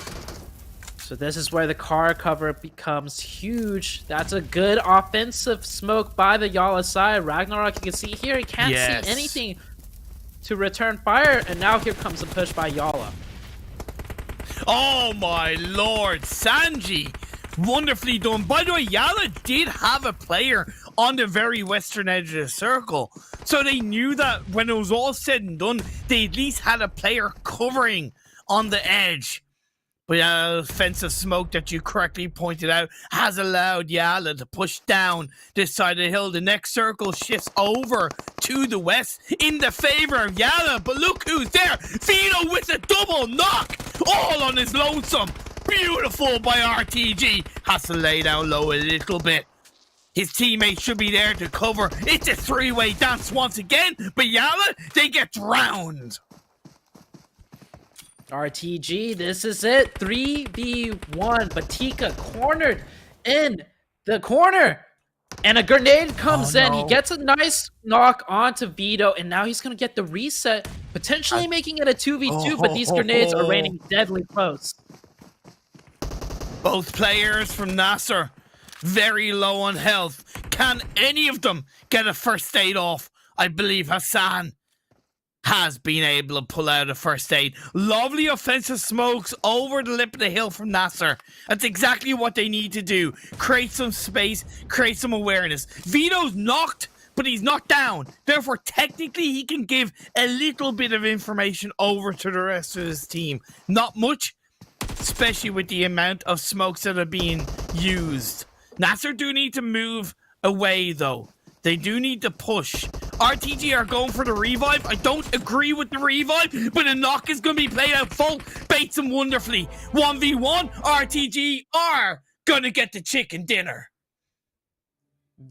Speaker 4: So this is where the car cover becomes huge. That's a good offensive smoke by the YaLLa side. Ragnarok, you can see here, he can't see anything to return fire. And now here comes the push by YaLLa.
Speaker 3: Oh my lord, Sanji. Wonderfully done. By the way, YaLLa did have a player on the very western edge of the circle. So they knew that when it was all said and done, they at least had a player covering on the edge. But offensive smoke that you correctly pointed out has allowed YaLLa to push down this side of the hill. The next circle shifts over to the west in the favor of YaLLa. But look who's there. Vito with a double knock. All on his lonesome. Beautiful by RTG. Has to lay down low a little bit. His teammates should be there to cover. It's a 3-way dance once again. But YaLLa, they get drowned.
Speaker 4: RTG, this is it. 3v1. Batika cornered in the corner. And a grenade comes in. He gets a nice knock onto Vito. And now he's going to get the reset. potentially making it a 2v2, but these grenades are raining deadly close.
Speaker 3: Both players from NASR very low on health. Can any of them get a first aid off? I believe Hassan has been able to pull out a first aid. Lovely offensive smokes over the lip of the hill from NASR. That's exactly what they need to do. Create some space, create some awareness. Vito's knocked, but he's not down. Therefore, technically, he can give a little bit of information over to the rest of his team. Not much, especially with the amount of smokes that are being used. NASR do need to move away, though. They do need to push. RTG are going for the revive. I don't agree with the revive, but a knock is going to be played out full. Baits them wonderfully. 1v1, RTG are going to get the chicken dinner.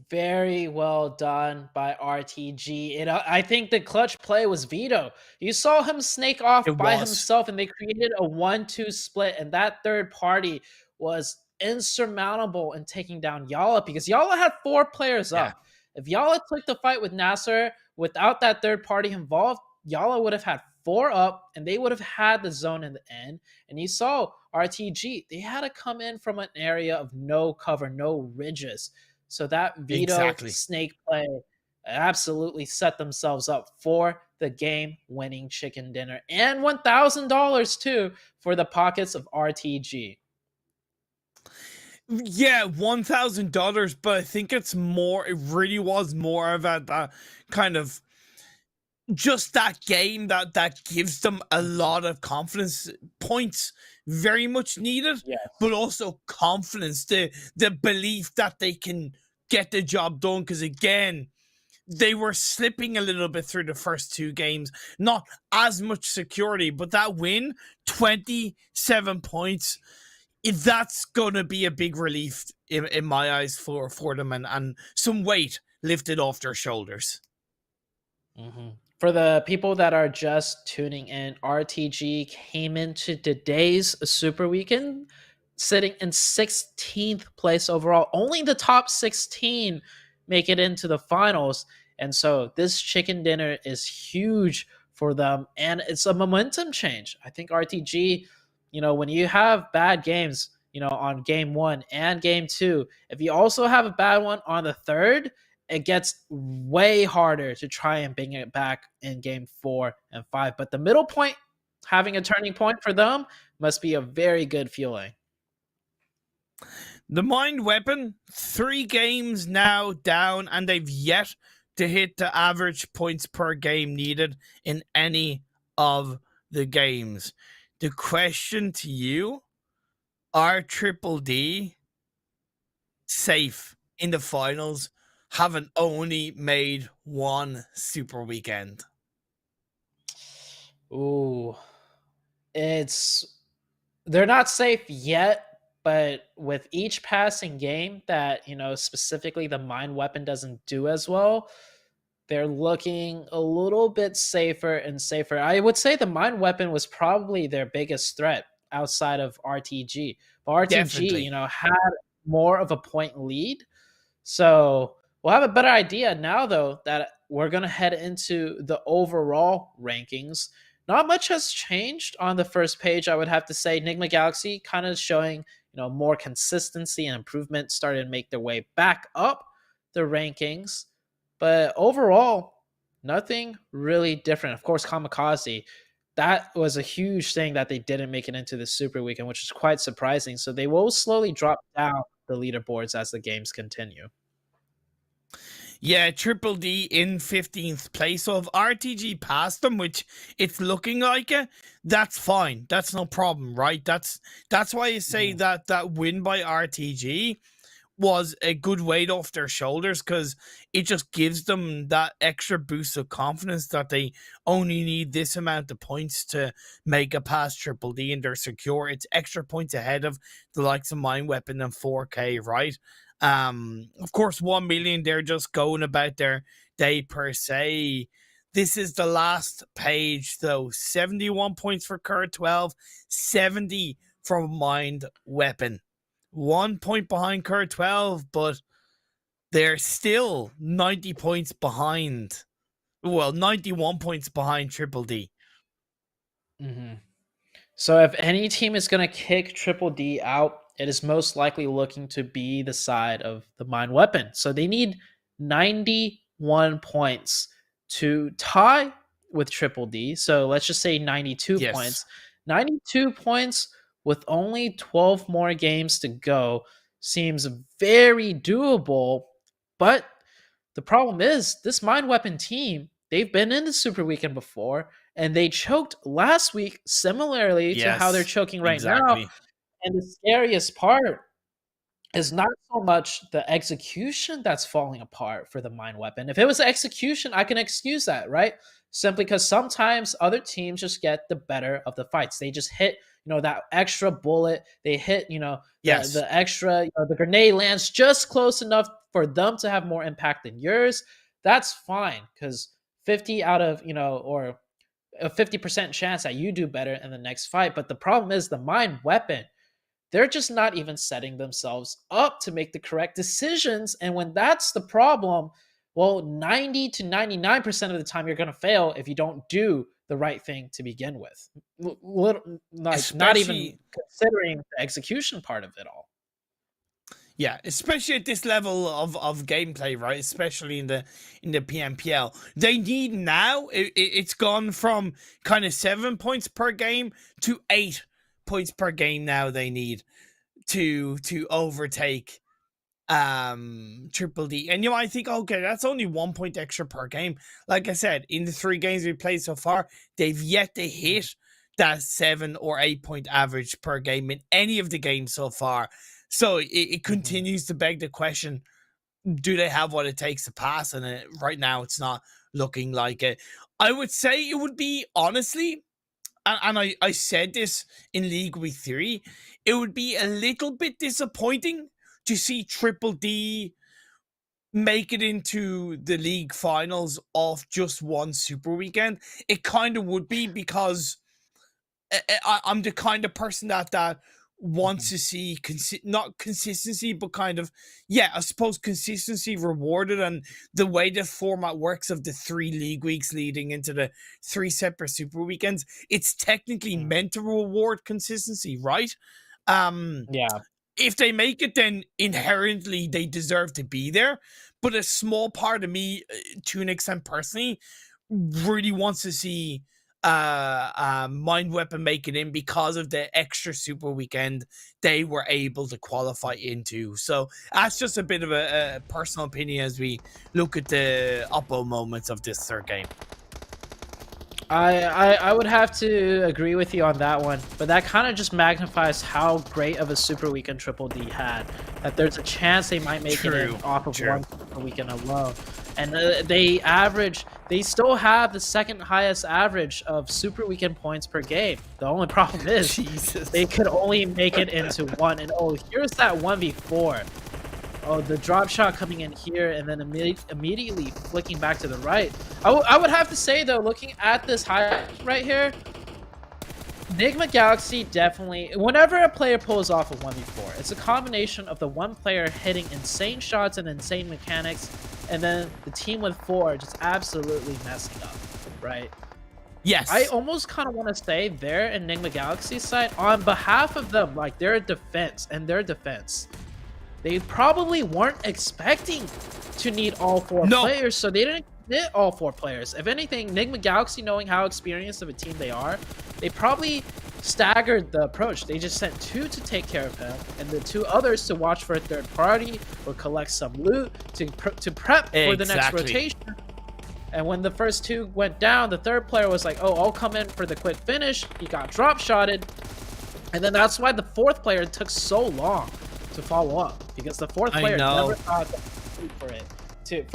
Speaker 4: Very well done by RTG. I think the clutch play was Vito. You saw him snake off by himself, and they created a 1-2 split, and that third party was insurmountable in taking down YaLLa, because YaLLa had 4 players up. If YaLLa took the fight with NASR without that third party involved, YaLLa would have had 4 up, and they would have had the zone in the end. And you saw RTG, they had to come in from an area of no cover, no ridges. So that Vito snake play absolutely set themselves up for the game-winning chicken dinner. And $1,000 too for the pockets of RTG.
Speaker 3: Yeah, $1,000, but I think it's more, it really was more of a kind of just that game that gives them a lot of confidence points, very much needed, but also confidence, the belief that they can get the job done, because again, they were slipping a little bit through the first 2 games, not as much security, but that win, 27 points, that's going to be a big relief in my eyes for them, and some weight lifted off their shoulders.
Speaker 4: For the people that are just tuning in, RTG came into today's Super Weekend sitting in 16th place overall. Only the top 16 make it into the finals. And so this chicken dinner is huge for them, and it's a momentum change. I think RTG, when you have bad games, on game 1 and game 2, if you also have a bad one on the 3rd, it gets way harder to try and bring it back in game 4 and 5. But the middle point, having a turning point for them, must be a very good feeling.
Speaker 3: The Mind Weapon, 3 games now down, and they've yet to hit the average points per game needed in any of the games. The question to you, are DDD safe in the finals, having only made 1 super weekend?
Speaker 4: Ooh, they're not safe yet, but with each passing game that, specifically the Mind Weapon doesn't do as well, they're looking a little bit safer and safer. I would say the Mind Weapon was probably their biggest threat outside of RTG. But RTG, had more of a point lead. So we'll have a better idea now, though, that we're going to head into the overall rankings. Not much has changed on the first page, I would have to say. Nigma Galaxy kind of showing, more consistency and improvement, started to make their way back up the rankings. But overall, nothing really different. Of course, KAMIKAZE, that was a huge thing that they didn't make it into the Super Weekend, which is quite surprising. So they will slowly drop down the leaderboards as the games continue.
Speaker 3: Yeah, DDD in 15th place. So if RTG passed them, which it's looking like it, that's fine. That's no problem, right? That's why you say that win by RTG was a good weight off their shoulders, because it just gives them that extra boost of confidence that they only need this amount of points to make it past DDD, and they're secure. It's extra points ahead of the likes of Mind Weapon and 4K, right? Of course, 1 million, they're just going about their day per se. This is the last page, though. 71 points for KURD12, 70 for Mind Weapon. 1 point behind KURD12, but they're still 90 points behind. Well, 91 points behind DDD.
Speaker 4: Mm-hmm. So if any team is going to kick Triple D out, it is most likely looking to be the side of the Mind Weapon. So they need 91 points to tie with Triple D. So let's just say 92
Speaker 3: Yes.
Speaker 4: points. 92 points with only 12 more games to go seems very doable. But the problem is, this Mind Weapon team, they've been in the Super Weekend before, and they choked last week similarly to how they're
Speaker 3: Yes.
Speaker 4: choking right now.
Speaker 3: Exactly.
Speaker 4: And the scariest part is not so much the execution that's falling apart for the Mind Weapon. If it was the execution, I can excuse that, right? Simply because sometimes other teams just get the better of the fights. They just hit, that extra bullet. They hit,
Speaker 3: Yes.
Speaker 4: the extra, the grenade lands just close enough for them to have more impact than yours. That's fine, because 50 out of, or a 50% chance that you do better in the next fight. But the problem is the Mind Weapon, they're just not even setting themselves up to make the correct decisions. And when that's the problem, well, 90 to 99% of the time you're going to fail if you don't do the right thing to begin with. Not even considering the execution part of it all.
Speaker 3: Yeah, especially at this level of gameplay, right? Especially in the PMPL, they need now. It's gone from kind of 7 points per game to 8 points per game. Now they need to overtake Triple D. And I think, okay, that's only 1 point extra per game. Like I said, in the 3 games we played so far, they've yet to hit that 7 or 8 point average per game in any of the games so far. So it continues to beg the question, do they have what it takes to pass? And right now it's not looking like it. I would say it would be, honestly, and I said this in League Week 3, it would be a little bit disappointing to see Triple D make it into the league finals off just one Super Weekend. It kind of would be, because I'm the kind of person that wants to see not consistency, but kind of, I suppose consistency rewarded. And the way the format works of the 3 league weeks leading into the 3 separate Super Weekends, it's technically meant to reward consistency, right?
Speaker 4: Yeah.
Speaker 3: If they make it, then inherently they deserve to be there. But a small part of me, to an extent personally, really wants to see Mind Weapon make it in because of the extra Super Weekend they were able to qualify into. So that's just a bit of a personal opinion as we look at the uppo moments of this third game.
Speaker 4: I would have to agree with you on that one, but that kind of just magnifies how great of a Super Weekend Triple D had. That there's a chance they might make it in off of one Super Weekend alone. And they still have the second highest average of Super Weekend points per game. The only problem is they could only make it into one. And here's that 1v4. The drop shot coming in here and then immediately flicking back to the right. I would have to say, though, looking at this highlight right here, Nigma Galaxy definitely, whenever a player pulls off a 1v4, it's a combination of the one player hitting insane shots and insane mechanics, and then the team with 4 just absolutely messing up, right?
Speaker 3: Yes.
Speaker 4: I almost kind of want to say their Nigma Galaxy side, on behalf of them, like their defense, they probably weren't expecting to need all 4 players, so they didn't hit all 4 players. If anything, Nigma Galaxy, knowing how experienced of a team they are, they probably staggered the approach. They just sent 2 to take care of him, and the 2 others to watch for a third party or collect some loot to prep for the next rotation. And when the first 2 went down, the third player was like, I'll come in for the quick finish. He got drop-shotted. And then that's why the 4th player took so long to follow up, because the 4th player never thought for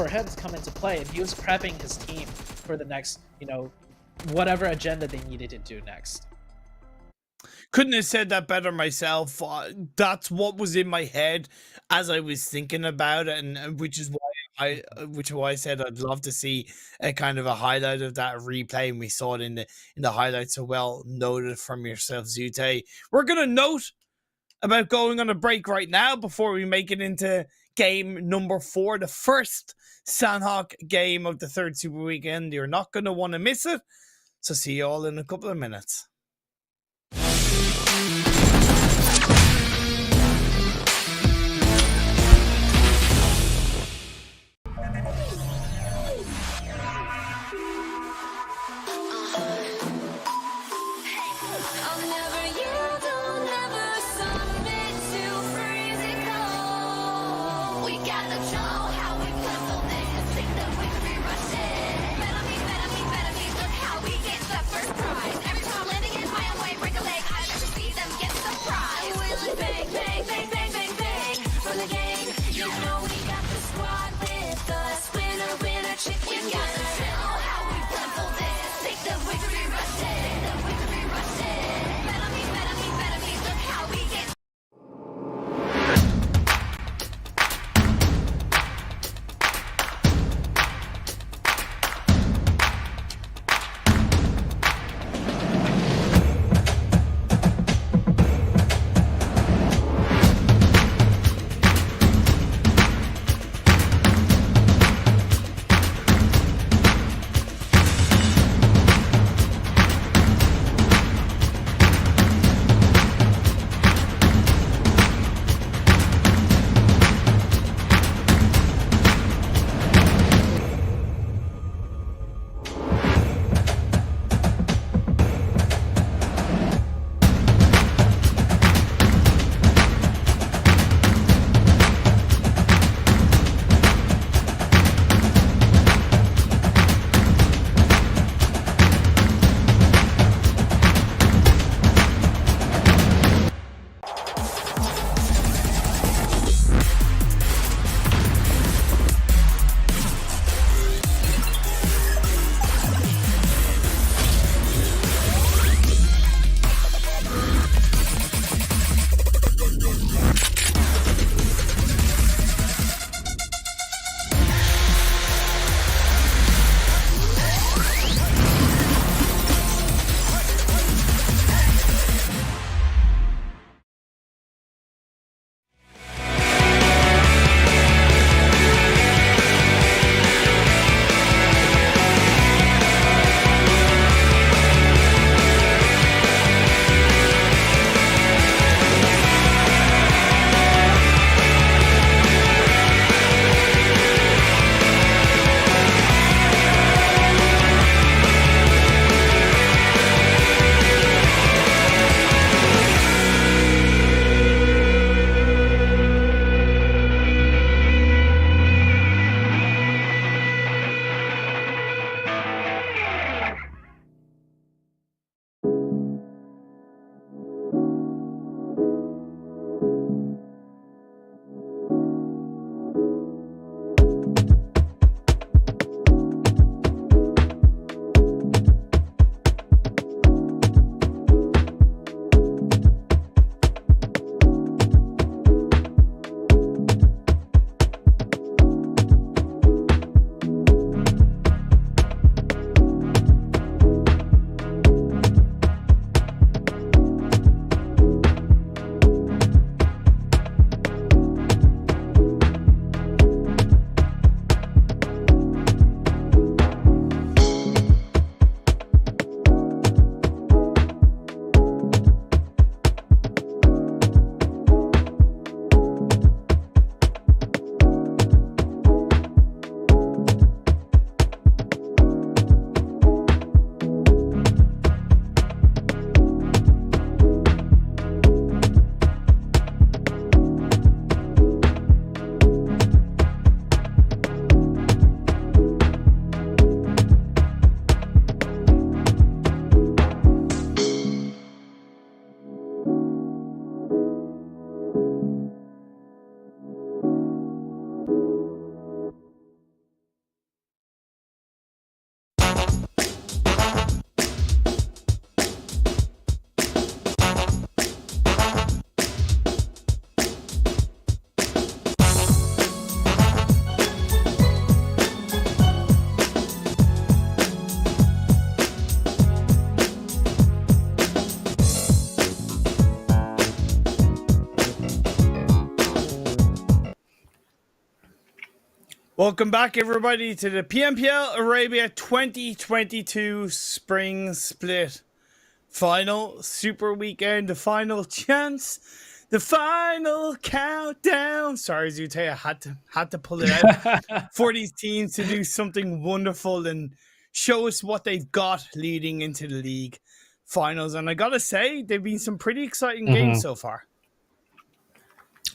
Speaker 4: him to come into play, and he was prepping his team for the next, whatever agenda they needed to do next.
Speaker 3: Couldn't have said that better myself. That's what was in my head as I was thinking about it, and which is why I said I'd love to see a kind of a highlight of that replay, and we saw it in the highlights. So well noted from yourself, Zute. We're gonna note about going on a break right now before we make it into game number 4, the first Sanhok game of the 3rd Super Weekend. You're not going to want to miss it. So see you all in a couple of minutes.
Speaker 5: gotta show how we puzzle this. Take the victory rushes. Bet on me, bet on me, bet on me. Look how we get the first prize. Every time landing in my own way, break a leg. I like to see them get surprised. We're like bang, bang, bang, bang, bang, bang. For the game, you know we got the squad with us. Winner, winner, chicken dinner. Show how we puzzle this. Take the victory rushes. Take the victory rushes. Bet on me, bet on me, bet on me. Look how we get.
Speaker 3: Welcome back, everybody, to the PMPL Arabia 2022 Spring Split Final Super Weekend, the final chance, the final countdown. Sorry, Zute, I had to pull it out for these teams to do something wonderful and show us what they've got leading into the league finals. And I gotta say, they've been some pretty exciting games so far.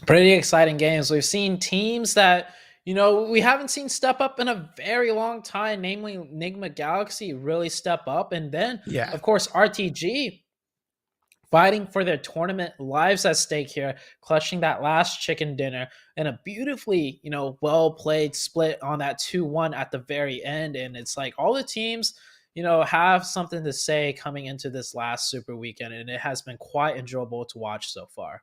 Speaker 4: Pretty exciting games. We've seen teams that, we haven't seen step up in a very long time, namely Nigma Galaxy really step up. And then,
Speaker 3: Yeah.
Speaker 4: of course, RTG fighting for their tournament lives at stake here, clutching that last chicken dinner and a beautifully, well played split on that 2-1 at the very end. And it's like all the teams, have something to say coming into this last Super Weekend, and it has been quite enjoyable to watch so far.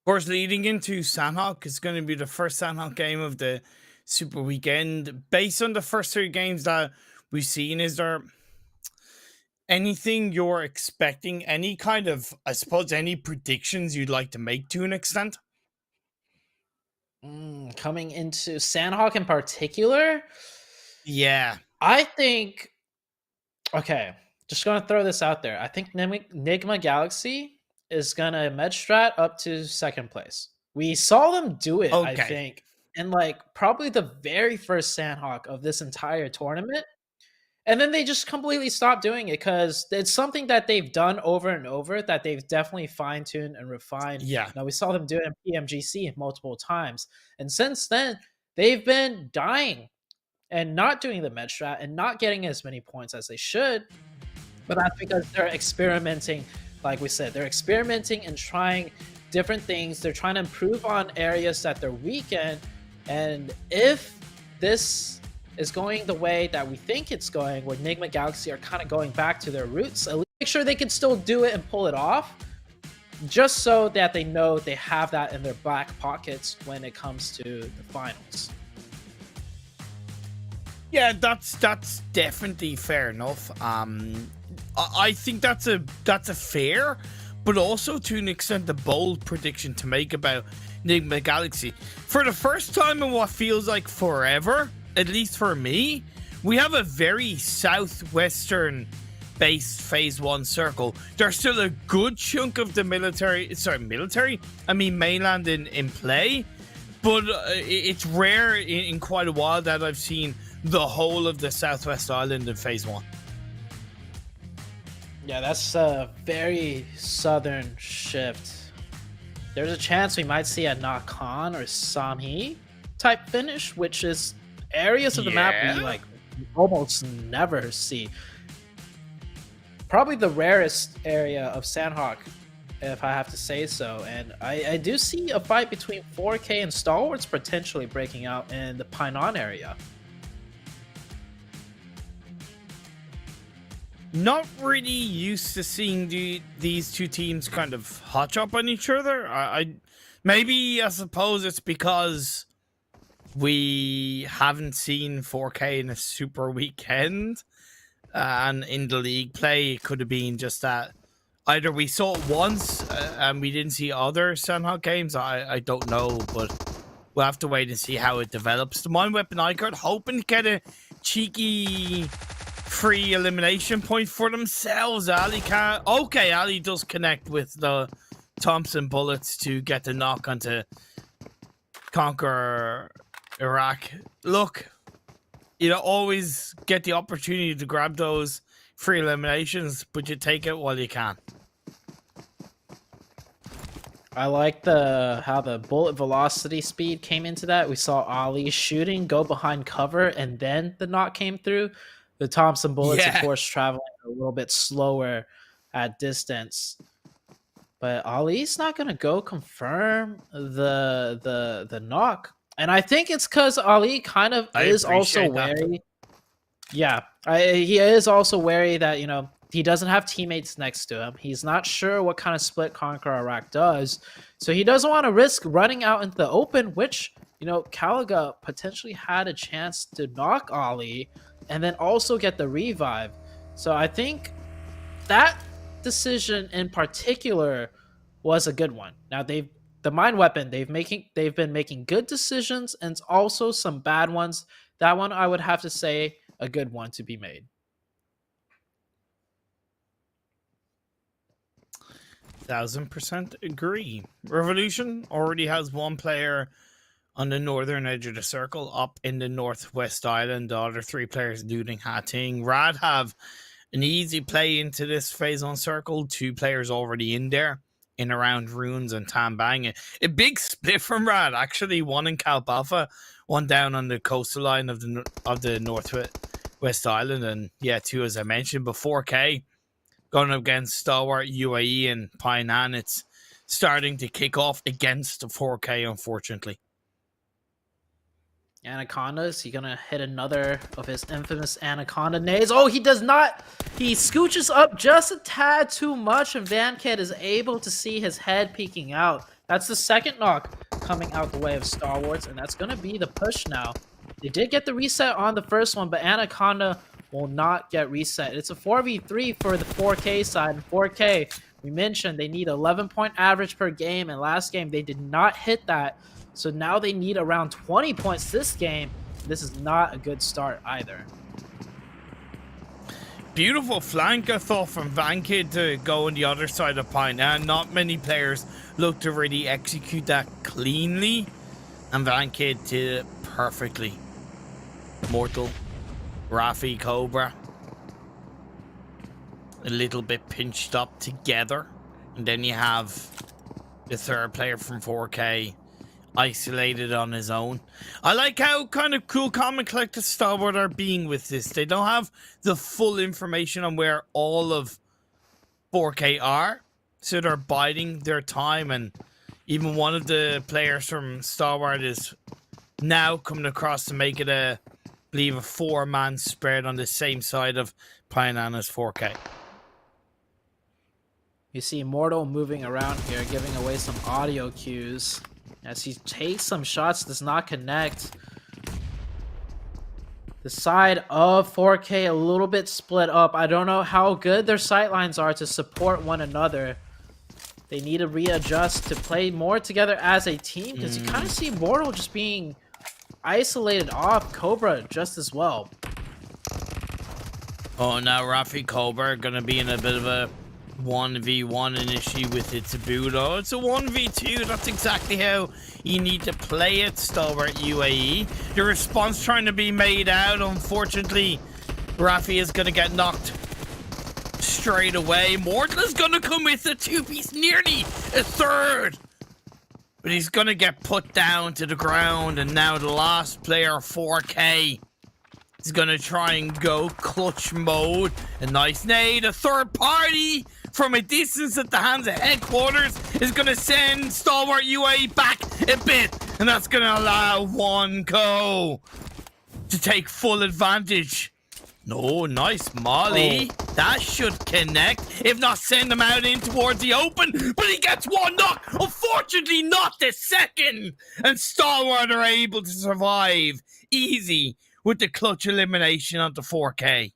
Speaker 3: Of course, leading into Sanhok, it's going to be the first Sanhok game of the Super Weekend. Based on the first 3 games that we've seen, is there anything you're expecting? Any kind of, I suppose, any predictions you'd like to make to an extent?
Speaker 4: Coming into Sanhok in particular?
Speaker 3: Yeah.
Speaker 4: I think, okay, just going to throw this out there. I think Nigma Galaxy is going to med strat up to 2nd place. We saw them do it, I think, in like probably the very first Sanhok of this entire tournament. And then they just completely stopped doing it because it's something that they've done over and over that they've definitely fine-tuned and refined.
Speaker 3: Yeah.
Speaker 4: Now, we saw them do it in PMGC multiple times. And since then, they've been dying and not doing the med strat and not getting as many points as they should. But that's because they're experimenting. Like we said, they're experimenting and trying different things. They're trying to improve on areas that they're weak in. And if this is going the way that we think it's going, where Nigma Galaxy are kind of going back to their roots, at least make sure they can still do it and pull it off, just so that they know they have that in their back pockets when it comes to the finals.
Speaker 3: Yeah, that's definitely fair enough. I think that's a fair, but also to an extent a bold prediction to make about Nigma Galaxy. For the first time in what feels like forever, at least for me, we have a very southwestern based phase 1 circle. There's still a good chunk of the mainland in play, but it's rare in quite a while that I've seen the whole of the Southwest Island in phase 1.
Speaker 4: Yeah, that's a very southern shift. There's a chance we might see a Nakhon or Samhi type finish, which is areas of the map we like almost never see. Probably the rarest area of Sanhok, if I have to say so. And I do see a fight between 4K and Stalwarts potentially breaking out in the Painan area.
Speaker 3: Not really used to seeing these two teams kind of hotch up on each other. I suppose it's because we haven't seen 4K in a Super Weekend, and in the league play it could have been just that either we saw it once and we didn't see other Sanhok games. I don't know, but we'll have to wait and see how it develops. The Mind Weapon iKURD hoping to get a cheeky free elimination point for themselves. Ali can't. Okay, Ali does connect with the Thompson bullets to get the knock onto Conqueror Iraq. Look, you don't always get the opportunity to grab those free eliminations, but you take it while you can.
Speaker 4: I like how the bullet velocity speed came into that. We saw Ali shooting, go behind cover, and then the knock came through. The Thompson bullets, of course, traveling a little bit slower at distance. But Ali's not going to go confirm the knock. And I think it's because Ali kind of is also wary. Yeah, he is also wary that, he doesn't have teammates next to him. He's not sure what kind of split Conqueror Iraq does. So he doesn't want to risk running out into the open, which, Caliga potentially had a chance to knock Ali and then also get the revive. So I think that decision in particular was a good one. Now the Mind Weapon, they've been making good decisions and also some bad ones. That one I would have to say a good one to be made.
Speaker 3: 1000% agree. Revolution already has one player on the northern edge of the circle up in the northwest island. The other 3 players doing Hating. Rad have an easy play into this phase 1 circle. 2 players already in there. in around Ruins and Tambang. A big split from Rad, actually. One in Calp Alpha, one down on the coastal line of the Northwest Island, and yeah, two, as I mentioned, but 4K going up against Stalwart UAE and Painan. It's starting to kick off against the 4K, unfortunately.
Speaker 4: Anaconda, is he gonna hit another of his infamous Anaconda nades? Oh, he does not. He scooches up just a tad too much, and VanKid is able to see his head peeking out. That's the second knock coming out the way of Stalwarts, and that's gonna be the push now. They did get the reset on the first one, but Anaconda will not get reset. It's a 4v3 for the 4K side, and 4K, we mentioned they need 11-point average per game, and last game they did not hit that. So now they need around 20 points this game. This is not a good start either.
Speaker 3: Beautiful flank, I thought, from VanKid to go on the other side of Painan. Not many players look to really execute that cleanly, and VanKid did it perfectly. Mortal, Rafi, Cobra, a little bit pinched up together, and then you have the third player from 4K isolated on his own. I like how kind of cool, calm, and collected Stalwart are being with this. They don't have the full information on where all of 4K are, so they're biding their time, and even one of the players from Stalwart is now coming across to make it I believe a 4-man spread on the same side of Painan as 4K.
Speaker 4: You see Mortal moving around here, giving away some audio cues. As he takes some shots, does not connect. The side of 4K a little bit split up. I don't know how good their sightlines are to support one another. They need to readjust to play more together as a team, because you kind of see Mortal just being isolated off Cobra just as well.
Speaker 3: Oh, now Rafi Cobra are going to be in a bit of a 1v1 initially with its Budo. It's a 1v2. That's exactly how you need to play it, Stalwart UAE. The response trying to be made out. Unfortunately, Rafi is going to get knocked straight away. Mortal is going to come with a two-piece, nearly a third. But he's going to get put down to the ground. And now the last player, 4K, is going to try and go clutch mode. A nice nade, a third party from a distance at the hands of headquarters is going to send Stalwart UAE back a bit. And that's going to allow OneCo to take full advantage. No, nice molly. Oh. That should connect, if not send him out in towards the open. But he gets one knock. Unfortunately, not the second. And Stalwart are able to survive easy with the clutch elimination onto 4K.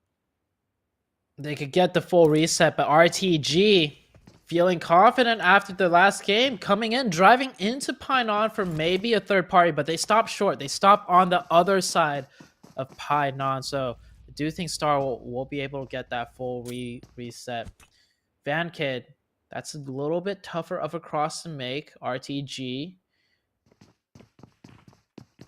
Speaker 4: They could get the full reset, but RTG feeling confident after the last game, coming in, driving into Painan for maybe a third party, but they stopped short. They stopped on the other side of Painan, so I do think Star will be able to get that full reset. VanKid, that's a little bit tougher of a cross to make. RTG,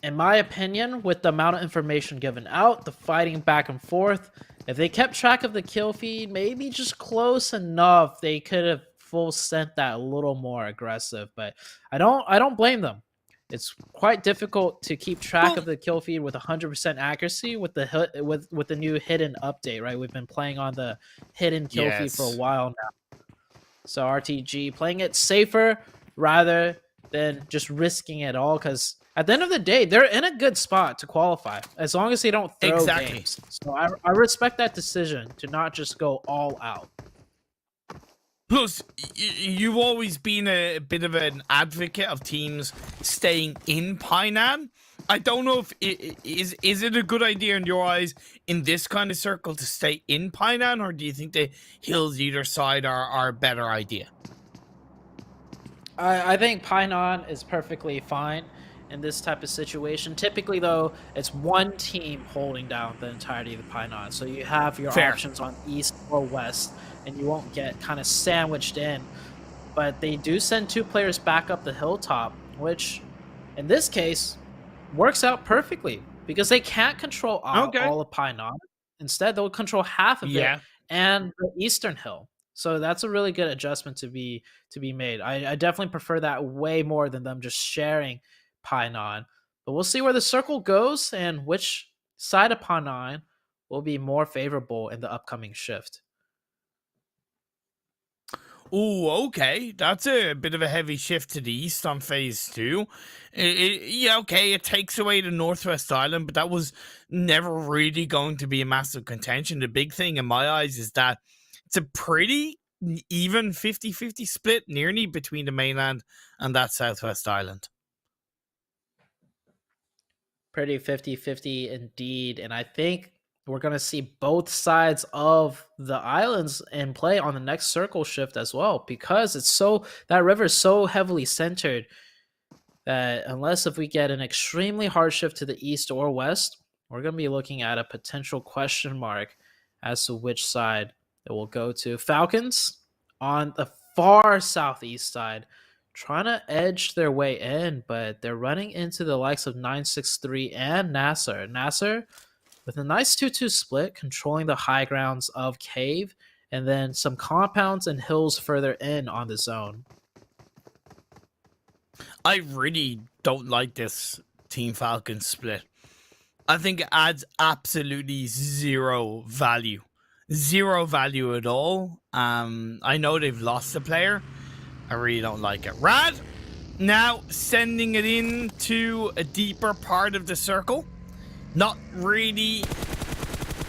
Speaker 4: in my opinion, with the amount of information given out, the fighting back and forth, if they kept track of the kill feed, maybe just close enough, they could have full sent that a little more aggressive. But I don't blame them. It's quite difficult to keep track of the kill feed with 100% accuracy with the new hidden update, right? We've been playing on the hidden kill feed for a while now. So RTG playing it safer rather than just risking it all, because at the end of the day, they're in a good spot to qualify as long as they don't throw games. So I respect that decision to not just go all out.
Speaker 3: Plus, you've always been a bit of an advocate of teams staying in Painan. I don't know if is it a good idea in your eyes in this kind of circle to stay in Painan, or do you think the hills either side are a better idea?
Speaker 4: I think Painan is perfectly fine in this type of situation. Typically, though, it's one team holding down the entirety of the Painan. So you have your options on east or west, and you won't get kind of sandwiched in. But they do send two players back up the hilltop, which in this case works out perfectly because they can't control all of Painan. Instead, they'll control half of it and the eastern hill. So that's a really good adjustment to be made. I definitely prefer that way more than them just sharing Pi9. But we'll see where the circle goes and which side of Pi9 will be more favorable in the upcoming shift.
Speaker 3: Oh, okay. That's a bit of a heavy shift to the east on phase 2. Yeah, okay, it takes away the Northwest Island, but that was never really going to be a massive contention. The big thing in my eyes is that it's a pretty even 50-50 split nearly between the mainland and that Southwest Island.
Speaker 4: Pretty 50-50 indeed. And I think we're going to see both sides of the islands in play on the next circle shift as well, because that river is so heavily centered that unless if we get an extremely hard shift to the east or west, we're going to be looking at a potential question mark as to which side it will go to. Falcons on the far southeast side, trying to edge their way in, but they're running into the likes of 963 and NASR. NASR with a nice 2-2 split, controlling the high grounds of Cave, and then some compounds and hills further in on the zone.
Speaker 3: I really don't like this Team Falcons split. I think it adds absolutely zero value. Zero value at all. I know they've lost a player. I really don't like it. Rad, now sending it into a deeper part of the circle. Not really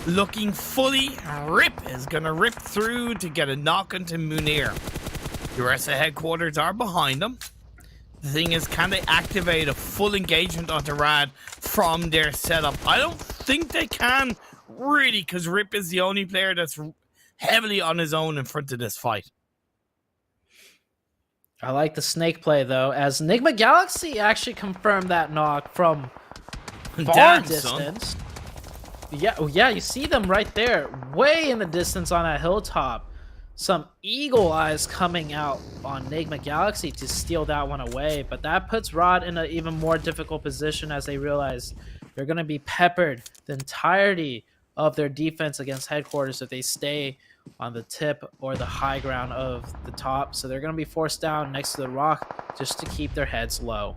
Speaker 3: looking fully. Rip is going to rip through to get a knock into Munir. The rest of headquarters are behind them. The thing is, can they activate a full engagement onto Rad from their setup? I don't think they can, really, because Rip is the only player that's heavily on his own in front of this fight.
Speaker 4: I like the snake play, though, as Nigma Galaxy actually confirmed that knock from far distance. Yeah, you see them right there, way in the distance on that hilltop. Some eagle eyes coming out on Nigma Galaxy to steal that one away, but that puts Rod in an even more difficult position as they realize they're going to be peppered the entirety of their defense against headquarters if they stay on the tip or the high ground of the top. So they're going to be forced down next to the rock just to keep their heads low.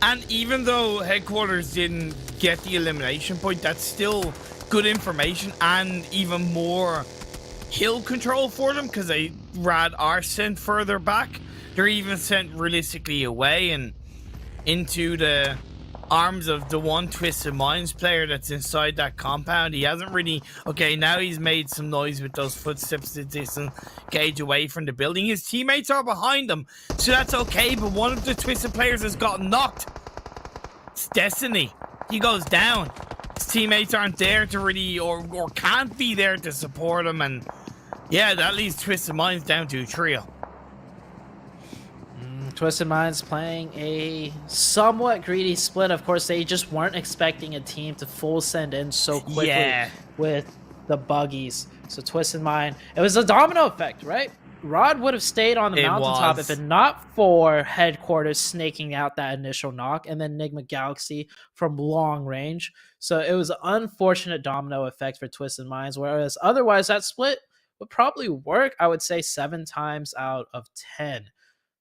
Speaker 3: And even though headquarters didn't get the elimination point, that's still good information and even more hill control for them, because they are sent further back. They're even sent realistically away and into the arms of the one Twisted Minds player that's inside that compound. He hasn't really... Okay, now he's made some noise with those footsteps to disengage away from the building. His teammates are behind him, so that's okay, but one of the Twisted players has gotten knocked. It's Destiny. He goes down. His teammates aren't there to really... or can't be there to support him, and yeah, that leaves Twisted Minds down to a trio.
Speaker 4: Twisted Minds playing a somewhat greedy split. Of course, they just weren't expecting a team to full send in so quickly with the buggies. So Twisted Mind, it was a domino effect, right? Rod would have stayed on the mountaintop if it not for headquarters snaking out that initial knock, and then Nigma Galaxy from long range. So it was an unfortunate domino effect for Twisted Minds, whereas otherwise that split would probably work, I would say, 7 times out of 10.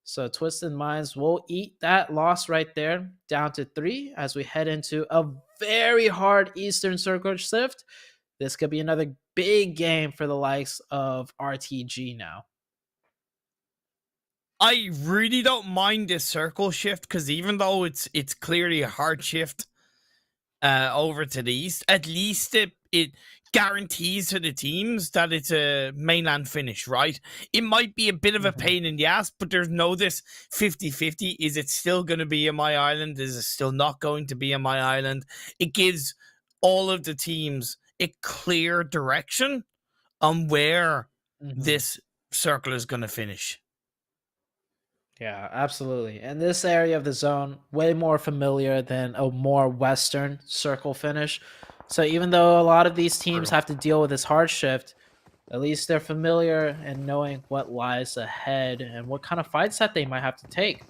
Speaker 4: So Twisted Minds will eat that loss right there, down to 3 as we head into a very hard Eastern Circle shift. This could be another big game for the likes of RTG now.
Speaker 3: I really don't mind this circle shift, because even though it's clearly a hard shift over to the east, at least it guarantees to the teams that it's a mainland finish, right? It might be a bit of a pain in the ass, but there's no this 50-50. Is it still going to be in my island? Is it still not going to be in my island? It gives all of the teams a clear direction on where this circle is going to finish.
Speaker 4: Yeah, absolutely. And this area of the zone, way more familiar than a more Western circle finish. So even though a lot of these teams have to deal with this hard shift, at least they're familiar and knowing what lies ahead and what kind of fights that they might have to take.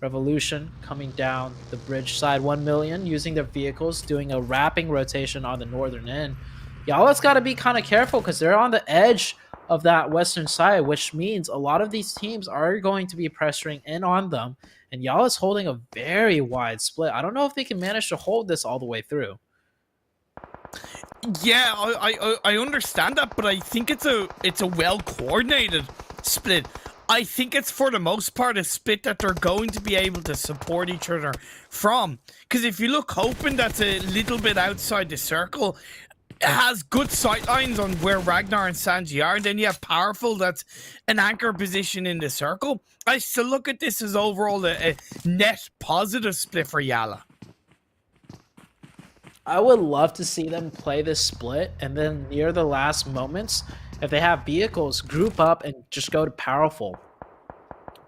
Speaker 4: Revolution coming down the bridge side, 1,000,000 using their vehicles, doing a wrapping rotation on the northern end. YaLLa's got to be kind of careful because they're on the edge of that western side, which means a lot of these teams are going to be pressuring in on them. And YaLLa's holding a very wide split. I don't know if they can manage to hold this all the way through.
Speaker 3: Yeah, I understand that, but I think it's a well coordinated split. I think it's for the most part a split that they're going to be able to support each other from. Because if you look, hoping that's a little bit outside the circle, it has good sight lines on where Ragnar and Sanji are. And then you have Powerful, that's an anchor position in the circle. I still look at this as overall a net positive split for YaLLa.
Speaker 4: I would love to see them play this split, and then near the last moments, if they have vehicles, group up and just go to Powerful.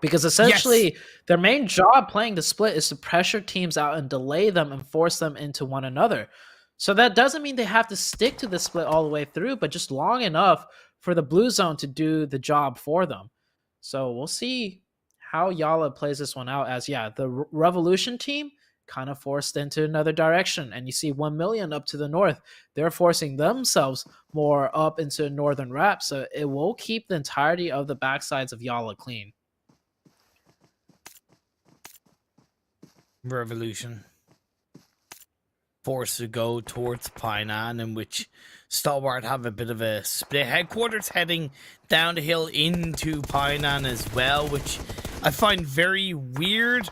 Speaker 4: Because essentially, their main job playing the split is to pressure teams out and delay them and force them into one another. So that doesn't mean they have to stick to the split all the way through, but just long enough for the blue zone to do the job for them. So we'll see how YaLLa plays this one out, as the Revolution team kind of forced into another direction, and you see 1,000,000 up to the north. They're forcing themselves more up into northern wrap, so it will keep the entirety of the backsides of YaLLa clean.
Speaker 3: Revolution forced to go towards Painan, in which Stalwart have a bit of a split. Headquarters heading down the hill into Painan as well, which I find very weird.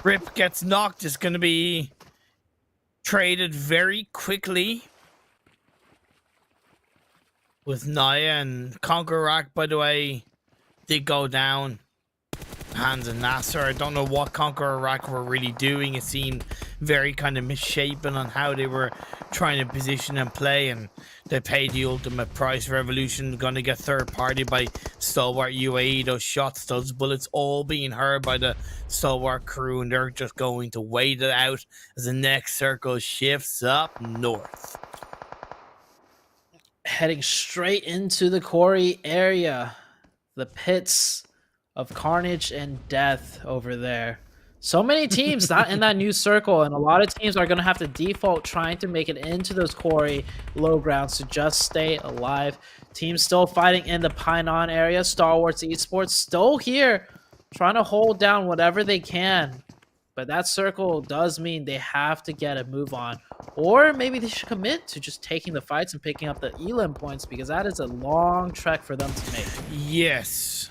Speaker 3: Rip gets knocked, is going to be traded very quickly with Naya, and CONQUEROR, by the way, did go down. Hands of NASR. I don't know what CONQUEROR were really doing. It seemed very kind of misshapen on how they were trying to position and play, and they paid the ultimate price. Revolution going to get third party by Stalwart UAE. Those shots, those bullets all being heard by the Stalwart crew, and they're just going to wait it out as the next circle shifts up north.
Speaker 4: Heading straight into the quarry area. The pits of carnage and death over there. So many teams not in that new circle, and a lot of teams are going to have to default trying to make it into those quarry low grounds to just stay alive. Teams still fighting in the Painan area. Stalwart Esports still here trying to hold down whatever they can. But that circle does mean they have to get a move on. Or maybe they should commit to just taking the fights and picking up the elim points, because that is a long trek for them to make.
Speaker 3: Yes.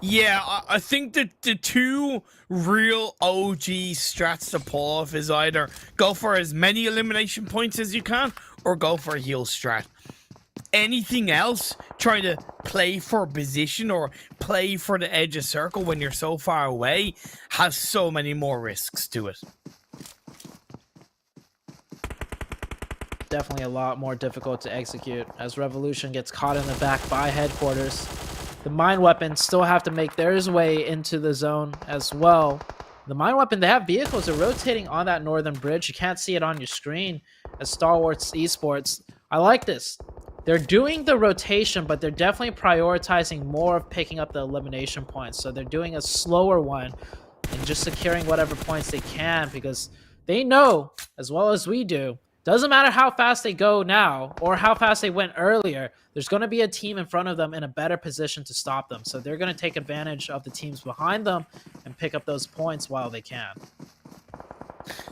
Speaker 3: Yeah, I think that the two real OG strats to pull off is either go for as many elimination points as you can, or go for a heal strat. Anything else, try to play for position or play for the edge of circle when you're so far away, has so many more risks to it.
Speaker 4: Definitely a lot more difficult to execute, as Revolution gets caught in the back by headquarters. The mine weapons still have to make theirs way into the zone as well. The mine weapon, they have vehicles are rotating on that northern bridge. You can't see it on your screen as Stalwart Esports. I like this. They're doing the rotation, but they're definitely prioritizing more of picking up the elimination points. So they're doing a slower one and just securing whatever points they can, because they know, as well as we do, doesn't matter how fast they go now or how fast they went earlier, there's going to be a team in front of them in a better position to stop them. So they're going to take advantage of the teams behind them and pick up those points while they can.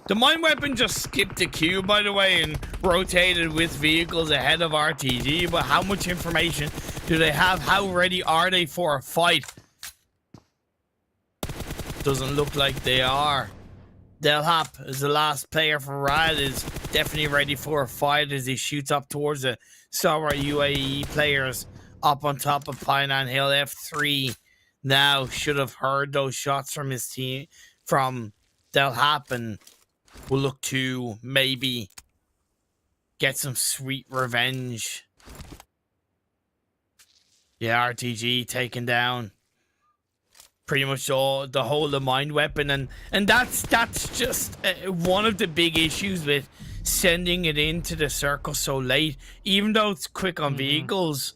Speaker 3: The mine weapon just skipped the queue, by the way, and rotated with vehicles ahead of RTG. But how much information do they have? How ready are they for a fight? Doesn't look like they are. Delhap, as the last player for Rad, is definitely ready for a fight as he shoots up towards the Stalwart UAE players up on top of Painan Hill. F3 now should have heard those shots from his team, from Delhap, and will look to maybe get some sweet revenge. Yeah, RTG taken down pretty much all the whole of the mine weapon, and that's just one of the big issues with sending it into the circle so late. Even though it's quick on vehicles,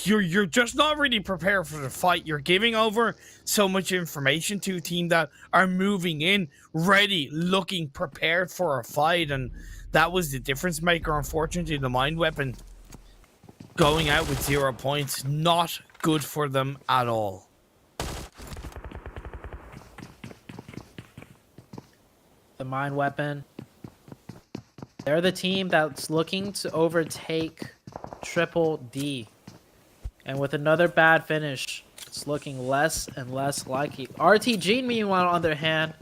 Speaker 3: you're just not really prepared for the fight. You're giving over so much information to a team that are moving in ready, looking prepared for a fight, and that was the difference maker. Unfortunately, the mine weapon going out with 0 points, not good for them at all.
Speaker 4: The mine weapon. They're the team that's looking to overtake Triple D. And with another bad finish, it's looking less and less likely. RTG, meanwhile, on their hand,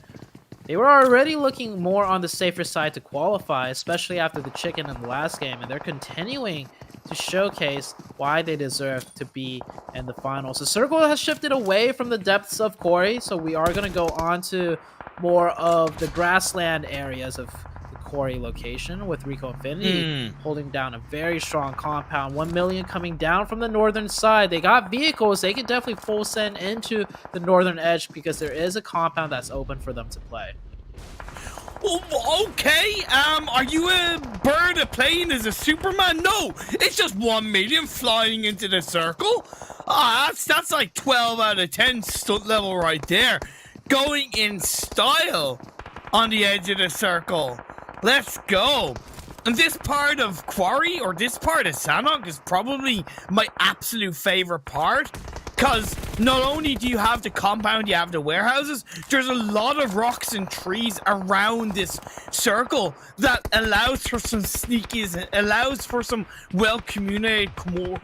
Speaker 4: they were already looking more on the safer side to qualify, especially after the chicken in the last game, and they're continuing to showcase why they deserve to be in the finals. The circle has shifted away from the depths of Quarry, so we are going to go on to more of the grassland areas of the Quarry location, with Rico Infinity holding down a very strong compound. 1 million coming down from the northern side. They got vehicles. They can definitely full send into the northern edge because there is a compound that's open for them to play.
Speaker 3: Okay, are you a bird of playing as a Superman? No, it's just 1 million flying into the circle. That's like 12 out of 10 stunt level right there. Going in style on the edge of the circle. Let's go. And this part of Quarry, or this part of Sanhok, is probably my absolute favorite part. Because not only do you have the compound, you have the warehouses, there's a lot of rocks and trees around this circle that allows for some sneakies, allows for some well-communicated,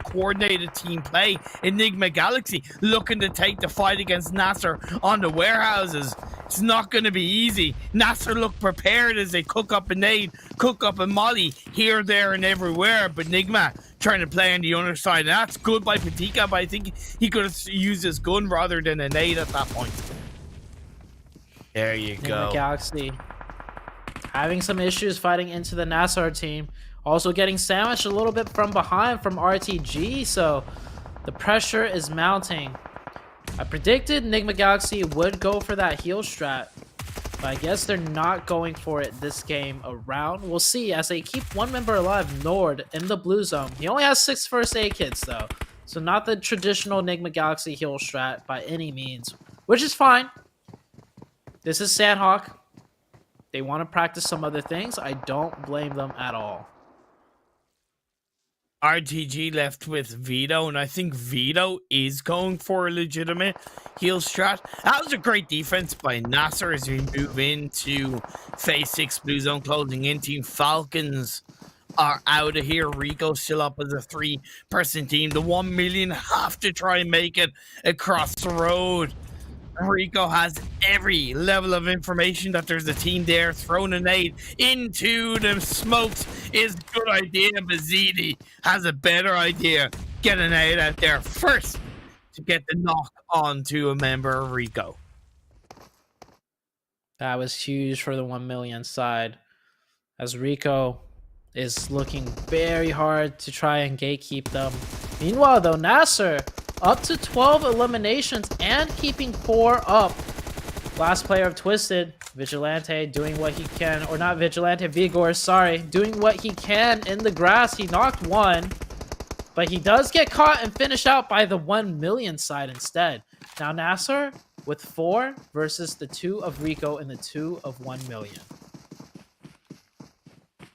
Speaker 3: coordinated team play. Nigma Galaxy looking to take the fight against NASR on the warehouses. It's not going to be easy. NASR look prepared as they cook up a nade, cook up a molly here, there, and everywhere. But Nigma trying to play on the other side. And that's good by Patika, but I think he could have used his gun rather than a nade at that point. There you go.
Speaker 4: Nigma Galaxy having some issues fighting into the NASR team. Also getting sandwiched a little bit from behind from RTG, so the pressure is mounting. I predicted Nigma Galaxy would go for that heal strat, but I guess they're not going for it this game around. We'll see as they keep one member alive, Nord, in the blue zone. He only has 6 first aid kits though, so not the traditional Nigma Galaxy heal strat by any means, which is fine. This is Sanhok. They want to practice some other things. I don't blame them at all.
Speaker 3: RTG left with Vito, and I think Vito is going for a legitimate heal strat. That was a great defense by NASR as we move into phase 6 blue zone closing in. Team Falcons are out of here. Rico still up as a 3-person team. The 1 million have to try and make it across the road. Rico has every level of information that there's a team there. Throwing a nade into the smokes is a good idea, but ZD has a better idea. Get a nade out there first to get the knock onto a member of Rico.
Speaker 4: That was huge for the 1 million side, as Rico is looking very hard to try and gatekeep them. Meanwhile, though, NASR up to 12 eliminations and keeping 4 up. Last player of Twisted, Vigilante, doing what he can, or not Vigilante, Vigor, sorry, doing what he can in the grass. He knocked 1, but he does get caught and finished out by the 1 million side instead. Now NASR with 4 versus the 2 of Rico and the 2 of 1 million.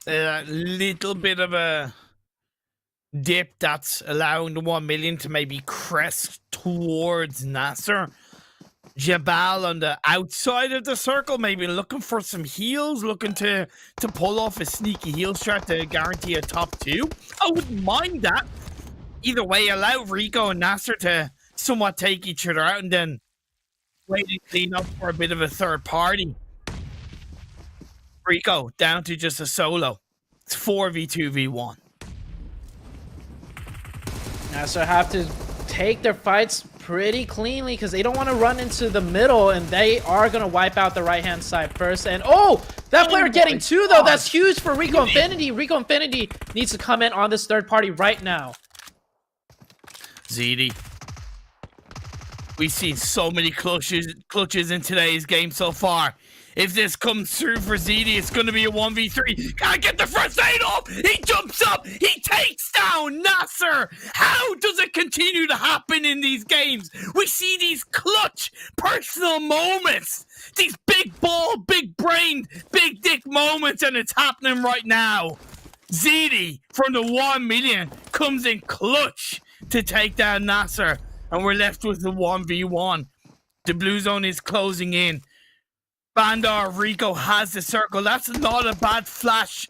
Speaker 3: A little bit of a dip that's allowing the 1 million to maybe crest towards NASR. Jabal on the outside of the circle, maybe looking for some heals, looking to pull off a sneaky heal strat to guarantee a top 2. I wouldn't mind that. Either way, allow Rico and NASR to somewhat take each other out and then wait and clean up for a bit of a third party. Rico down to just a solo. It's 4v2v1.
Speaker 4: NASR have to take their fights pretty cleanly because they don't want to run into the middle, and they are going to wipe out the right-hand side first. And oh, that player getting 2 though. That's huge for Rico Infinity. Rico Infinity needs to come in on this third party right now.
Speaker 3: ZD. We've seen so many clutches in today's game so far. If this comes through for ZD, it's going to be a 1v3. Gotta get the first aid off. He jumps up. He takes down NASR. How does it continue to happen in these games? We see these clutch personal moments. These big ball, big brained, big dick moments, and it's happening right now. ZD from the 1 million comes in clutch to take down NASR, and we're left with the 1v1. The blue zone is closing in. Bandar Rico has the circle. That's not a bad flash.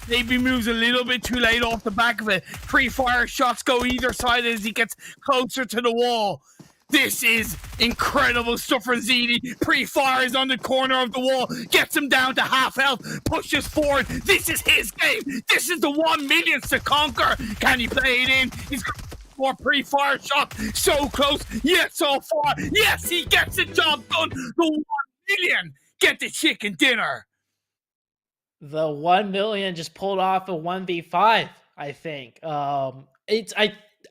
Speaker 3: Maybe moves a little bit too late off the back of it. Pre-fire shots go either side as he gets closer to the wall. This is incredible stuff for ZD. Pre-fires on the corner of the wall, gets him down to half health, pushes forward. This is his game. This is the 1 million to conquer. Can he play it in? He's got more pre-fire shot. So close, yet so far. Yes, he gets the job done. The 1 million get the chicken dinner.
Speaker 4: The 1 million just pulled off a 1v5, I think.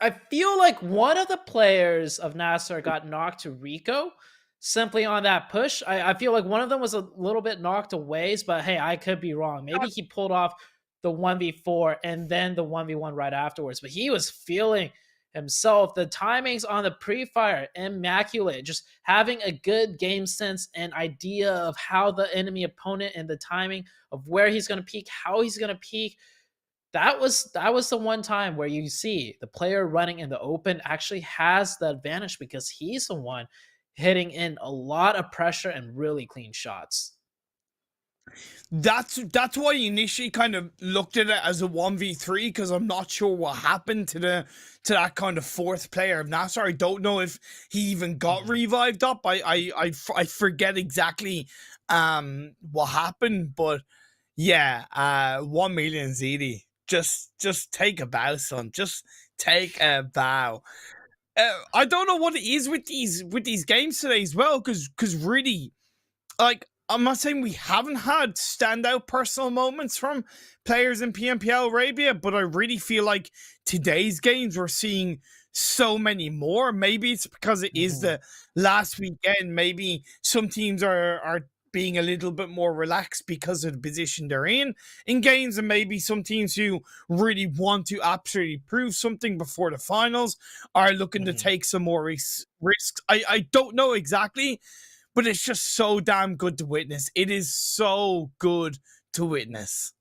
Speaker 4: I feel like one of the players of NASR got knocked to Rico simply on that push. I feel like one of them was a little bit knocked away, but hey, I could be wrong. Maybe he pulled off the 1v4 and then the 1v1 right afterwards, but he was feeling himself. The timings on the pre-fire, immaculate. Just having a good game sense and idea of how the enemy opponent and the timing of where he's going to peak, how he's going to peak. That was the one time where you see the player running in the open actually has the advantage because he's the one hitting in a lot of pressure and really clean shots.
Speaker 3: That's why I initially kind of looked at it as a 1v3, because I'm not sure what happened to that kind of fourth player of NASR. I don't know if he even got revived up. I forget exactly what happened, but yeah, 1 million ZD. Just take a bow, son. Just take a bow. I don't know what it is with these games today as well, because really, like, I'm not saying we haven't had standout personal moments from players in PMPL Arabia, but I really feel like today's games we're seeing so many more. Maybe it's because it is the last weekend. Maybe some teams are being a little bit more relaxed because of the position they're in games, and maybe some teams who really want to absolutely prove something before the finals are looking to take some more risks. I don't know exactly, but it's just so damn good to witness. It is so good to witness.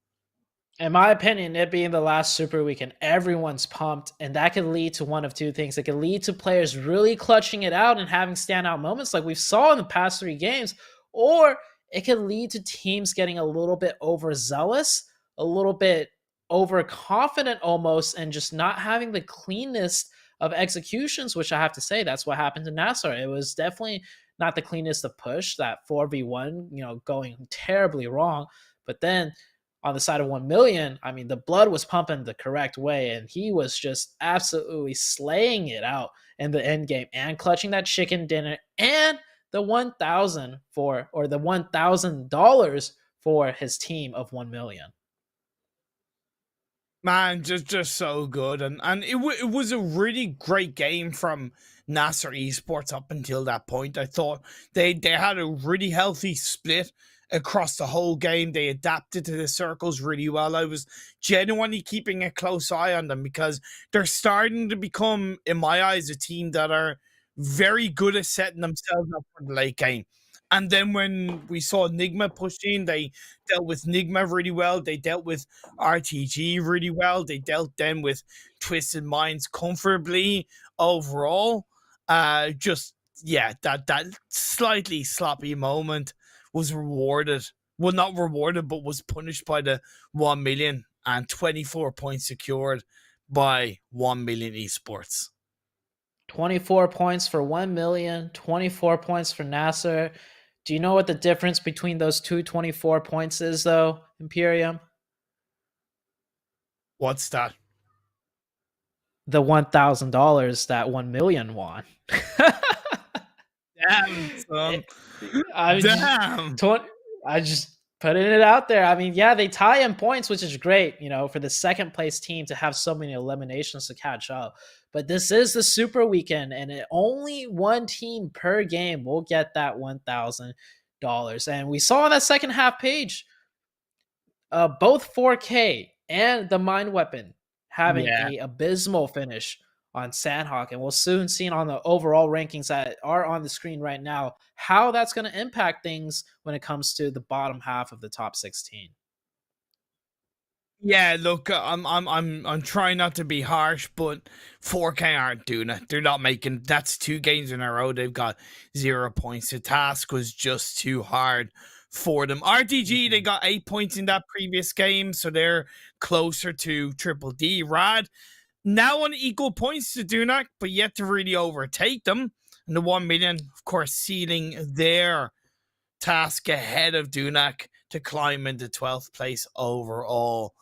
Speaker 4: In my opinion, it being the last Super Weekend, everyone's pumped, and that could lead to one of two things. It could lead to players really clutching it out and having standout moments like we saw in the past 3 games, or it could lead to teams getting a little bit overzealous, a little bit overconfident almost, and just not having the cleanest of executions, which I have to say, that's what happened to NASR. It was definitely not the cleanest of push, that 4v1, going terribly wrong. But then on the side of 1 million, I mean, the blood was pumping the correct way, and he was just absolutely slaying it out in the end game and clutching that chicken dinner and the $1,000 for his team of 1 million.
Speaker 3: Man, just so good, and it was a really great game from NASR Esports up until that point. I thought they had a really healthy split across the whole game. They adapted to the circles really well. I was genuinely keeping a close eye on them because they're starting to become, in my eyes, a team that are very good at setting themselves up for the late game. And then when we saw Nigma push in, they dealt with Nigma really well. They dealt with RTG really well. They dealt then with Twisted Minds comfortably overall. That slightly sloppy moment was rewarded. Well, not rewarded, but was punished by the 1 million, and 24 points secured by 1 million Esports.
Speaker 4: 24 points for 1 million, 24 points for NASR. Do you know what the difference between those two 24 points is, though, Imperium?
Speaker 3: What's that?
Speaker 4: The $1,000 that 1 million won.
Speaker 3: Damn, son.
Speaker 4: I just putting it out there. I mean, yeah, they tie in points, which is great, for the second place team to have so many eliminations to catch up. But this is the Super Weekend, and only one team per game will get that $1,000. And we saw on that second half page, both 4K and the Mind Weapon having a abysmal finish on Sanhok, and we'll soon see on the overall rankings that are on the screen right now how that's going to impact things when it comes to the bottom half of the top 16.
Speaker 3: Yeah, look, I'm trying not to be harsh, but 4K aren't doing it. They're not making. That's 2 games in a row. They've got 0 points. The task was just too hard for them. RTG, they got 8 points in that previous game, so they're closer to Triple D. Rad now on equal points to Dunak, but yet to really overtake them. And the 1 million, of course, sealing their task ahead of Dunak to climb into 12th place overall.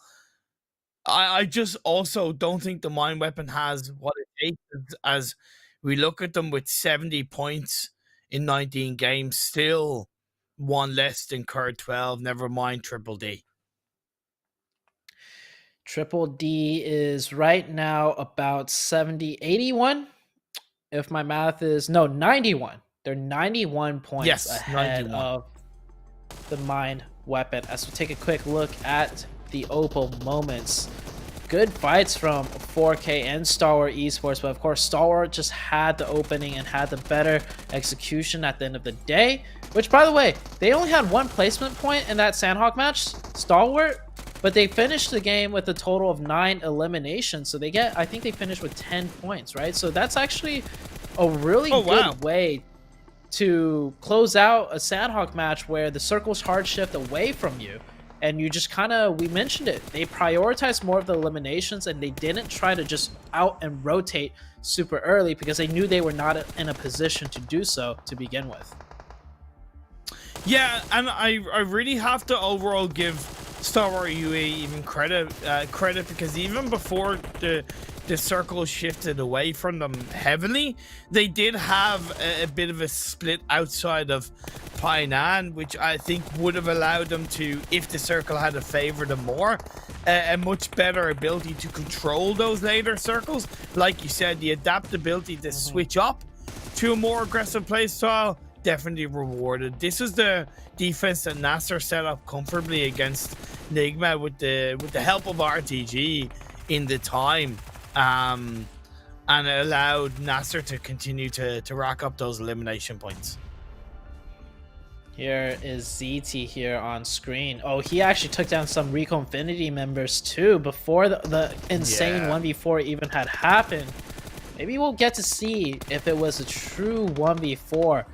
Speaker 3: I just also don't think the Mind Weapon has what it takes, as we look at them with 70 points in 19 games, still one less than KURD 12, never mind Triple D.
Speaker 4: Triple D is right now about 70, 81. If my math is, no, 91. They're 91 points ahead
Speaker 3: 91.
Speaker 4: of the Mind Weapon. As we take a quick look at the Opal moments, good fights from 4K and Stalwart Esports, but of course Stalwart just had the opening and had the better execution at the end of the day, which, by the way, they only had 1 placement point in that Sanhok match, Stalwart, but they finished the game with a total of 9 eliminations, so I think they finished with 10 points, right? So that's actually a really good way to close out a Sanhok match where the circle's hard shift away from you. And you just kind of, we mentioned it, they prioritized more of the eliminations, and they didn't try to just out and rotate super early because they knew they were not in a position to do so to begin with.
Speaker 3: Yeah, and I really have to overall give Stalwart UAE even credit because even before the circle shifted away from them heavily, they did have a bit of a split outside of Painan, which I think would have allowed them to, if the circle had favored them more, a much better ability to control those later circles. Like you said, the adaptability to switch up to a more aggressive play style definitely rewarded. This was the defense that NASR set up comfortably against Nigma with the help of RTG in the time. And it allowed NASR to continue to rack up those elimination points.
Speaker 4: Here is ZT here on screen. Oh, he actually took down some Rico Infinity members too before the insane 1v4 even had happened. Maybe we'll get to see if it was a true 1v4.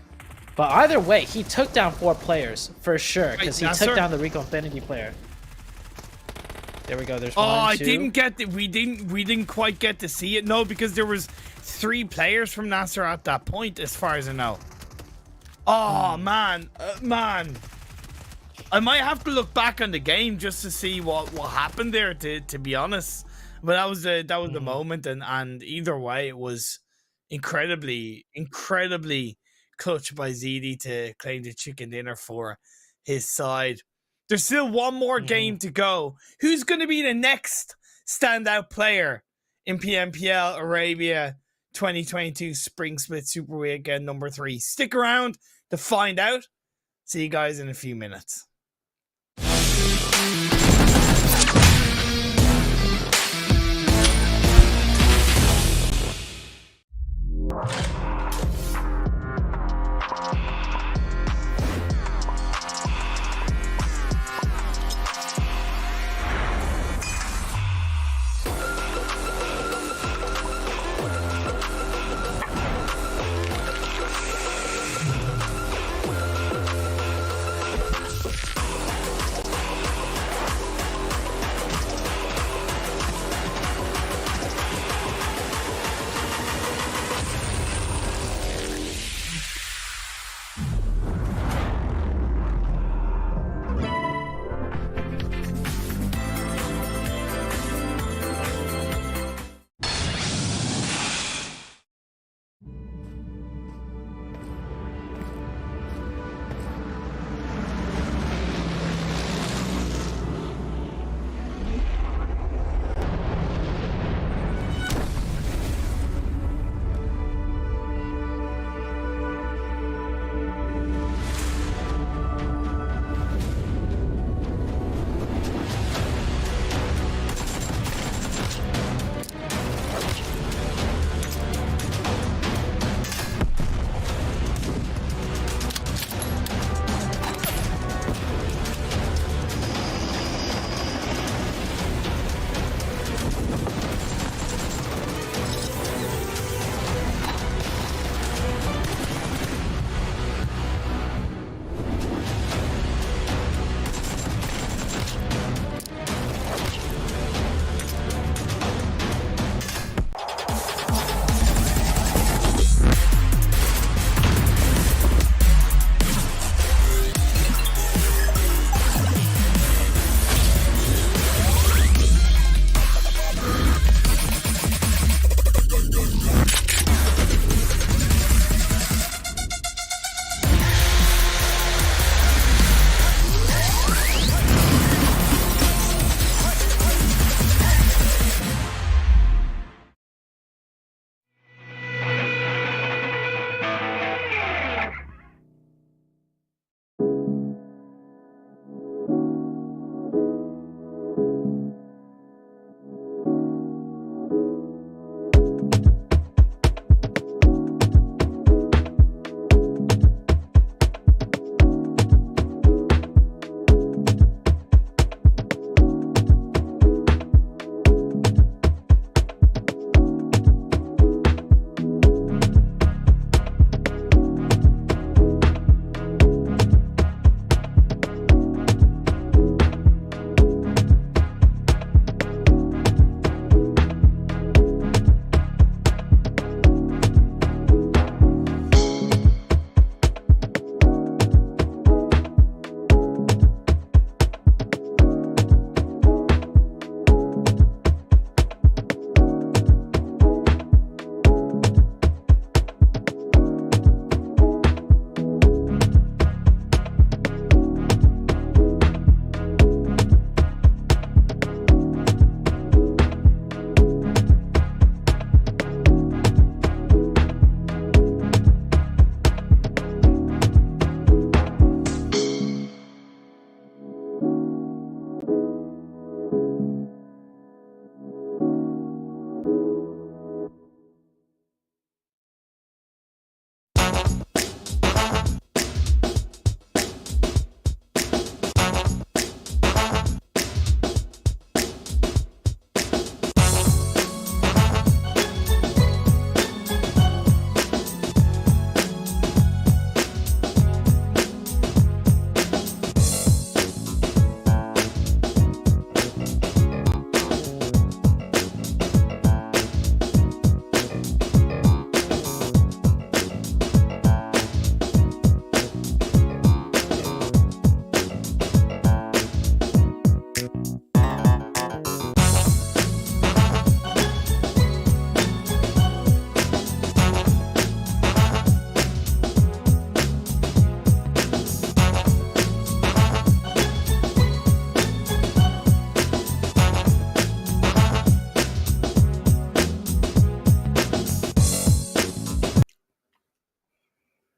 Speaker 4: But either way, he took down 4 players for sure, because he took down the Rico Infinity player. There we go. There's one,
Speaker 3: I
Speaker 4: two.
Speaker 3: didn't get the, we didn't quite get to see it. No, because there was 3 players from NASR at that point, as far as I know. Oh man, I might have to look back on the game just to see what happened there. To be honest, but that was the moment, and either way, it was incredibly clutch by ZD to claim the chicken dinner for his side. There's still one more game to go. Who's going to be the next standout player in PMPL Arabia 2022 Spring Split Super Weekend number 3? Stick around to find out. See you guys in a few minutes.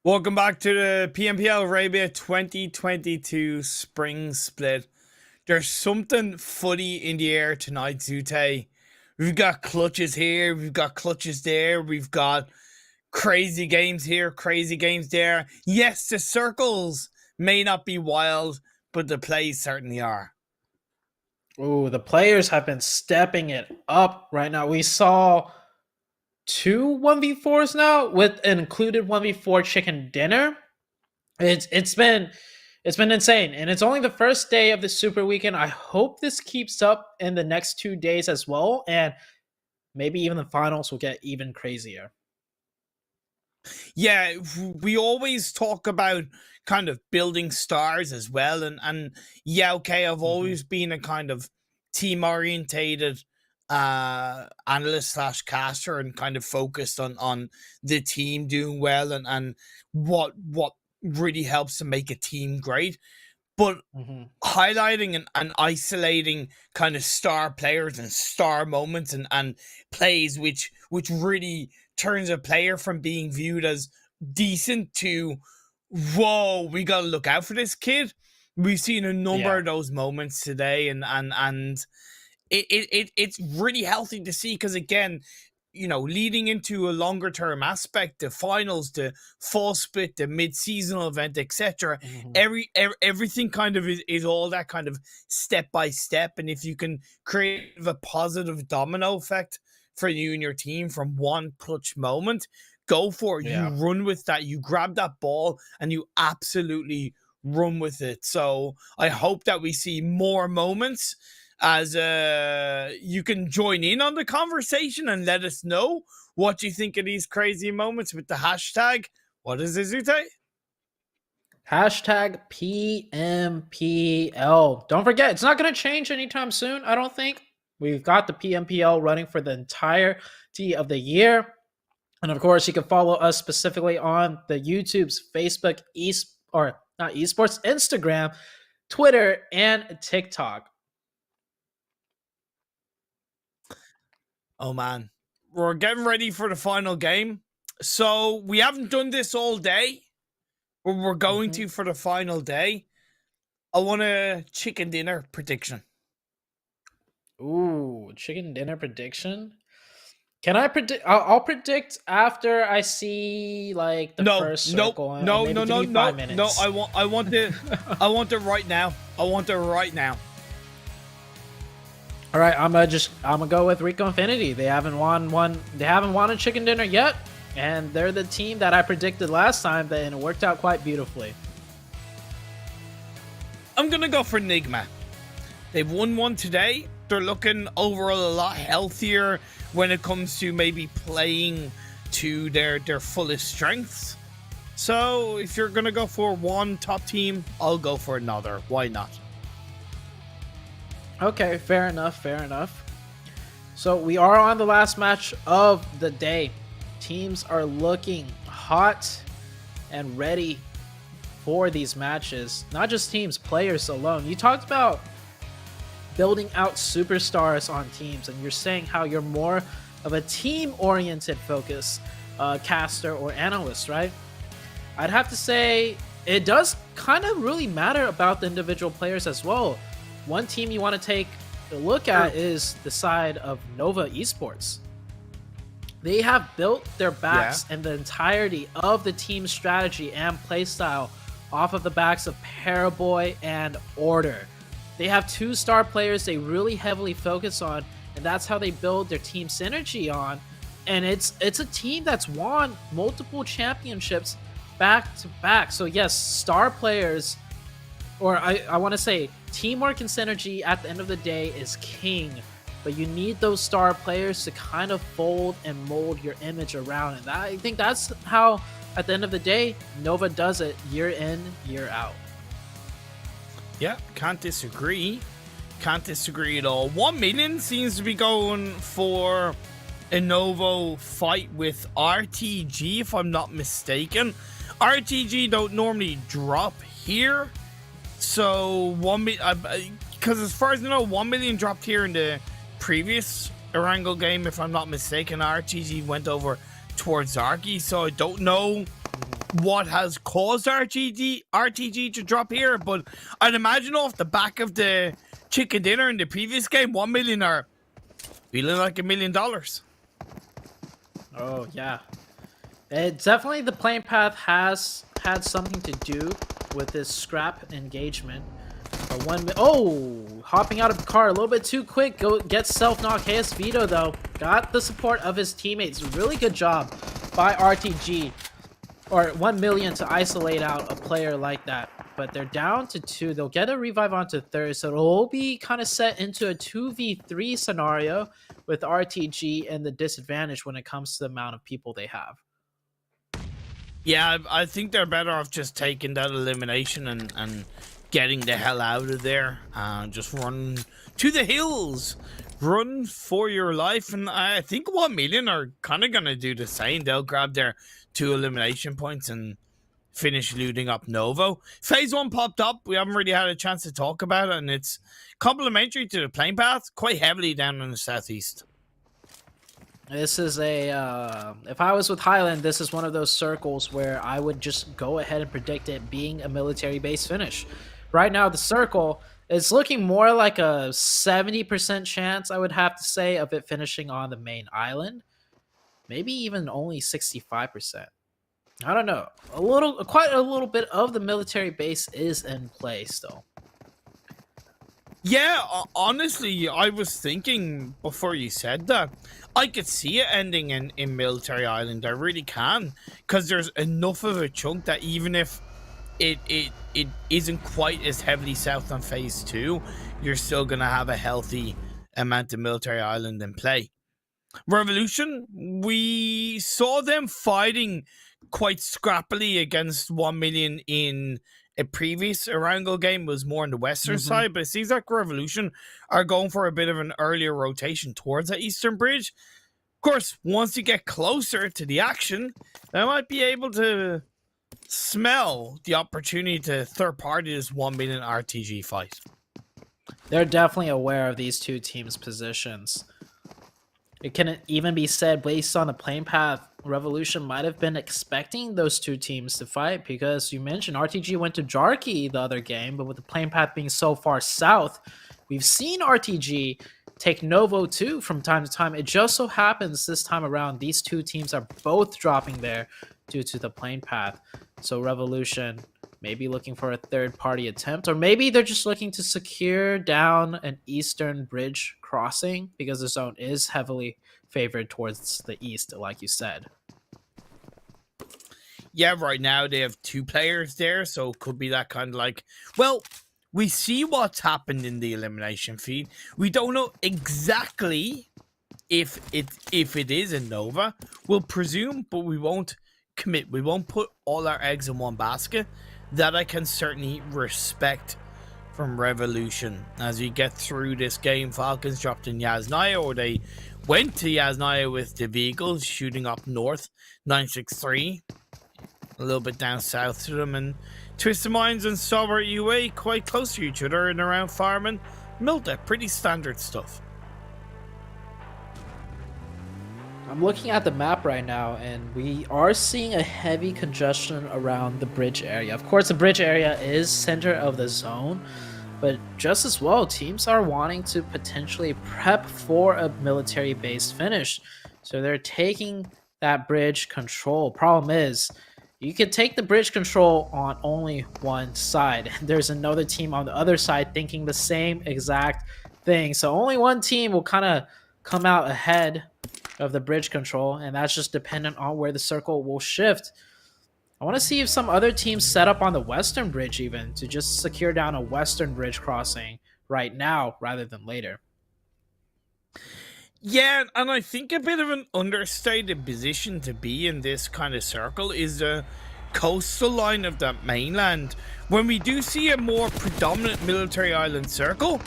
Speaker 3: Welcome back to the PMPL Arabia 2022 Spring Split. There's something funny in the air tonight, Zute. We've got clutches here, we've got clutches there, we've got crazy games here, crazy games there. Yes, the circles may not be wild, but the plays certainly are.
Speaker 4: Ooh, the players have been stepping it up right now. We saw 2 1v4s now with an included 1v4 chicken dinner. It's been insane, and it's only the first day of the Super Weekend. I hope this keeps up in the next 2 days as well, and maybe even the finals will get even crazier.
Speaker 3: Yeah, we always talk about kind of building stars as well, and yeah, okay, I've always been a kind of team orientated analyst slash caster and kind of focused on the team doing well and what really helps to make a team great. But highlighting and isolating kind of star players and star moments and plays which really turns a player from being viewed as decent to, whoa, we gotta look out for this kid. We've seen a number of those moments today, and it's really healthy to see, because again, you know, leading into a longer term aspect, the finals, the fall split, the mid-seasonal event, etc. Everything kind of is all that kind of step by step, and if you can create a positive domino effect for you and your team from one clutch moment, go for it. You run with that, you grab that ball and you absolutely run with it. So I hope that we see more moments, as you can join in on the conversation and let us know what you think of these crazy moments with the hashtag. What is it, Zute?
Speaker 4: Hashtag PMPL. Don't forget, it's not going to change anytime soon, I don't think. We've got the PMPL running for the entirety of the year. And of course, you can follow us specifically on the YouTube's Facebook, Esports, Instagram, Twitter, and TikTok.
Speaker 3: Oh man, we're getting ready for the final game. So we haven't done this all day, but we're going to for the final day. I want a chicken dinner prediction.
Speaker 4: Ooh, chicken dinner prediction. Can I predict? I'll predict after I see like the first circle.
Speaker 3: No. I want it right now. I want it right now.
Speaker 4: All right, I'm gonna go with Rico Infinity. They haven't won a chicken dinner yet, and they're the team that I predicted last time, and it worked out quite beautifully.
Speaker 3: I'm gonna go for Nigma. They've won one today. They're looking overall a lot healthier when it comes to maybe playing to their fullest strengths. So if you're gonna go for one top team, I'll go for another. Why not?
Speaker 4: Okay, fair enough. So we are on the last match of the day. Teams are looking hot and ready for these matches. Not just teams, players alone. You talked about building out superstars on teams, and you're saying how you're more of a team-oriented focus caster or analyst, right? I'd have to say it does kind of really matter about the individual players as well. One team you want to take a look at is the side of Nova Esports. They have built their backs and the entirety of the team's strategy and playstyle off of the backs of Paraboy and Order. They have 2 star players they really heavily focus on, and that's how they build their team synergy on. And it's a team that's won multiple championships back to back. So yes, star players, or I want to say teamwork and synergy at the end of the day is king, but you need those star players to kind of fold and mold your image around. And I think that's how, at the end of the day, Nova does it year in, year out.
Speaker 3: Yeah, can't disagree. Can't disagree at all. 1million seems to be going for a Novo fight with RTG, if I'm not mistaken. RTG don't normally drop here. So 1 million, because as far as I know, 1million dropped here in the previous Erangel game, if I'm not mistaken. RTG went over towards Zarky, so I don't know what has caused RTG to drop here, but I'd imagine off the back of the chicken dinner in the previous game, 1 million are feeling like $1 million.
Speaker 4: Oh yeah, it definitely, the playing path has had something to do with this scrap engagement. Hopping out of the car a little bit too quick. Gets self-knock. Hayes Vito, though, got the support of his teammates. Really good job by RTG, or 1 million, to isolate out a player like that. But they're down to 2. They'll get a revive onto third, so it'll be kind of set into a 2v3 scenario with RTG and the disadvantage when it comes to the amount of people they have.
Speaker 3: Yeah, I think they're better off just taking that elimination and getting the hell out of there. Just run to the hills. Run for your life. And I think 1 million are kind of going to do the same. They'll grab their 2 elimination points and finish looting up Novo. Phase 1 popped up. We haven't really had a chance to talk about it. And it's complementary to the playing path. Quite heavily down in the southeast.
Speaker 4: This is a, if I was with Highland, this is one of those circles where I would just go ahead and predict it being a military base finish. Right now, the circle is looking more like a 70% chance, I would have to say, of it finishing on the main island. Maybe even only 65%. I don't know. Quite a little bit of the military base is in play still.
Speaker 3: Yeah, honestly, I was thinking before you said that, I could see it ending in Military Island. I really can. Because there's enough of a chunk that even if it isn't quite as heavily south on Phase 2, you're still going to have a healthy amount of Military Island in play. Revolution, we saw them fighting quite scrappily against 1 million in a previous Erangel game. Was more on the western side, but it seems like Revolution are going for a bit of an earlier rotation towards that eastern bridge. Of course, once you get closer to the action, they might be able to smell the opportunity to third party this 1 million RTG fight.
Speaker 4: They're definitely aware of these two teams' positions. It can even be said, based on the playing path, Revolution might have been expecting those two teams to fight, because you mentioned RTG went to Jarkey the other game, but with the playing path being so far south, we've seen RTG take Novo too from time to time. It just so happens this time around, these two teams are both dropping there due to the playing path. So Revolution maybe looking for a third-party attempt, or maybe they're just looking to secure down an eastern bridge crossing, because the zone is heavily favored towards the east, like you said.
Speaker 3: Yeah, right now they have 2 players there, so it could be that kind of like, well, we see what's happened in the elimination feed. We don't know exactly if it is a Nova. We'll presume, but we won't commit. We won't put all our eggs in one basket. That I can certainly respect from Revolution. As we get through this game, Falcons dropped in Yasnaya, or they went to Yasnaya with the vehicles, shooting up north, 963. A little bit down south to them, and Twisted Minds and Stalwart UAE quite close to each other and around Farman. Milta, pretty standard stuff.
Speaker 4: I'm looking at the map right now, and we are seeing a heavy congestion around the bridge area. Of course, the bridge area is center of the zone, but just as well, teams are wanting to potentially prep for a military-based finish. So they're taking that bridge control. Problem is, you can take the bridge control on only one side. There's another team on the other side thinking the same exact thing. So only one team will kind of come out ahead of the bridge control, and that's just dependent on where the circle will shift. I want to see if some other teams set up on the western bridge even to just secure down a western bridge crossing right now rather than later.
Speaker 3: Yeah, and I think a bit of an understated position to be in this kind of circle is the coastal line of the mainland. When we do see a more predominant military island circle,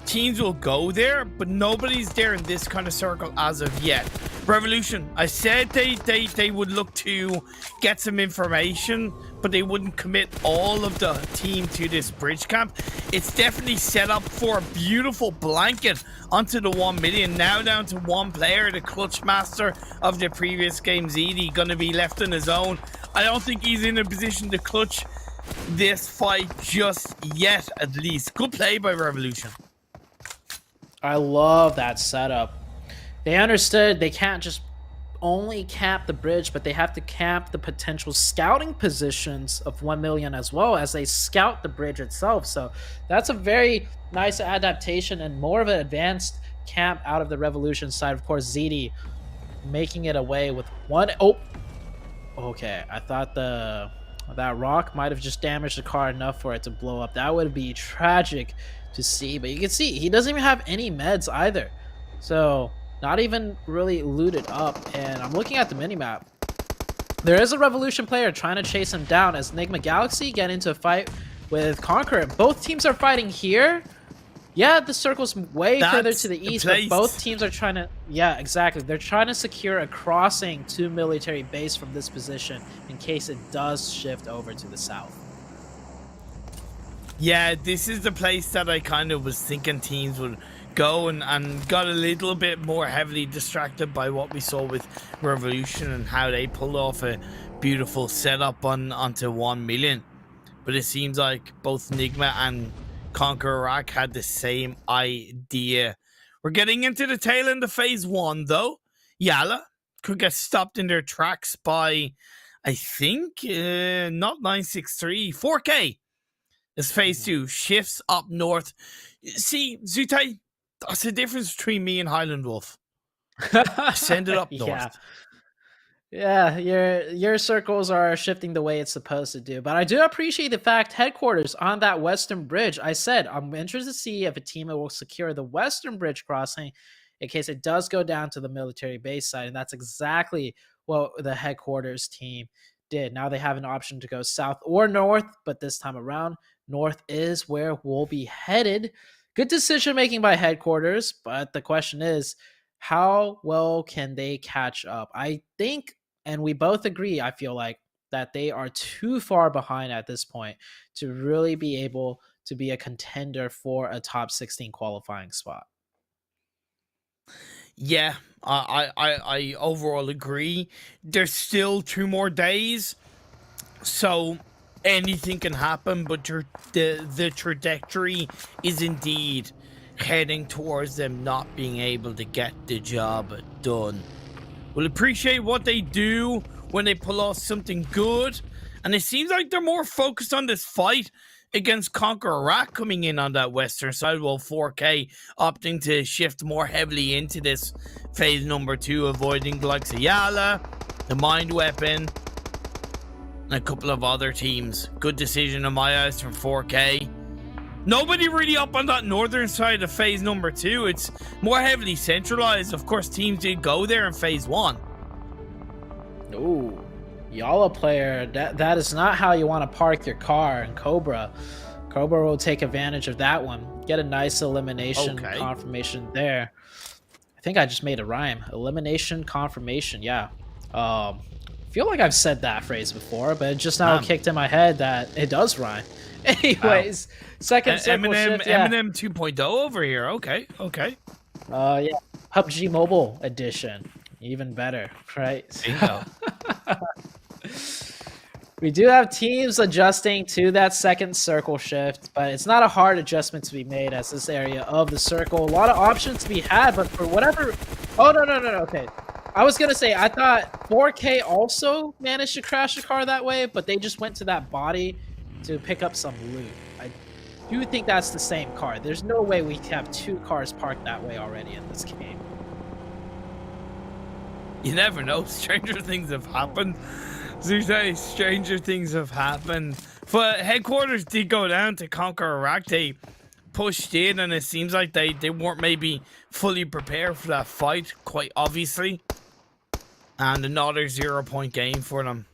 Speaker 3: teams will go there, but nobody's there in this kind of circle as of yet. Revolution, I said they would look to get some information, but they wouldn't commit all of the team to this bridge camp. It's definitely set up for a beautiful blanket onto the 1 million. Now down to one player, the clutch master of the previous game, ZD, going to be left on his own. I don't think he's in a position to clutch this fight just yet, at least. Good play by Revolution.
Speaker 4: I love that setup. They understood they can't just only camp the bridge, but they have to camp the potential scouting positions of 1 million as well as they scout the bridge itself. So that's a very nice adaptation and more of an advanced camp out of the Revolution side. Of course, ZD making it away with one. Oh, okay. I thought that rock might have just damaged the car enough for it to blow up. That would be tragic to see, but you can see he doesn't even have any meds either. So not even really looted up. And I'm looking at the minimap. There is a Revolution player trying to chase him down as Nigma Galaxy get into a fight with KONQUEROR. Both teams are fighting here. Yeah, the circle's way further to the east, but both teams are trying to... Yeah, exactly. They're trying to secure a crossing to military base from this position in case it does shift over to the south.
Speaker 3: Yeah, this is the place that I kind of was thinking teams would go and got a little bit more heavily distracted by what we saw with Revolution and how they pulled off a beautiful setup onto 1 million. But it seems like both Nigma and KONQUEROR had the same idea. We're getting into the tail end of phase 1 though. YaLLa could get stopped in their tracks by, I think, not 963, 4K. As phase 2 shifts up north. See, Zute, that's the difference between me and Highland Wolf. Send it up north.
Speaker 4: Yeah, your circles are shifting the way it's supposed to do. But I do appreciate the fact headquarters on that western bridge. I said I'm interested to see if a team will secure the western bridge crossing in case it does go down to the military base side. And that's exactly what the headquarters team did. Now they have an option to go south or north, but this time around, north is where we'll be headed. Good decision making by headquarters, but the question is, how well can they catch up? I think, and we both agree, I feel like, that they are too far behind at this point to really be able to be a contender for a top 16 qualifying spot.
Speaker 3: Yeah, I overall agree. There's still 2 more days, so anything can happen, but the trajectory is indeed heading towards them not being able to get the job done. We'll appreciate what they do when they pull off something good, and it seems like they're more focused on this fight against KONQUEROR coming in on that western side, while 4K opting to shift more heavily into this phase number 2, avoiding the likes of YaLLa, the Mind Weapon, and a couple of other teams. Good decision in my eyes from 4K. Nobody really up on that northern side of phase number 2. It's more heavily centralized. Of course, teams did go there in phase 1.
Speaker 4: Ooh, YaLLa player, that is not how you want to park your car in Cobra. Cobra will take advantage of that one. Get a nice elimination confirmation there. I think I just made a rhyme. Elimination confirmation, yeah. Feel like I've said that phrase before, but it just now kicked in my head that it does rhyme. Anyways, second circle shift, yeah.
Speaker 3: Eminem 2.0 over here. Okay.
Speaker 4: Yeah, PUBG Mobile Edition. Even better, right?
Speaker 3: Bingo.
Speaker 4: We do have teams adjusting to that second circle shift, but it's not a hard adjustment to be made as this area of the circle. A lot of options to be had, but for whatever... Oh, no, okay. I was going to say, I thought 4K also managed to crash the car that way, but they just went to that body to pick up some loot. I do think that's the same car. There's no way we have 2 cars parked that way already in this game.
Speaker 3: You never know. Stranger things have happened. Zute, stranger things have happened. But headquarters did go down to KONQUEROR. They pushed in, and it seems like they weren't maybe fully prepared for that fight, quite obviously. And another 0-point game for them.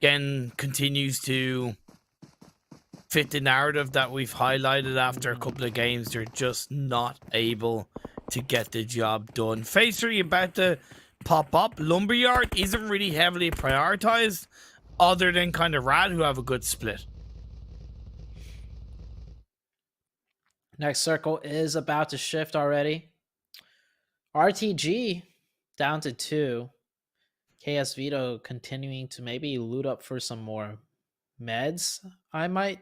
Speaker 3: Again, continues to fit the narrative that we've highlighted after a couple of games. They're just not able to get the job done. Phase 3 about to pop up. Lumberyard isn't really heavily prioritized, other than kind of Rad, who have a good split.
Speaker 4: Next circle is about to shift already. RTG down to 2. KS Vito continuing to maybe loot up for some more meds, I might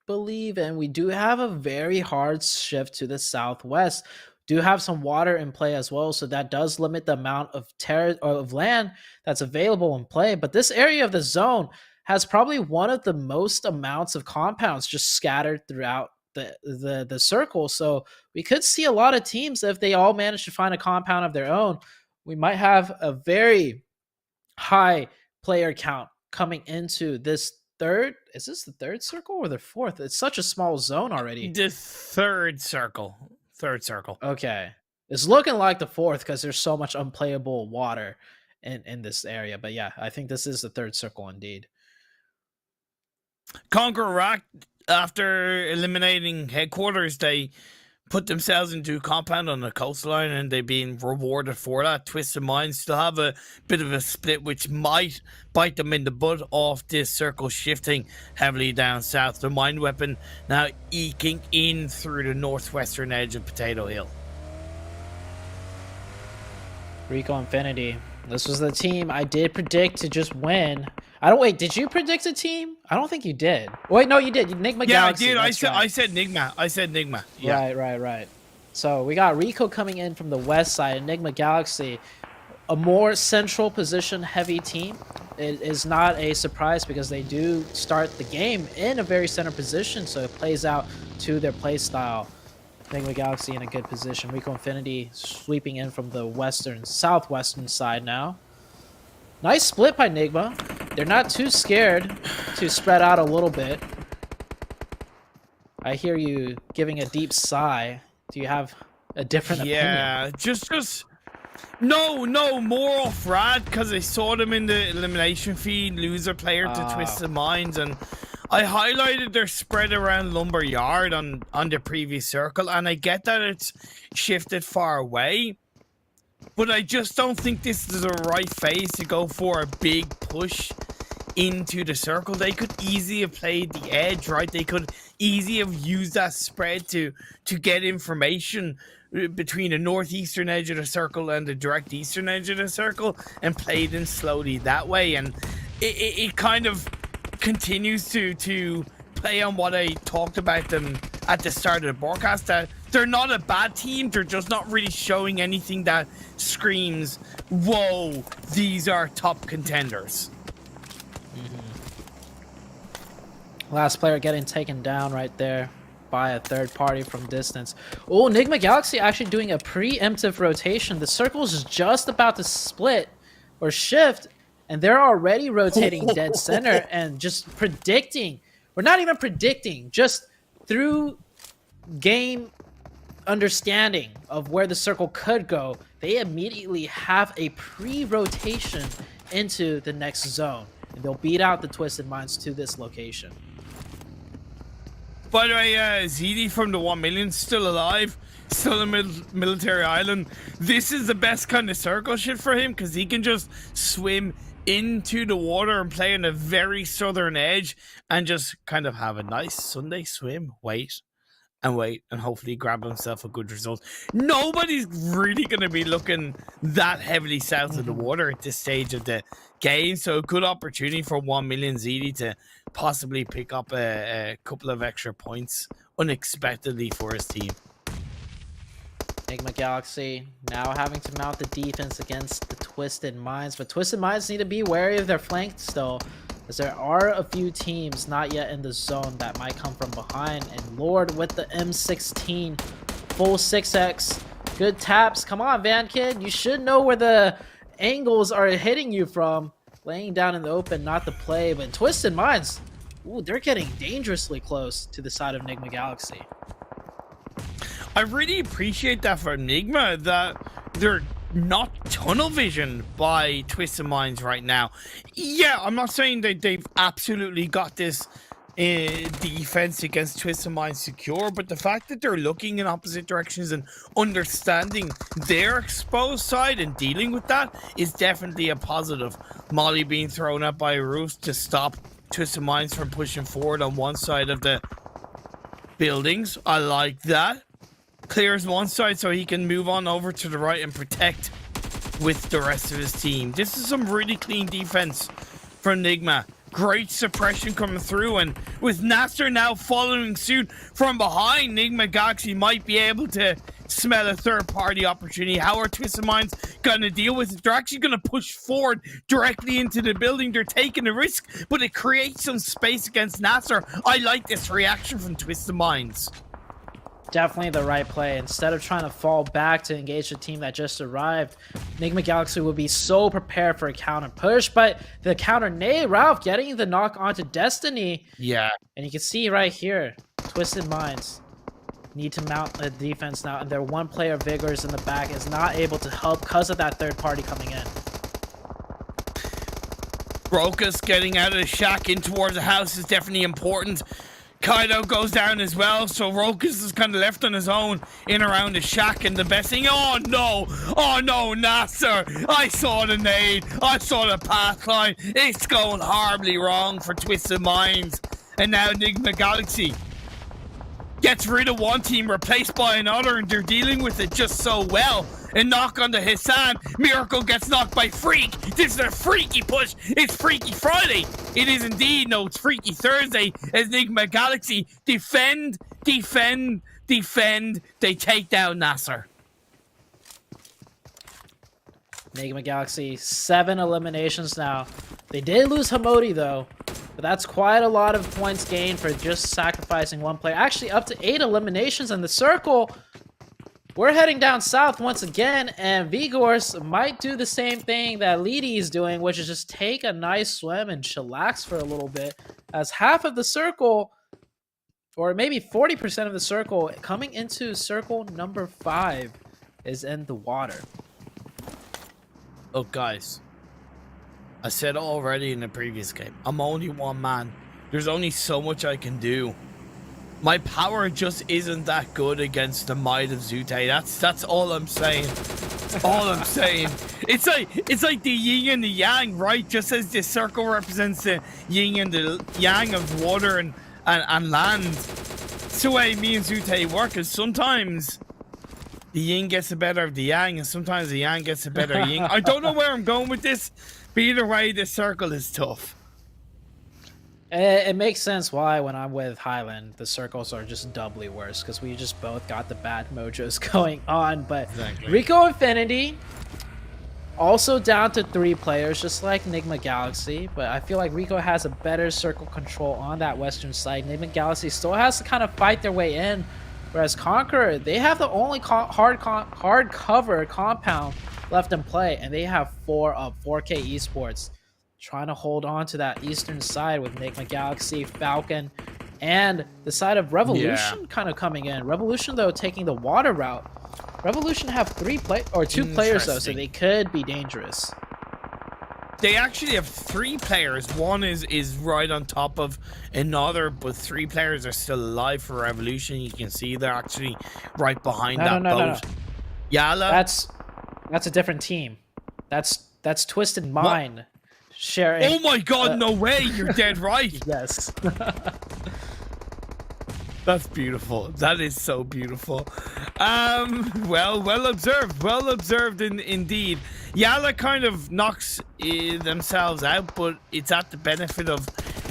Speaker 4: believe. And we do have a very hard shift to the southwest. Do have some water in play as well, so that does limit the amount of land that's available in play. But this area of the zone has probably one of the most amounts of compounds just scattered throughout the circle. So we could see a lot of teams, if they all manage to find a compound of their own, we might have a very high player count coming into this third. Is this the third circle or the fourth? It's such a small zone already.
Speaker 3: The third circle.
Speaker 4: Okay. It's looking like the fourth because there's so much unplayable water in this area. But yeah, I think this is the third circle indeed.
Speaker 3: CONQUEROR, after eliminating headquarters, they put themselves into a compound on the coastline and they've been rewarded for that. Twisted Minds still have a bit of a split, which might bite them in the butt off this circle shifting heavily down south. The Mind Weapon now eking in through the northwestern edge of Potato Hill.
Speaker 4: Rico Infinity. This was the team I did predict to just win. Wait, did you predict a team? I don't think you did. Wait, no, you did. Nigma Galaxy.
Speaker 3: Yeah, I did. I said Nigma. Yeah.
Speaker 4: Right. So we got Rico coming in from the west side, and Nigma Galaxy, a more central position heavy team. It is not a surprise because they do start the game in a very center position, so it plays out to their play style. Nigma Galaxy in a good position. Rico Infinity sweeping in from the southwestern side now. Nice split by Nigma. They're not too scared to spread out a little bit. I hear you giving a deep sigh. Do you have a different opinion?
Speaker 3: Yeah, just no, more off Rad because I saw them in the elimination feed, loser player to Twisted Minds, and I highlighted their spread around Lumber Yard on the previous circle, and I get that it's shifted far away, but I just don't think this is the right phase to go for a big push into the circle. They could easily have played the edge, right? They could easily have used that spread to get information between the northeastern edge of the circle and the direct eastern edge of the circle and played in slowly that way. And it kind of continues to play on what I talked about them at the start of the broadcast, that they're not a bad team, they're just not really showing anything that screams, whoa, these are top contenders.
Speaker 4: Last player getting taken down right there by a third party from distance. Oh, Nigma Galaxy actually doing a preemptive rotation. The circle's just about to split or shift, and they're already rotating dead center and just predicting, or not even predicting, just through game understanding of where the circle could go, they immediately have a pre-rotation into the next zone, and they'll beat out the Twisted Minds to this location.
Speaker 3: By the way, ZD from the 1 million still alive, still in Military Island. This is the best kind of circle shit for him because he can just swim into the water and play on a very southern edge and just kind of have a nice Sunday swim, wait, and hopefully grab himself a good result. Nobody's really going to be looking that heavily south of the water at this stage of the game, so a good opportunity for 1 million ZD to possibly pick up a couple of extra points unexpectedly for his team.
Speaker 4: Nigma Galaxy now having to mount the defense against the Twisted Minds, but Twisted Minds need to be wary of their flank still, as there are a few teams not yet in the zone that might come from behind. And Lord with the M16 full 6x, good taps. Come on, Van Kid, you should know where the angles are hitting you from. Laying down in the open, not the play, but Twisted Minds, ooh, they're getting dangerously close to the side of Nigma Galaxy.
Speaker 3: I really appreciate that for Nigma, that they're not tunnel vision by Twisted Minds right now. Yeah, I'm not saying that they've absolutely got this defense against Twisted Minds secure, but the fact that they're looking in opposite directions and understanding their exposed side and dealing with that is definitely a positive. Molly being thrown up by Roost to stop Twisted Minds from pushing forward on one side of the buildings. I like that. Clears one side so he can move on over to the right and protect with the rest of his team. This is some really clean defense from Nigma. Great suppression coming through, and with NASR now following suit from behind, Nigma Galaxy might be able to smell a third-party opportunity. How are Twisted Minds going to deal with it? They're actually going to push forward directly into the building. They're taking a risk, but it creates some space against NASR. I like this reaction from Twisted Minds.
Speaker 4: Definitely the right play. Instead of trying to fall back to engage the team that just arrived, Nigma Galaxy would be so prepared for a counter push, but the counter nade, Ralph getting the knock onto Destiny.
Speaker 3: Yeah.
Speaker 4: And you can see right here, Twisted Minds need to mount a defense now, and their one player Vigors in the back is not able to help because of that third party coming in.
Speaker 3: Rokas getting out of the shack in towards the house is definitely important. Kaido goes down as well, so Rokas is kind of left on his own in around the shack, and the best thing, oh no, NASR, I saw the nade, I saw the path line, it's going horribly wrong for Twisted Minds, and now Nigma Galaxy gets rid of one team, replaced by another, and they're dealing with it just so well. A knock on the Hassan. Miracle gets knocked by Freak. This is a freaky push. It's Freaky Friday. It is indeed. No, it's Freaky Thursday as Nigma Galaxy defend. They take down NASR.
Speaker 4: Nigma Galaxy, 7 eliminations now. They did lose Hamodi though, but that's quite a lot of points gained for just sacrificing one player. Actually, up to 8 eliminations in the circle. We're heading down south once again, and Vigors might do the same thing that Leedy is doing, which is just take a nice swim and chillax for a little bit, as half of the circle, or maybe 40% of the circle, coming into circle number 5 is in the water.
Speaker 3: Oh, guys, I said it already in the previous game. I'm only one man. There's only so much I can do. My power just isn't that good against the might of Zute. That's all I'm saying. All I'm saying. It's like the yin and the yang, right? Just as the circle represents the yin and the yang of water and land. It's the way me and Zute work. Is sometimes the yin gets the better of the yang, and sometimes the yang gets the better of yin. I don't know where I'm going with this, but either way, the circle is tough.
Speaker 4: It makes sense why when I'm with Highland, the circles are just doubly worse, because we just both got the bad mojos going on. But exactly. Rico Infinity also down to 3 players, just like Nigma Galaxy. But I feel like Rico has a better circle control on that western side. Nigma Galaxy still has to kind of fight their way in, whereas Conqueror, they have the only hard cover compound left in play, and they have 4 of 4K Esports trying to hold on to that eastern side with Nigma Galaxy, Falcon, and the side of Revolution kind of coming in. Revolution, though, taking the water route. Revolution have 2 players, though, so they could be dangerous.
Speaker 3: They actually have 3 players. One is right on top of another, but 3 players are still alive for Revolution. You can see they're actually right behind that boat. No. YaLLa?
Speaker 4: That's a different team. That's Twisted Mind. What? Sharing.
Speaker 3: Oh my god, no way, you're dead right.
Speaker 4: Yes.
Speaker 3: That's beautiful. That is so beautiful. Well observed indeed. YaLLa kind of knocks themselves out, but it's at the benefit of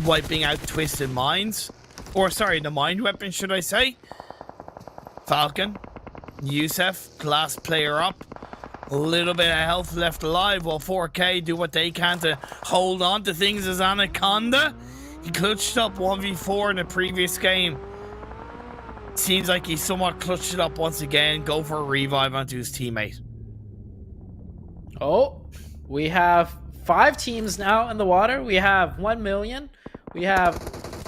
Speaker 3: wiping out Twisted Minds. Or sorry, the Mind Weapon, should I say. Falcon, Yusef, class player up. A little bit of health left alive while 4K do what they can to hold on to things as Anaconda. He clutched up 1v4 in the previous game. Seems like he somewhat clutched it up once again. Go for a revive onto his teammate.
Speaker 4: Oh, we have 5 teams now in the water. We have 1million. We have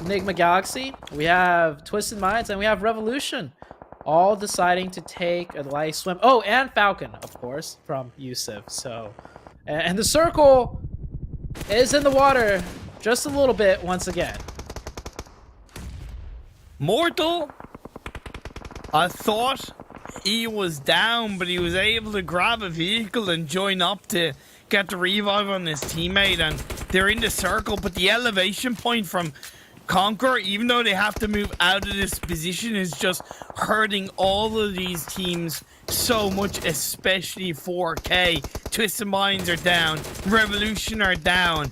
Speaker 4: Nigma Galaxy. We have Twisted Minds, and we have Revolution. All deciding to take a light swim. Oh, and Falcon, of course, from Yusuf. So, and the circle is in the water just a little bit once again.
Speaker 3: Mortal, I thought he was down, but he was able to grab a vehicle and join up to get the revive on his teammate, and they're in the circle. But the elevation point from Conqueror, even though they have to move out of this position, is just hurting all of these teams so much, especially 4K. Twisted Minds are down. Revolution are down.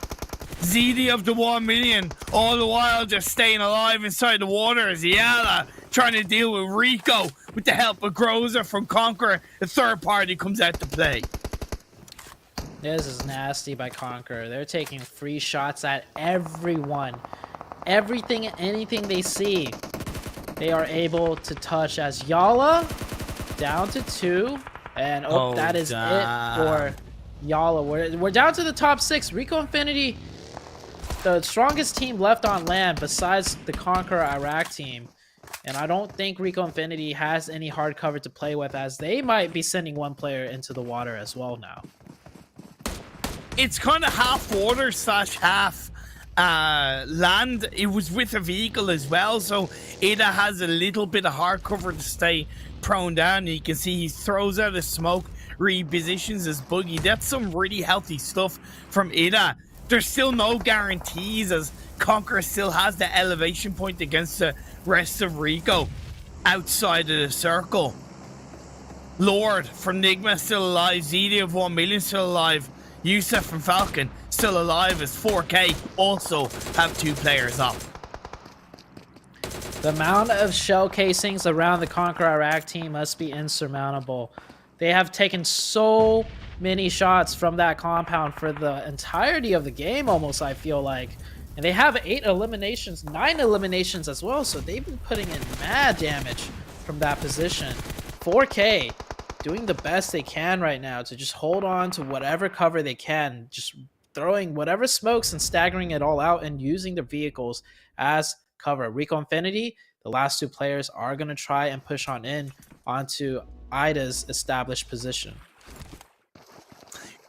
Speaker 3: ZD of the 1 million, all the while just staying alive inside the water as YaLLa trying to deal with Rico with the help of Groza from Conqueror. The third party comes out to play.
Speaker 4: This is nasty by Conqueror. They're taking free shots at everyone. Everything and anything they see, they are able to touch as YaLLa down to 2. And that is it for YaLLa. We're down to the top 6. Rico Infinity, the strongest team left on land besides the Conqueror Iraq team. And I don't think Rico Infinity has any hard cover to play with, as they might be sending one player into the water as well now.
Speaker 3: It's kind of half water / half land. It was with a vehicle as well, so Ida has a little bit of hard cover to stay prone down. You can see he throws out his smoke, repositions his buggy. That's some really healthy stuff from Ida. There's still no guarantees, as Conqueror still has the elevation point against the rest of Rico outside of the circle. Lord from Nigma still alive. ZD of 1 million still alive. Yusuf from Falcon still alive, as 4K also have 2 players up.
Speaker 4: The amount of shell casings around the Conqueror Iraq team must be insurmountable. They have taken so many shots from that compound for the entirety of the game almost, I feel like. And they have 8 eliminations, 9 eliminations as well, so they've been putting in mad damage from that position. 4K doing the best they can right now to just hold on to whatever cover they can, just throwing whatever smokes and staggering it all out and using the vehicles as cover. Rico Infinity, the last 2 players are going to try and push on in onto Ida's established position.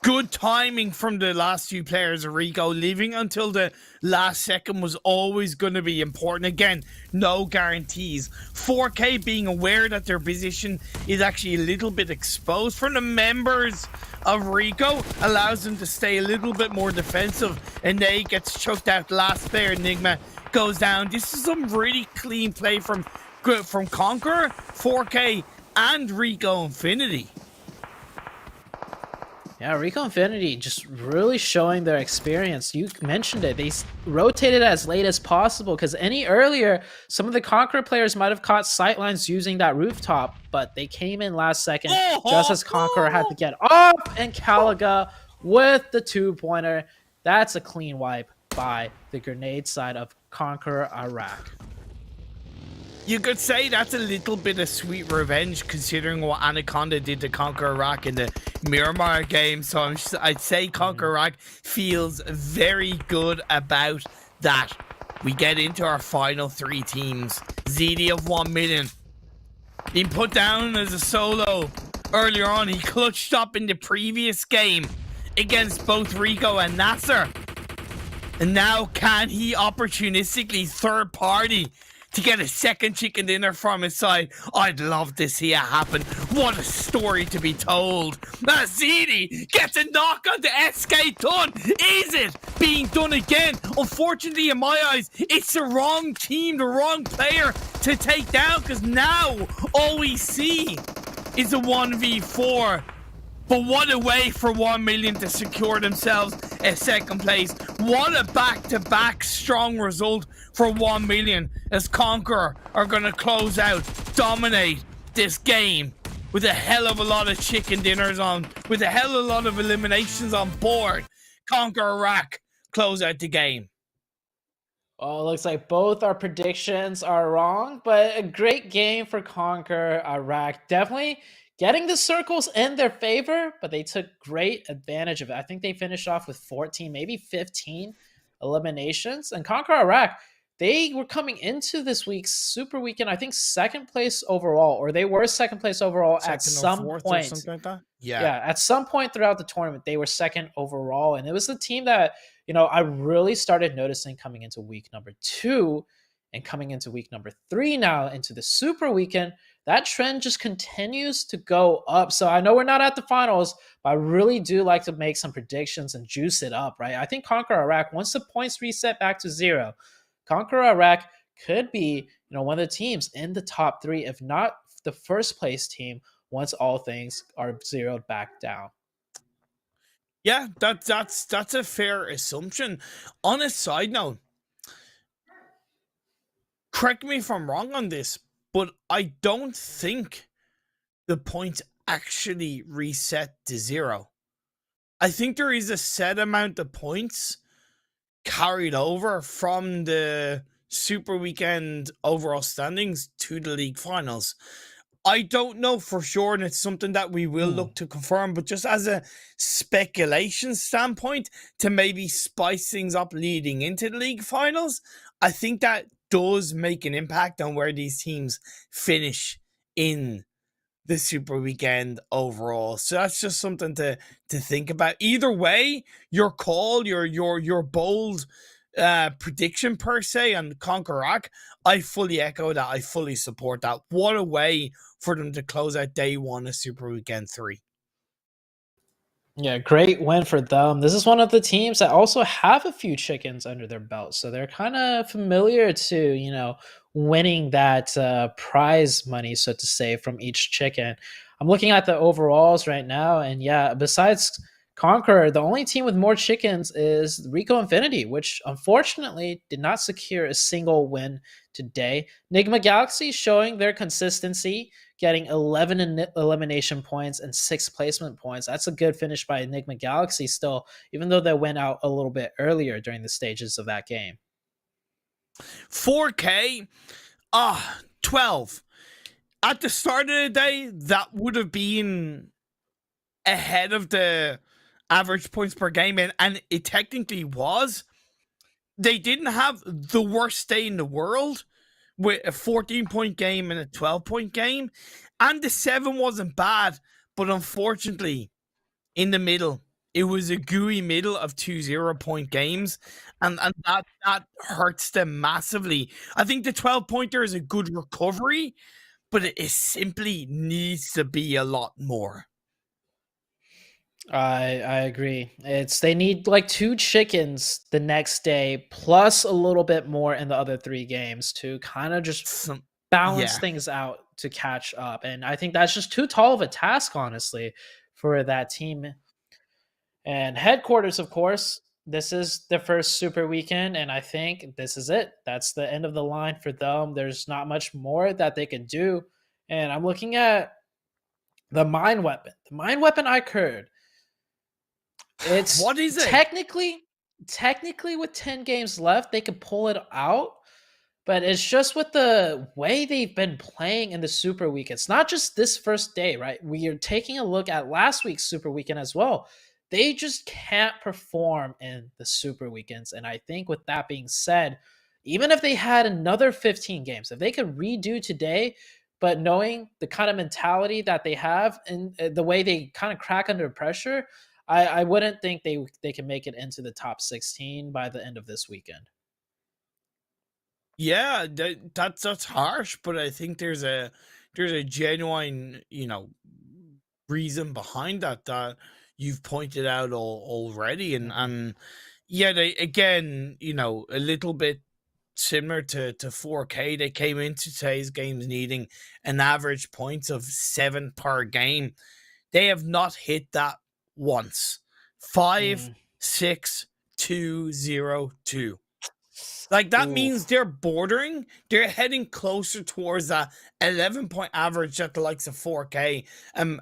Speaker 3: Good timing from the last 2 players of Rico. Leaving until the last second was always going to be important. Again, no guarantees. 4K being aware that their position is actually a little bit exposed from the members of Rico allows them to stay a little bit more defensive. And they gets choked out. Last player, Nigma, goes down. This is some really clean play from Conqueror, 4K, and Rico Infinity.
Speaker 4: Yeah, Rico Infinity just really showing their experience. You mentioned it. They rotated as late as possible, because any earlier, some of the Conqueror players might have caught sightlines using that rooftop, but they came in last second just as Conqueror had to get off, and Caliga with the 2-pointer. That's a clean wipe by the grenade side of Conqueror Iraq.
Speaker 3: You could say that's a little bit of sweet revenge, considering what Anaconda did to Conqueror Iraq in the Miramar game. So I'd say Conqueror Iraq feels very good about that. We get into our final 3 teams. ZD of 1 million. Being put down as a solo earlier on. He clutched up in the previous game against both Rico and NASR. And now can he opportunistically third party to get a second chicken dinner from his side? I'd love to see it happen. What a story to be told. Zidi gets a knock on the SK done. Is it being done again? Unfortunately, in my eyes, it's the wrong team, the wrong player to take down, because now all we see is a 1v4. But what a way for 1 million to secure themselves a second place. What a back-to-back strong result for 1 million, as Conqueror are going to close out, dominate this game with a hell of a lot of chicken dinners on, with a hell of a lot of eliminations on board. Conqueror Iraq close out the game.
Speaker 4: Well, it looks like both our predictions are wrong, but a great game for Conqueror Iraq. Definitely getting the circles in their favor, but they took great advantage of it. I think they finished off with 14, maybe 15 eliminations. And Conqueror Iraq, they were coming into this week's Super Weekend, I think, second place overall, or they were second place overall at some point.
Speaker 3: Or something like that?
Speaker 4: Yeah, at some point throughout the tournament, they were second overall. And it was the team that, you know, I really started noticing coming into week number 2 and coming into week number 3 now into the Super Weekend. That trend just continues to go up. So I know we're not at the finals, but I really do like to make some predictions and juice it up, right? I think Conqueror Iraq, once the points reset back to 0, Conqueror Iraq could be, one of the teams in the top 3, if not the first place team, once all things are zeroed back down.
Speaker 3: Yeah, that's a fair assumption. On a side note, correct me if I'm wrong on this, but I don't think the points actually reset to 0. I think there is a set amount of points carried over from the Super Weekend overall standings to the league finals. I don't know for sure, and it's something that we will look to confirm, but just as a speculation standpoint, to maybe spice things up leading into the league finals, I think that does make an impact on where these teams finish in the Super Weekend overall. So that's just something to think about. Either way, your call, your bold prediction per se on CONQUEROR, I fully echo that. I fully support that. What a way for them to close out day 1 of Super Weekend 3.
Speaker 4: Yeah, great win for them. This is one of the teams that also have a few chickens under their belt, so they're kind of familiar to, winning that prize money, so to say, from each chicken. I'm looking at the overalls right now, and yeah, besides Conqueror, the only team with more chickens is Rico Infinity, which unfortunately did not secure a single win today. Nigma Galaxy showing their consistency, getting 11 elimination points and 6 placement points. That's a good finish by Nigma Galaxy still, even though they went out a little bit earlier during the stages of that game.
Speaker 3: 4K, 12. At the start of the day, that would have been ahead of the average points per game, and it technically was. They didn't have the worst day in the world with a 14-point game and a 12-point game, and the 7 wasn't bad, but unfortunately, in the middle, it was a gooey middle of 2 0-point games, and that hurts them massively. I think the 12-pointer is a good recovery, but it simply needs to be a lot more.
Speaker 4: I agree. They need like 2 chickens the next day, plus a little bit more in the other 3 games to kind of just balance things out to catch up. And I think that's just too tall of a task, honestly, for that team. And headquarters, of course, this is the first Super Weekend, and I think this is it. That's the end of the line for them. There's not much more that they can do. And I'm looking at the Mind Weapon. The Mind Weapon iKURD. It's
Speaker 3: what is it?
Speaker 4: Technically, with 10 games left, they could pull it out. But it's just with the way they've been playing in the Super Weekend. It's not just this first day, right? We are taking a look at last week's Super Weekend as well. They just can't perform in the Super Weekends. And I think with that being said, even if they had another 15 games, if they could redo today, but knowing the kind of mentality that they have and the way they kind of crack under pressure, I wouldn't think they can make it into the top 16 by the end of this weekend.
Speaker 3: Yeah, that's harsh, but I think there's a genuine, reason behind that you've pointed out already, and yeah, they again, a little bit similar to 4K. They came into today's games needing an average points of 7 per game. They have not hit that once. 5, 6, 2, 0, 2. Like that means they're heading closer towards that 11-point average at the likes of 4K and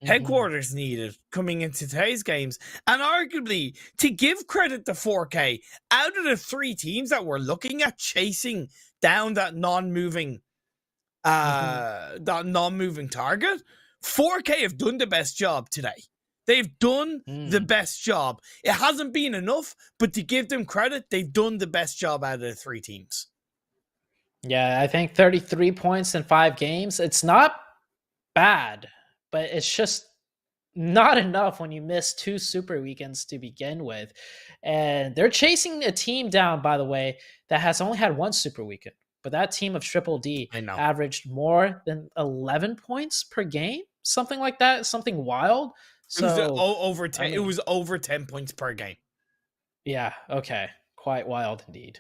Speaker 3: headquarters needed coming into today's games. And arguably, to give credit to 4K, out of the 3 teams that we're looking at chasing down that non-moving target, 4K have done the best job today. They've done the best job. It hasn't been enough, but to give them credit, they've done the best job out of the 3 teams.
Speaker 4: Yeah, I think 33 points in 5 games. It's not bad, but it's just not enough when you miss 2 Super Weekends to begin with. And they're chasing a team down, by the way, that has only had 1 Super Weekend. But that team of Triple D averaged more than 11 points per game, something like that, something wild. So
Speaker 3: it was over 10 points per game.
Speaker 4: Yeah, okay, Quite wild indeed.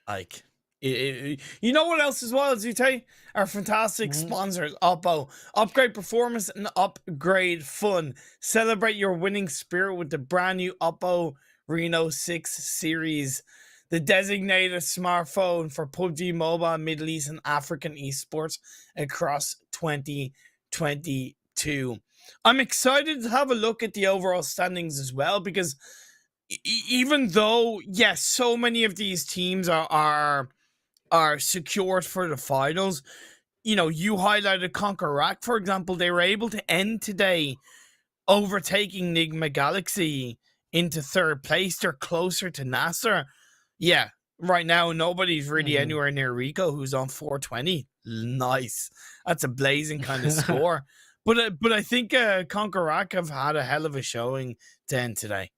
Speaker 3: Like, you know what else as well, Zute? Our fantastic sponsors, Oppo. Upgrade performance and upgrade fun. Celebrate your winning spirit with the brand new Oppo Reno 6 series. The designated smartphone for PUBG Mobile, Middle East, and African esports across 2022. I'm excited to have a look at the overall standings as well, because even though, yes, so many of these teams are secured for the finals, you know, you highlighted CONQUEROR, for example. They were able to end today overtaking Nigma Galaxy into third place. They're closer to NASR. Yeah, right now nobody's really anywhere near Rico, who's on 420. Nice. That's a blazing kind of score. But I think CONQUEROR have had a hell of a showing to end today.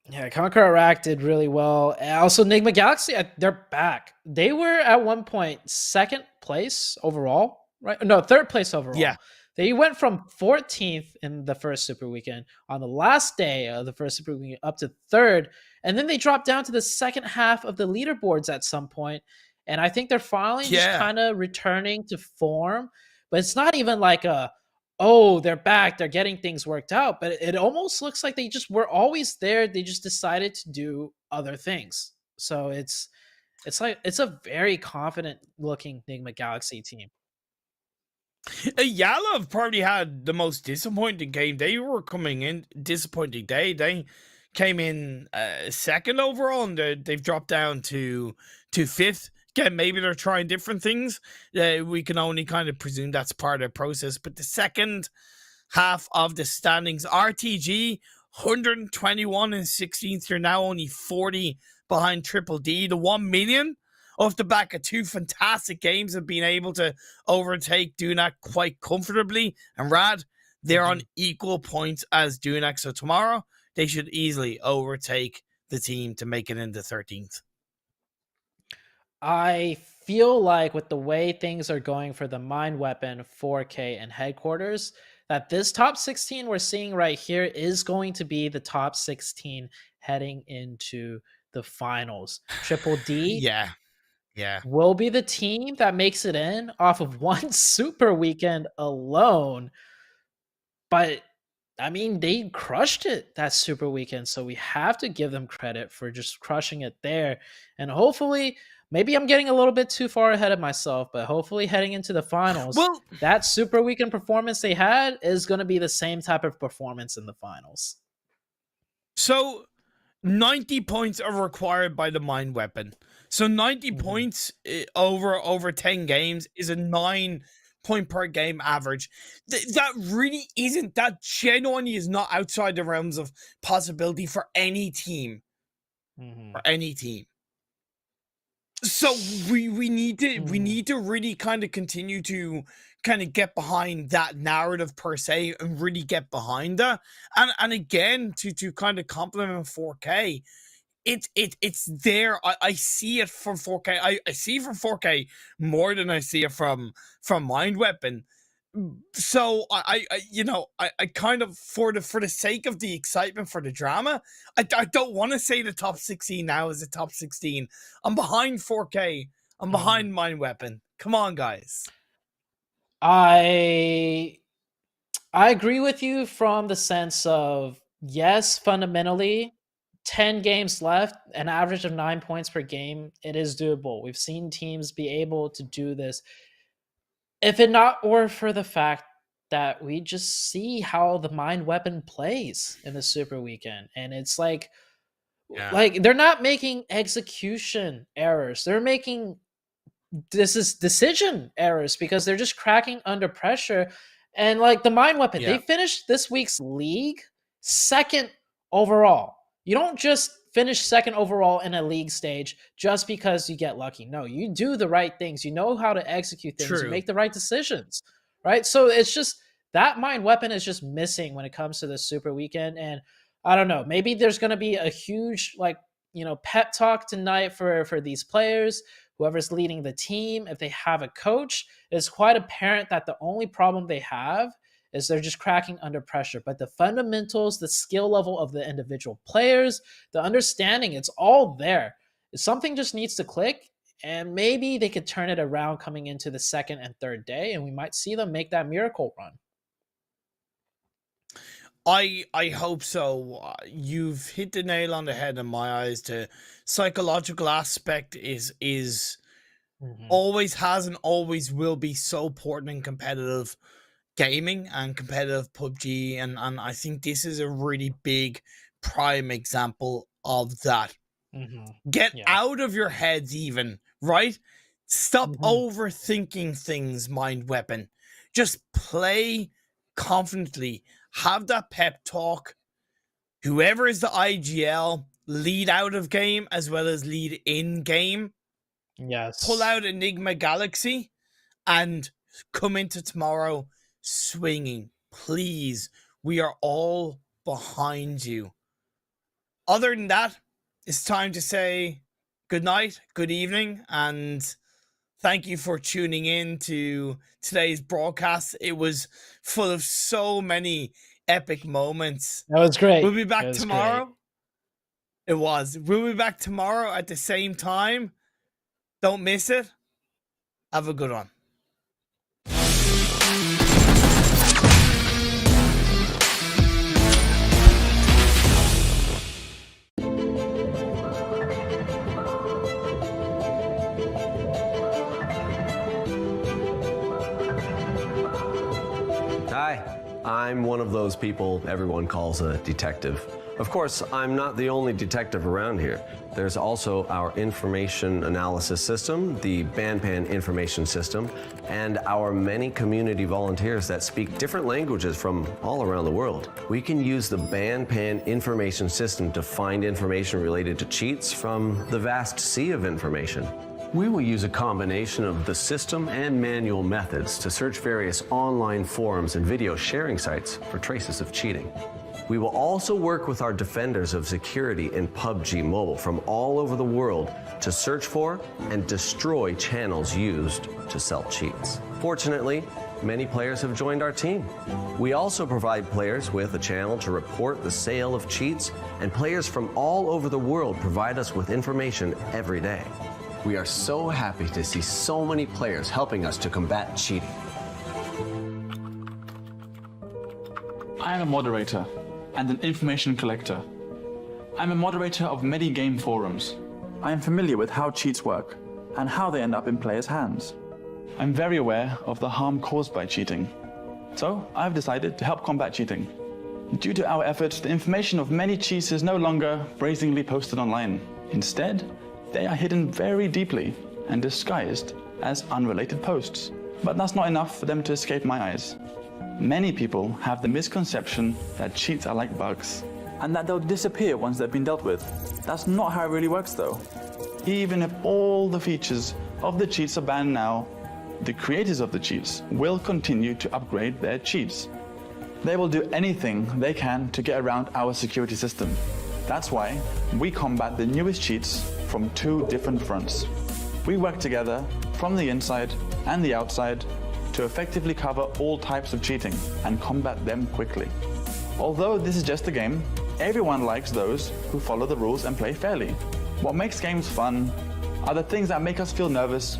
Speaker 4: Yeah, CONQUEROR did really well. And also, Nigma Galaxy, they're back. They were at one point second place overall, right? No, third place overall.
Speaker 3: Yeah.
Speaker 4: They went from 14th in the first Super Weekend on the last day of the first Super Weekend up to third. And then they dropped down to the second half of the leaderboards at some point. And I think they're finally just kind of returning to form. But it's not even like they're back, they're getting things worked out. But it almost looks like they just were always there. They just decided to do other things. So it's a very confident looking Nigma Galaxy team.
Speaker 3: YaLLa have probably had the most disappointing game. They were coming in disappointing day. They came in second overall, and they've dropped down to fifth. Again, maybe they're trying different things. We can only kind of presume that's part of the process. But the second half of the standings, RTG 121 and 16th. They're now only 40 behind Triple D. The 1 million off the back of two fantastic games have been able to overtake Dunak quite comfortably. And Rad, they're on equal points as Dunak. So tomorrow, they should easily overtake the team to make it into 13th.
Speaker 4: I feel like with the way things are going for the Mind Weapon, 4K, and Headquarters, that this top 16 we're seeing right here is going to be the top 16 heading into the finals. Triple D will be the team that makes it in off of one Super Weekend alone. But I mean, they crushed it that Super Weekend, so we have to give them credit for just crushing it there. And hopefully, maybe I'm getting a little bit too far ahead of myself, but hopefully heading into the finals, that Super Weekend performance they had is going to be the same type of performance in the finals.
Speaker 3: So 90 points are required by the Mind Weapon. So 90 points over 10 games is a 9-point per game average. That really isn't, that genuinely is not outside the realms of possibility for any team. For any team. So we need to really kind of continue to kind of get behind that narrative per se, and really get behind that. And again, to kind of compliment 4K, it's there. I see it from 4K. I see it from 4K more than I see it from Mind Weapon. So I kind of, for the sake of the excitement, for the drama, I don't want to say the top 16 now is the top 16. I'm behind 4K. I'm behind Mind Weapon. Come on, guys.
Speaker 4: I agree with you from the sense of, yes, fundamentally, 10 games left, an average of 9 points per game, it is doable. We've seen teams be able to do this. If it not were for the fact that we just see how the Mind Weapon plays in the Super Weekend, and it's like they're not making execution errors. They're making decision errors because they're just cracking under pressure. And like the Mind Weapon, they finished this week's league second overall. You don't just finish second overall in a league stage just because you get lucky. No, you do the right things. You know how to execute things. You make the right decisions, right? So it's just that Mind Weapon is just missing when it comes to the Super Weekend. And I don't know, maybe there's going to be a huge pep talk tonight for these players, whoever's leading the team. If they have a coach, it's quite apparent that the only problem they have is they're just cracking under pressure. But the fundamentals, the skill level of the individual players, the understanding, it's all there. Something just needs to click, and maybe they could turn it around coming into the second and third day, and we might see them make that miracle run.
Speaker 3: I hope so. You've hit the nail on the head in my eyes. The psychological aspect is always has and always will be so important in competitive gaming and competitive PUBG, and I think this is a really big prime example of that. Get out of your heads even, right? Stop overthinking things, Mind Weapon. Just play confidently. Have that pep talk. Whoever is the IGL, lead out of game as well as lead in game.
Speaker 4: Yes.
Speaker 3: Pull out Nigma Galaxy and come into tomorrow swinging. Please, we are all behind you. Other than that, it's time to say good night, good evening, and thank you for tuning in to today's broadcast. It was full of so many epic moments.
Speaker 4: That was great.
Speaker 3: We'll be back tomorrow. Great. It was. We'll be back tomorrow at the same time. Don't miss it. Have a good one.
Speaker 6: Hi, I'm one of those people everyone calls a detective. Of course, I'm not the only detective around here. There's also our information analysis system, the BANPAN information system, and our many community volunteers that speak different languages from all around the world. We can use the BANPAN information system to find information related to cheats from the vast sea of information. We will use a combination of the system and manual methods to search various online forums and video sharing sites for traces of cheating. We will also work with our defenders of security in PUBG Mobile from all over the world to search for and destroy channels used to sell cheats. Fortunately, many players have joined our team. We also provide players with a channel to report the sale of cheats, and players from all over the world provide us with information every day. We are so happy to see so many players helping us to combat cheating.
Speaker 7: I am a moderator and an information collector. I'm a moderator of many game forums. I am familiar with how cheats work and how they end up in players' hands. I'm very aware of the harm caused by cheating. So I've decided to help combat cheating. Due to our efforts, the information of many cheats is no longer brazenly posted online. Instead, they are hidden very deeply and disguised as unrelated posts. But that's not enough for them to escape my eyes. Many people have the misconception that cheats are like bugs and that they'll disappear once they've been dealt with. That's not how it really works though. Even if all the features of the cheats are banned now, the creators of the cheats will continue to upgrade their cheats. They will do anything they can to get around our security system. That's why we combat the newest cheats from two different fronts. We work together from the inside and the outside to effectively cover all types of cheating and combat them quickly. Although this is just a game, everyone likes those who follow the rules and play fairly. What makes games fun are the things that make us feel nervous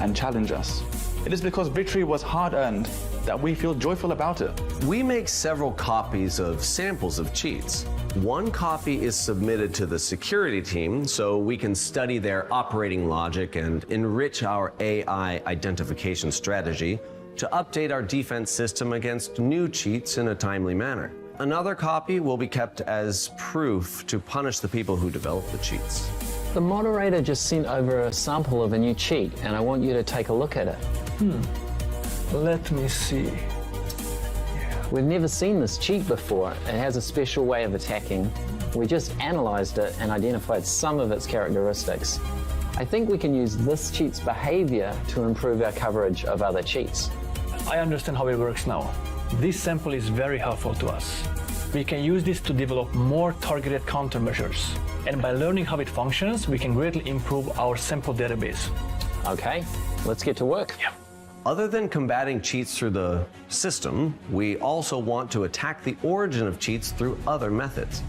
Speaker 7: and challenge us. It is because victory was hard-earned that we feel joyful about it.
Speaker 6: We make several copies of samples of cheats. One copy is submitted to the security team so we can study their operating logic and enrich our AI identification strategy to update our defense system against new cheats in a timely manner. Another copy will be kept as proof to punish the people who develop the cheats.
Speaker 8: The moderator just sent over a sample of a new cheat, and I want you to take a look at it.
Speaker 9: Let me see.
Speaker 8: We've never seen this cheat before. It has a special way of attacking. We just analyzed it and identified some of its characteristics. I think we can use this cheat's behavior to improve our coverage of other cheats.
Speaker 9: I understand how it works now. This sample is very helpful to us. We can use this to develop more targeted countermeasures. And by learning how it functions, we can greatly improve our sample database.
Speaker 8: Okay, let's get to work.
Speaker 9: Yeah.
Speaker 6: Other than combating cheats through the system, we also want to attack the origin of cheats through other methods.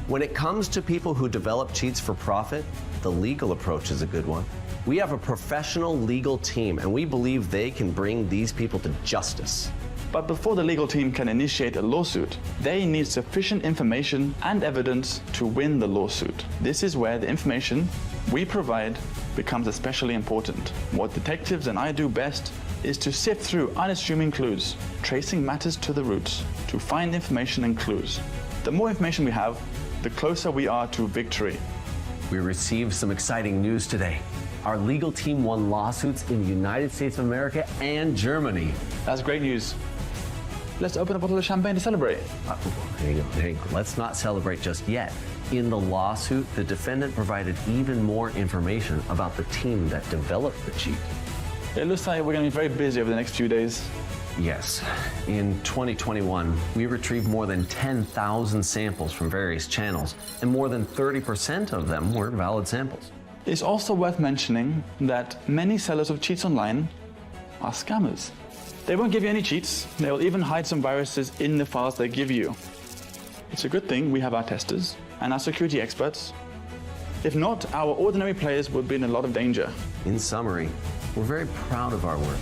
Speaker 6: When it comes to people who develop cheats for profit, the legal approach is a good one. We have a professional legal team, and we believe they can bring these people to justice.
Speaker 7: But before the legal team can initiate a lawsuit, they need sufficient information and evidence to win the lawsuit. This is where the information we provide becomes especially important. What detectives and I do best is to sift through unassuming clues, tracing matters to the roots, to find information and clues. The more information we have, the closer we are to victory.
Speaker 6: We received some exciting news today. Our legal team won lawsuits in the United States of America and Germany.
Speaker 7: That's great news. Let's open a bottle of champagne to celebrate.
Speaker 6: Hang on. Let's not celebrate just yet. In the lawsuit, the defendant provided even more information about the team that developed the cheat.
Speaker 7: It looks like we're going to be very busy over the next few days.
Speaker 6: Yes. In 2021, we retrieved more than 10,000 samples from various channels, and more than 30% of them were valid samples.
Speaker 7: It's also worth mentioning that many sellers of cheats online are scammers. They won't give you any cheats. They will even hide some viruses in the files they give you. It's a good thing we have our testers and our security experts. If not, our ordinary players would be in a lot of danger.
Speaker 6: In summary, we're very proud of our work.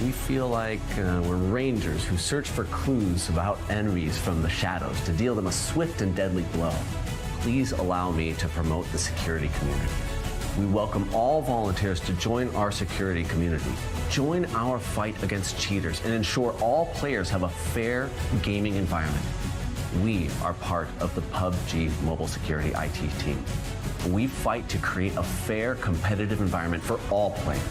Speaker 6: We feel like we're rangers who search for clues about enemies from the shadows to deal them a swift and deadly blow. Please allow me to promote the security community. We welcome all volunteers to join our security community. Join our fight against cheaters and ensure all players have a fair gaming environment. We are part of the PUBG mobile security IT team. We fight to create a fair, competitive environment for all players.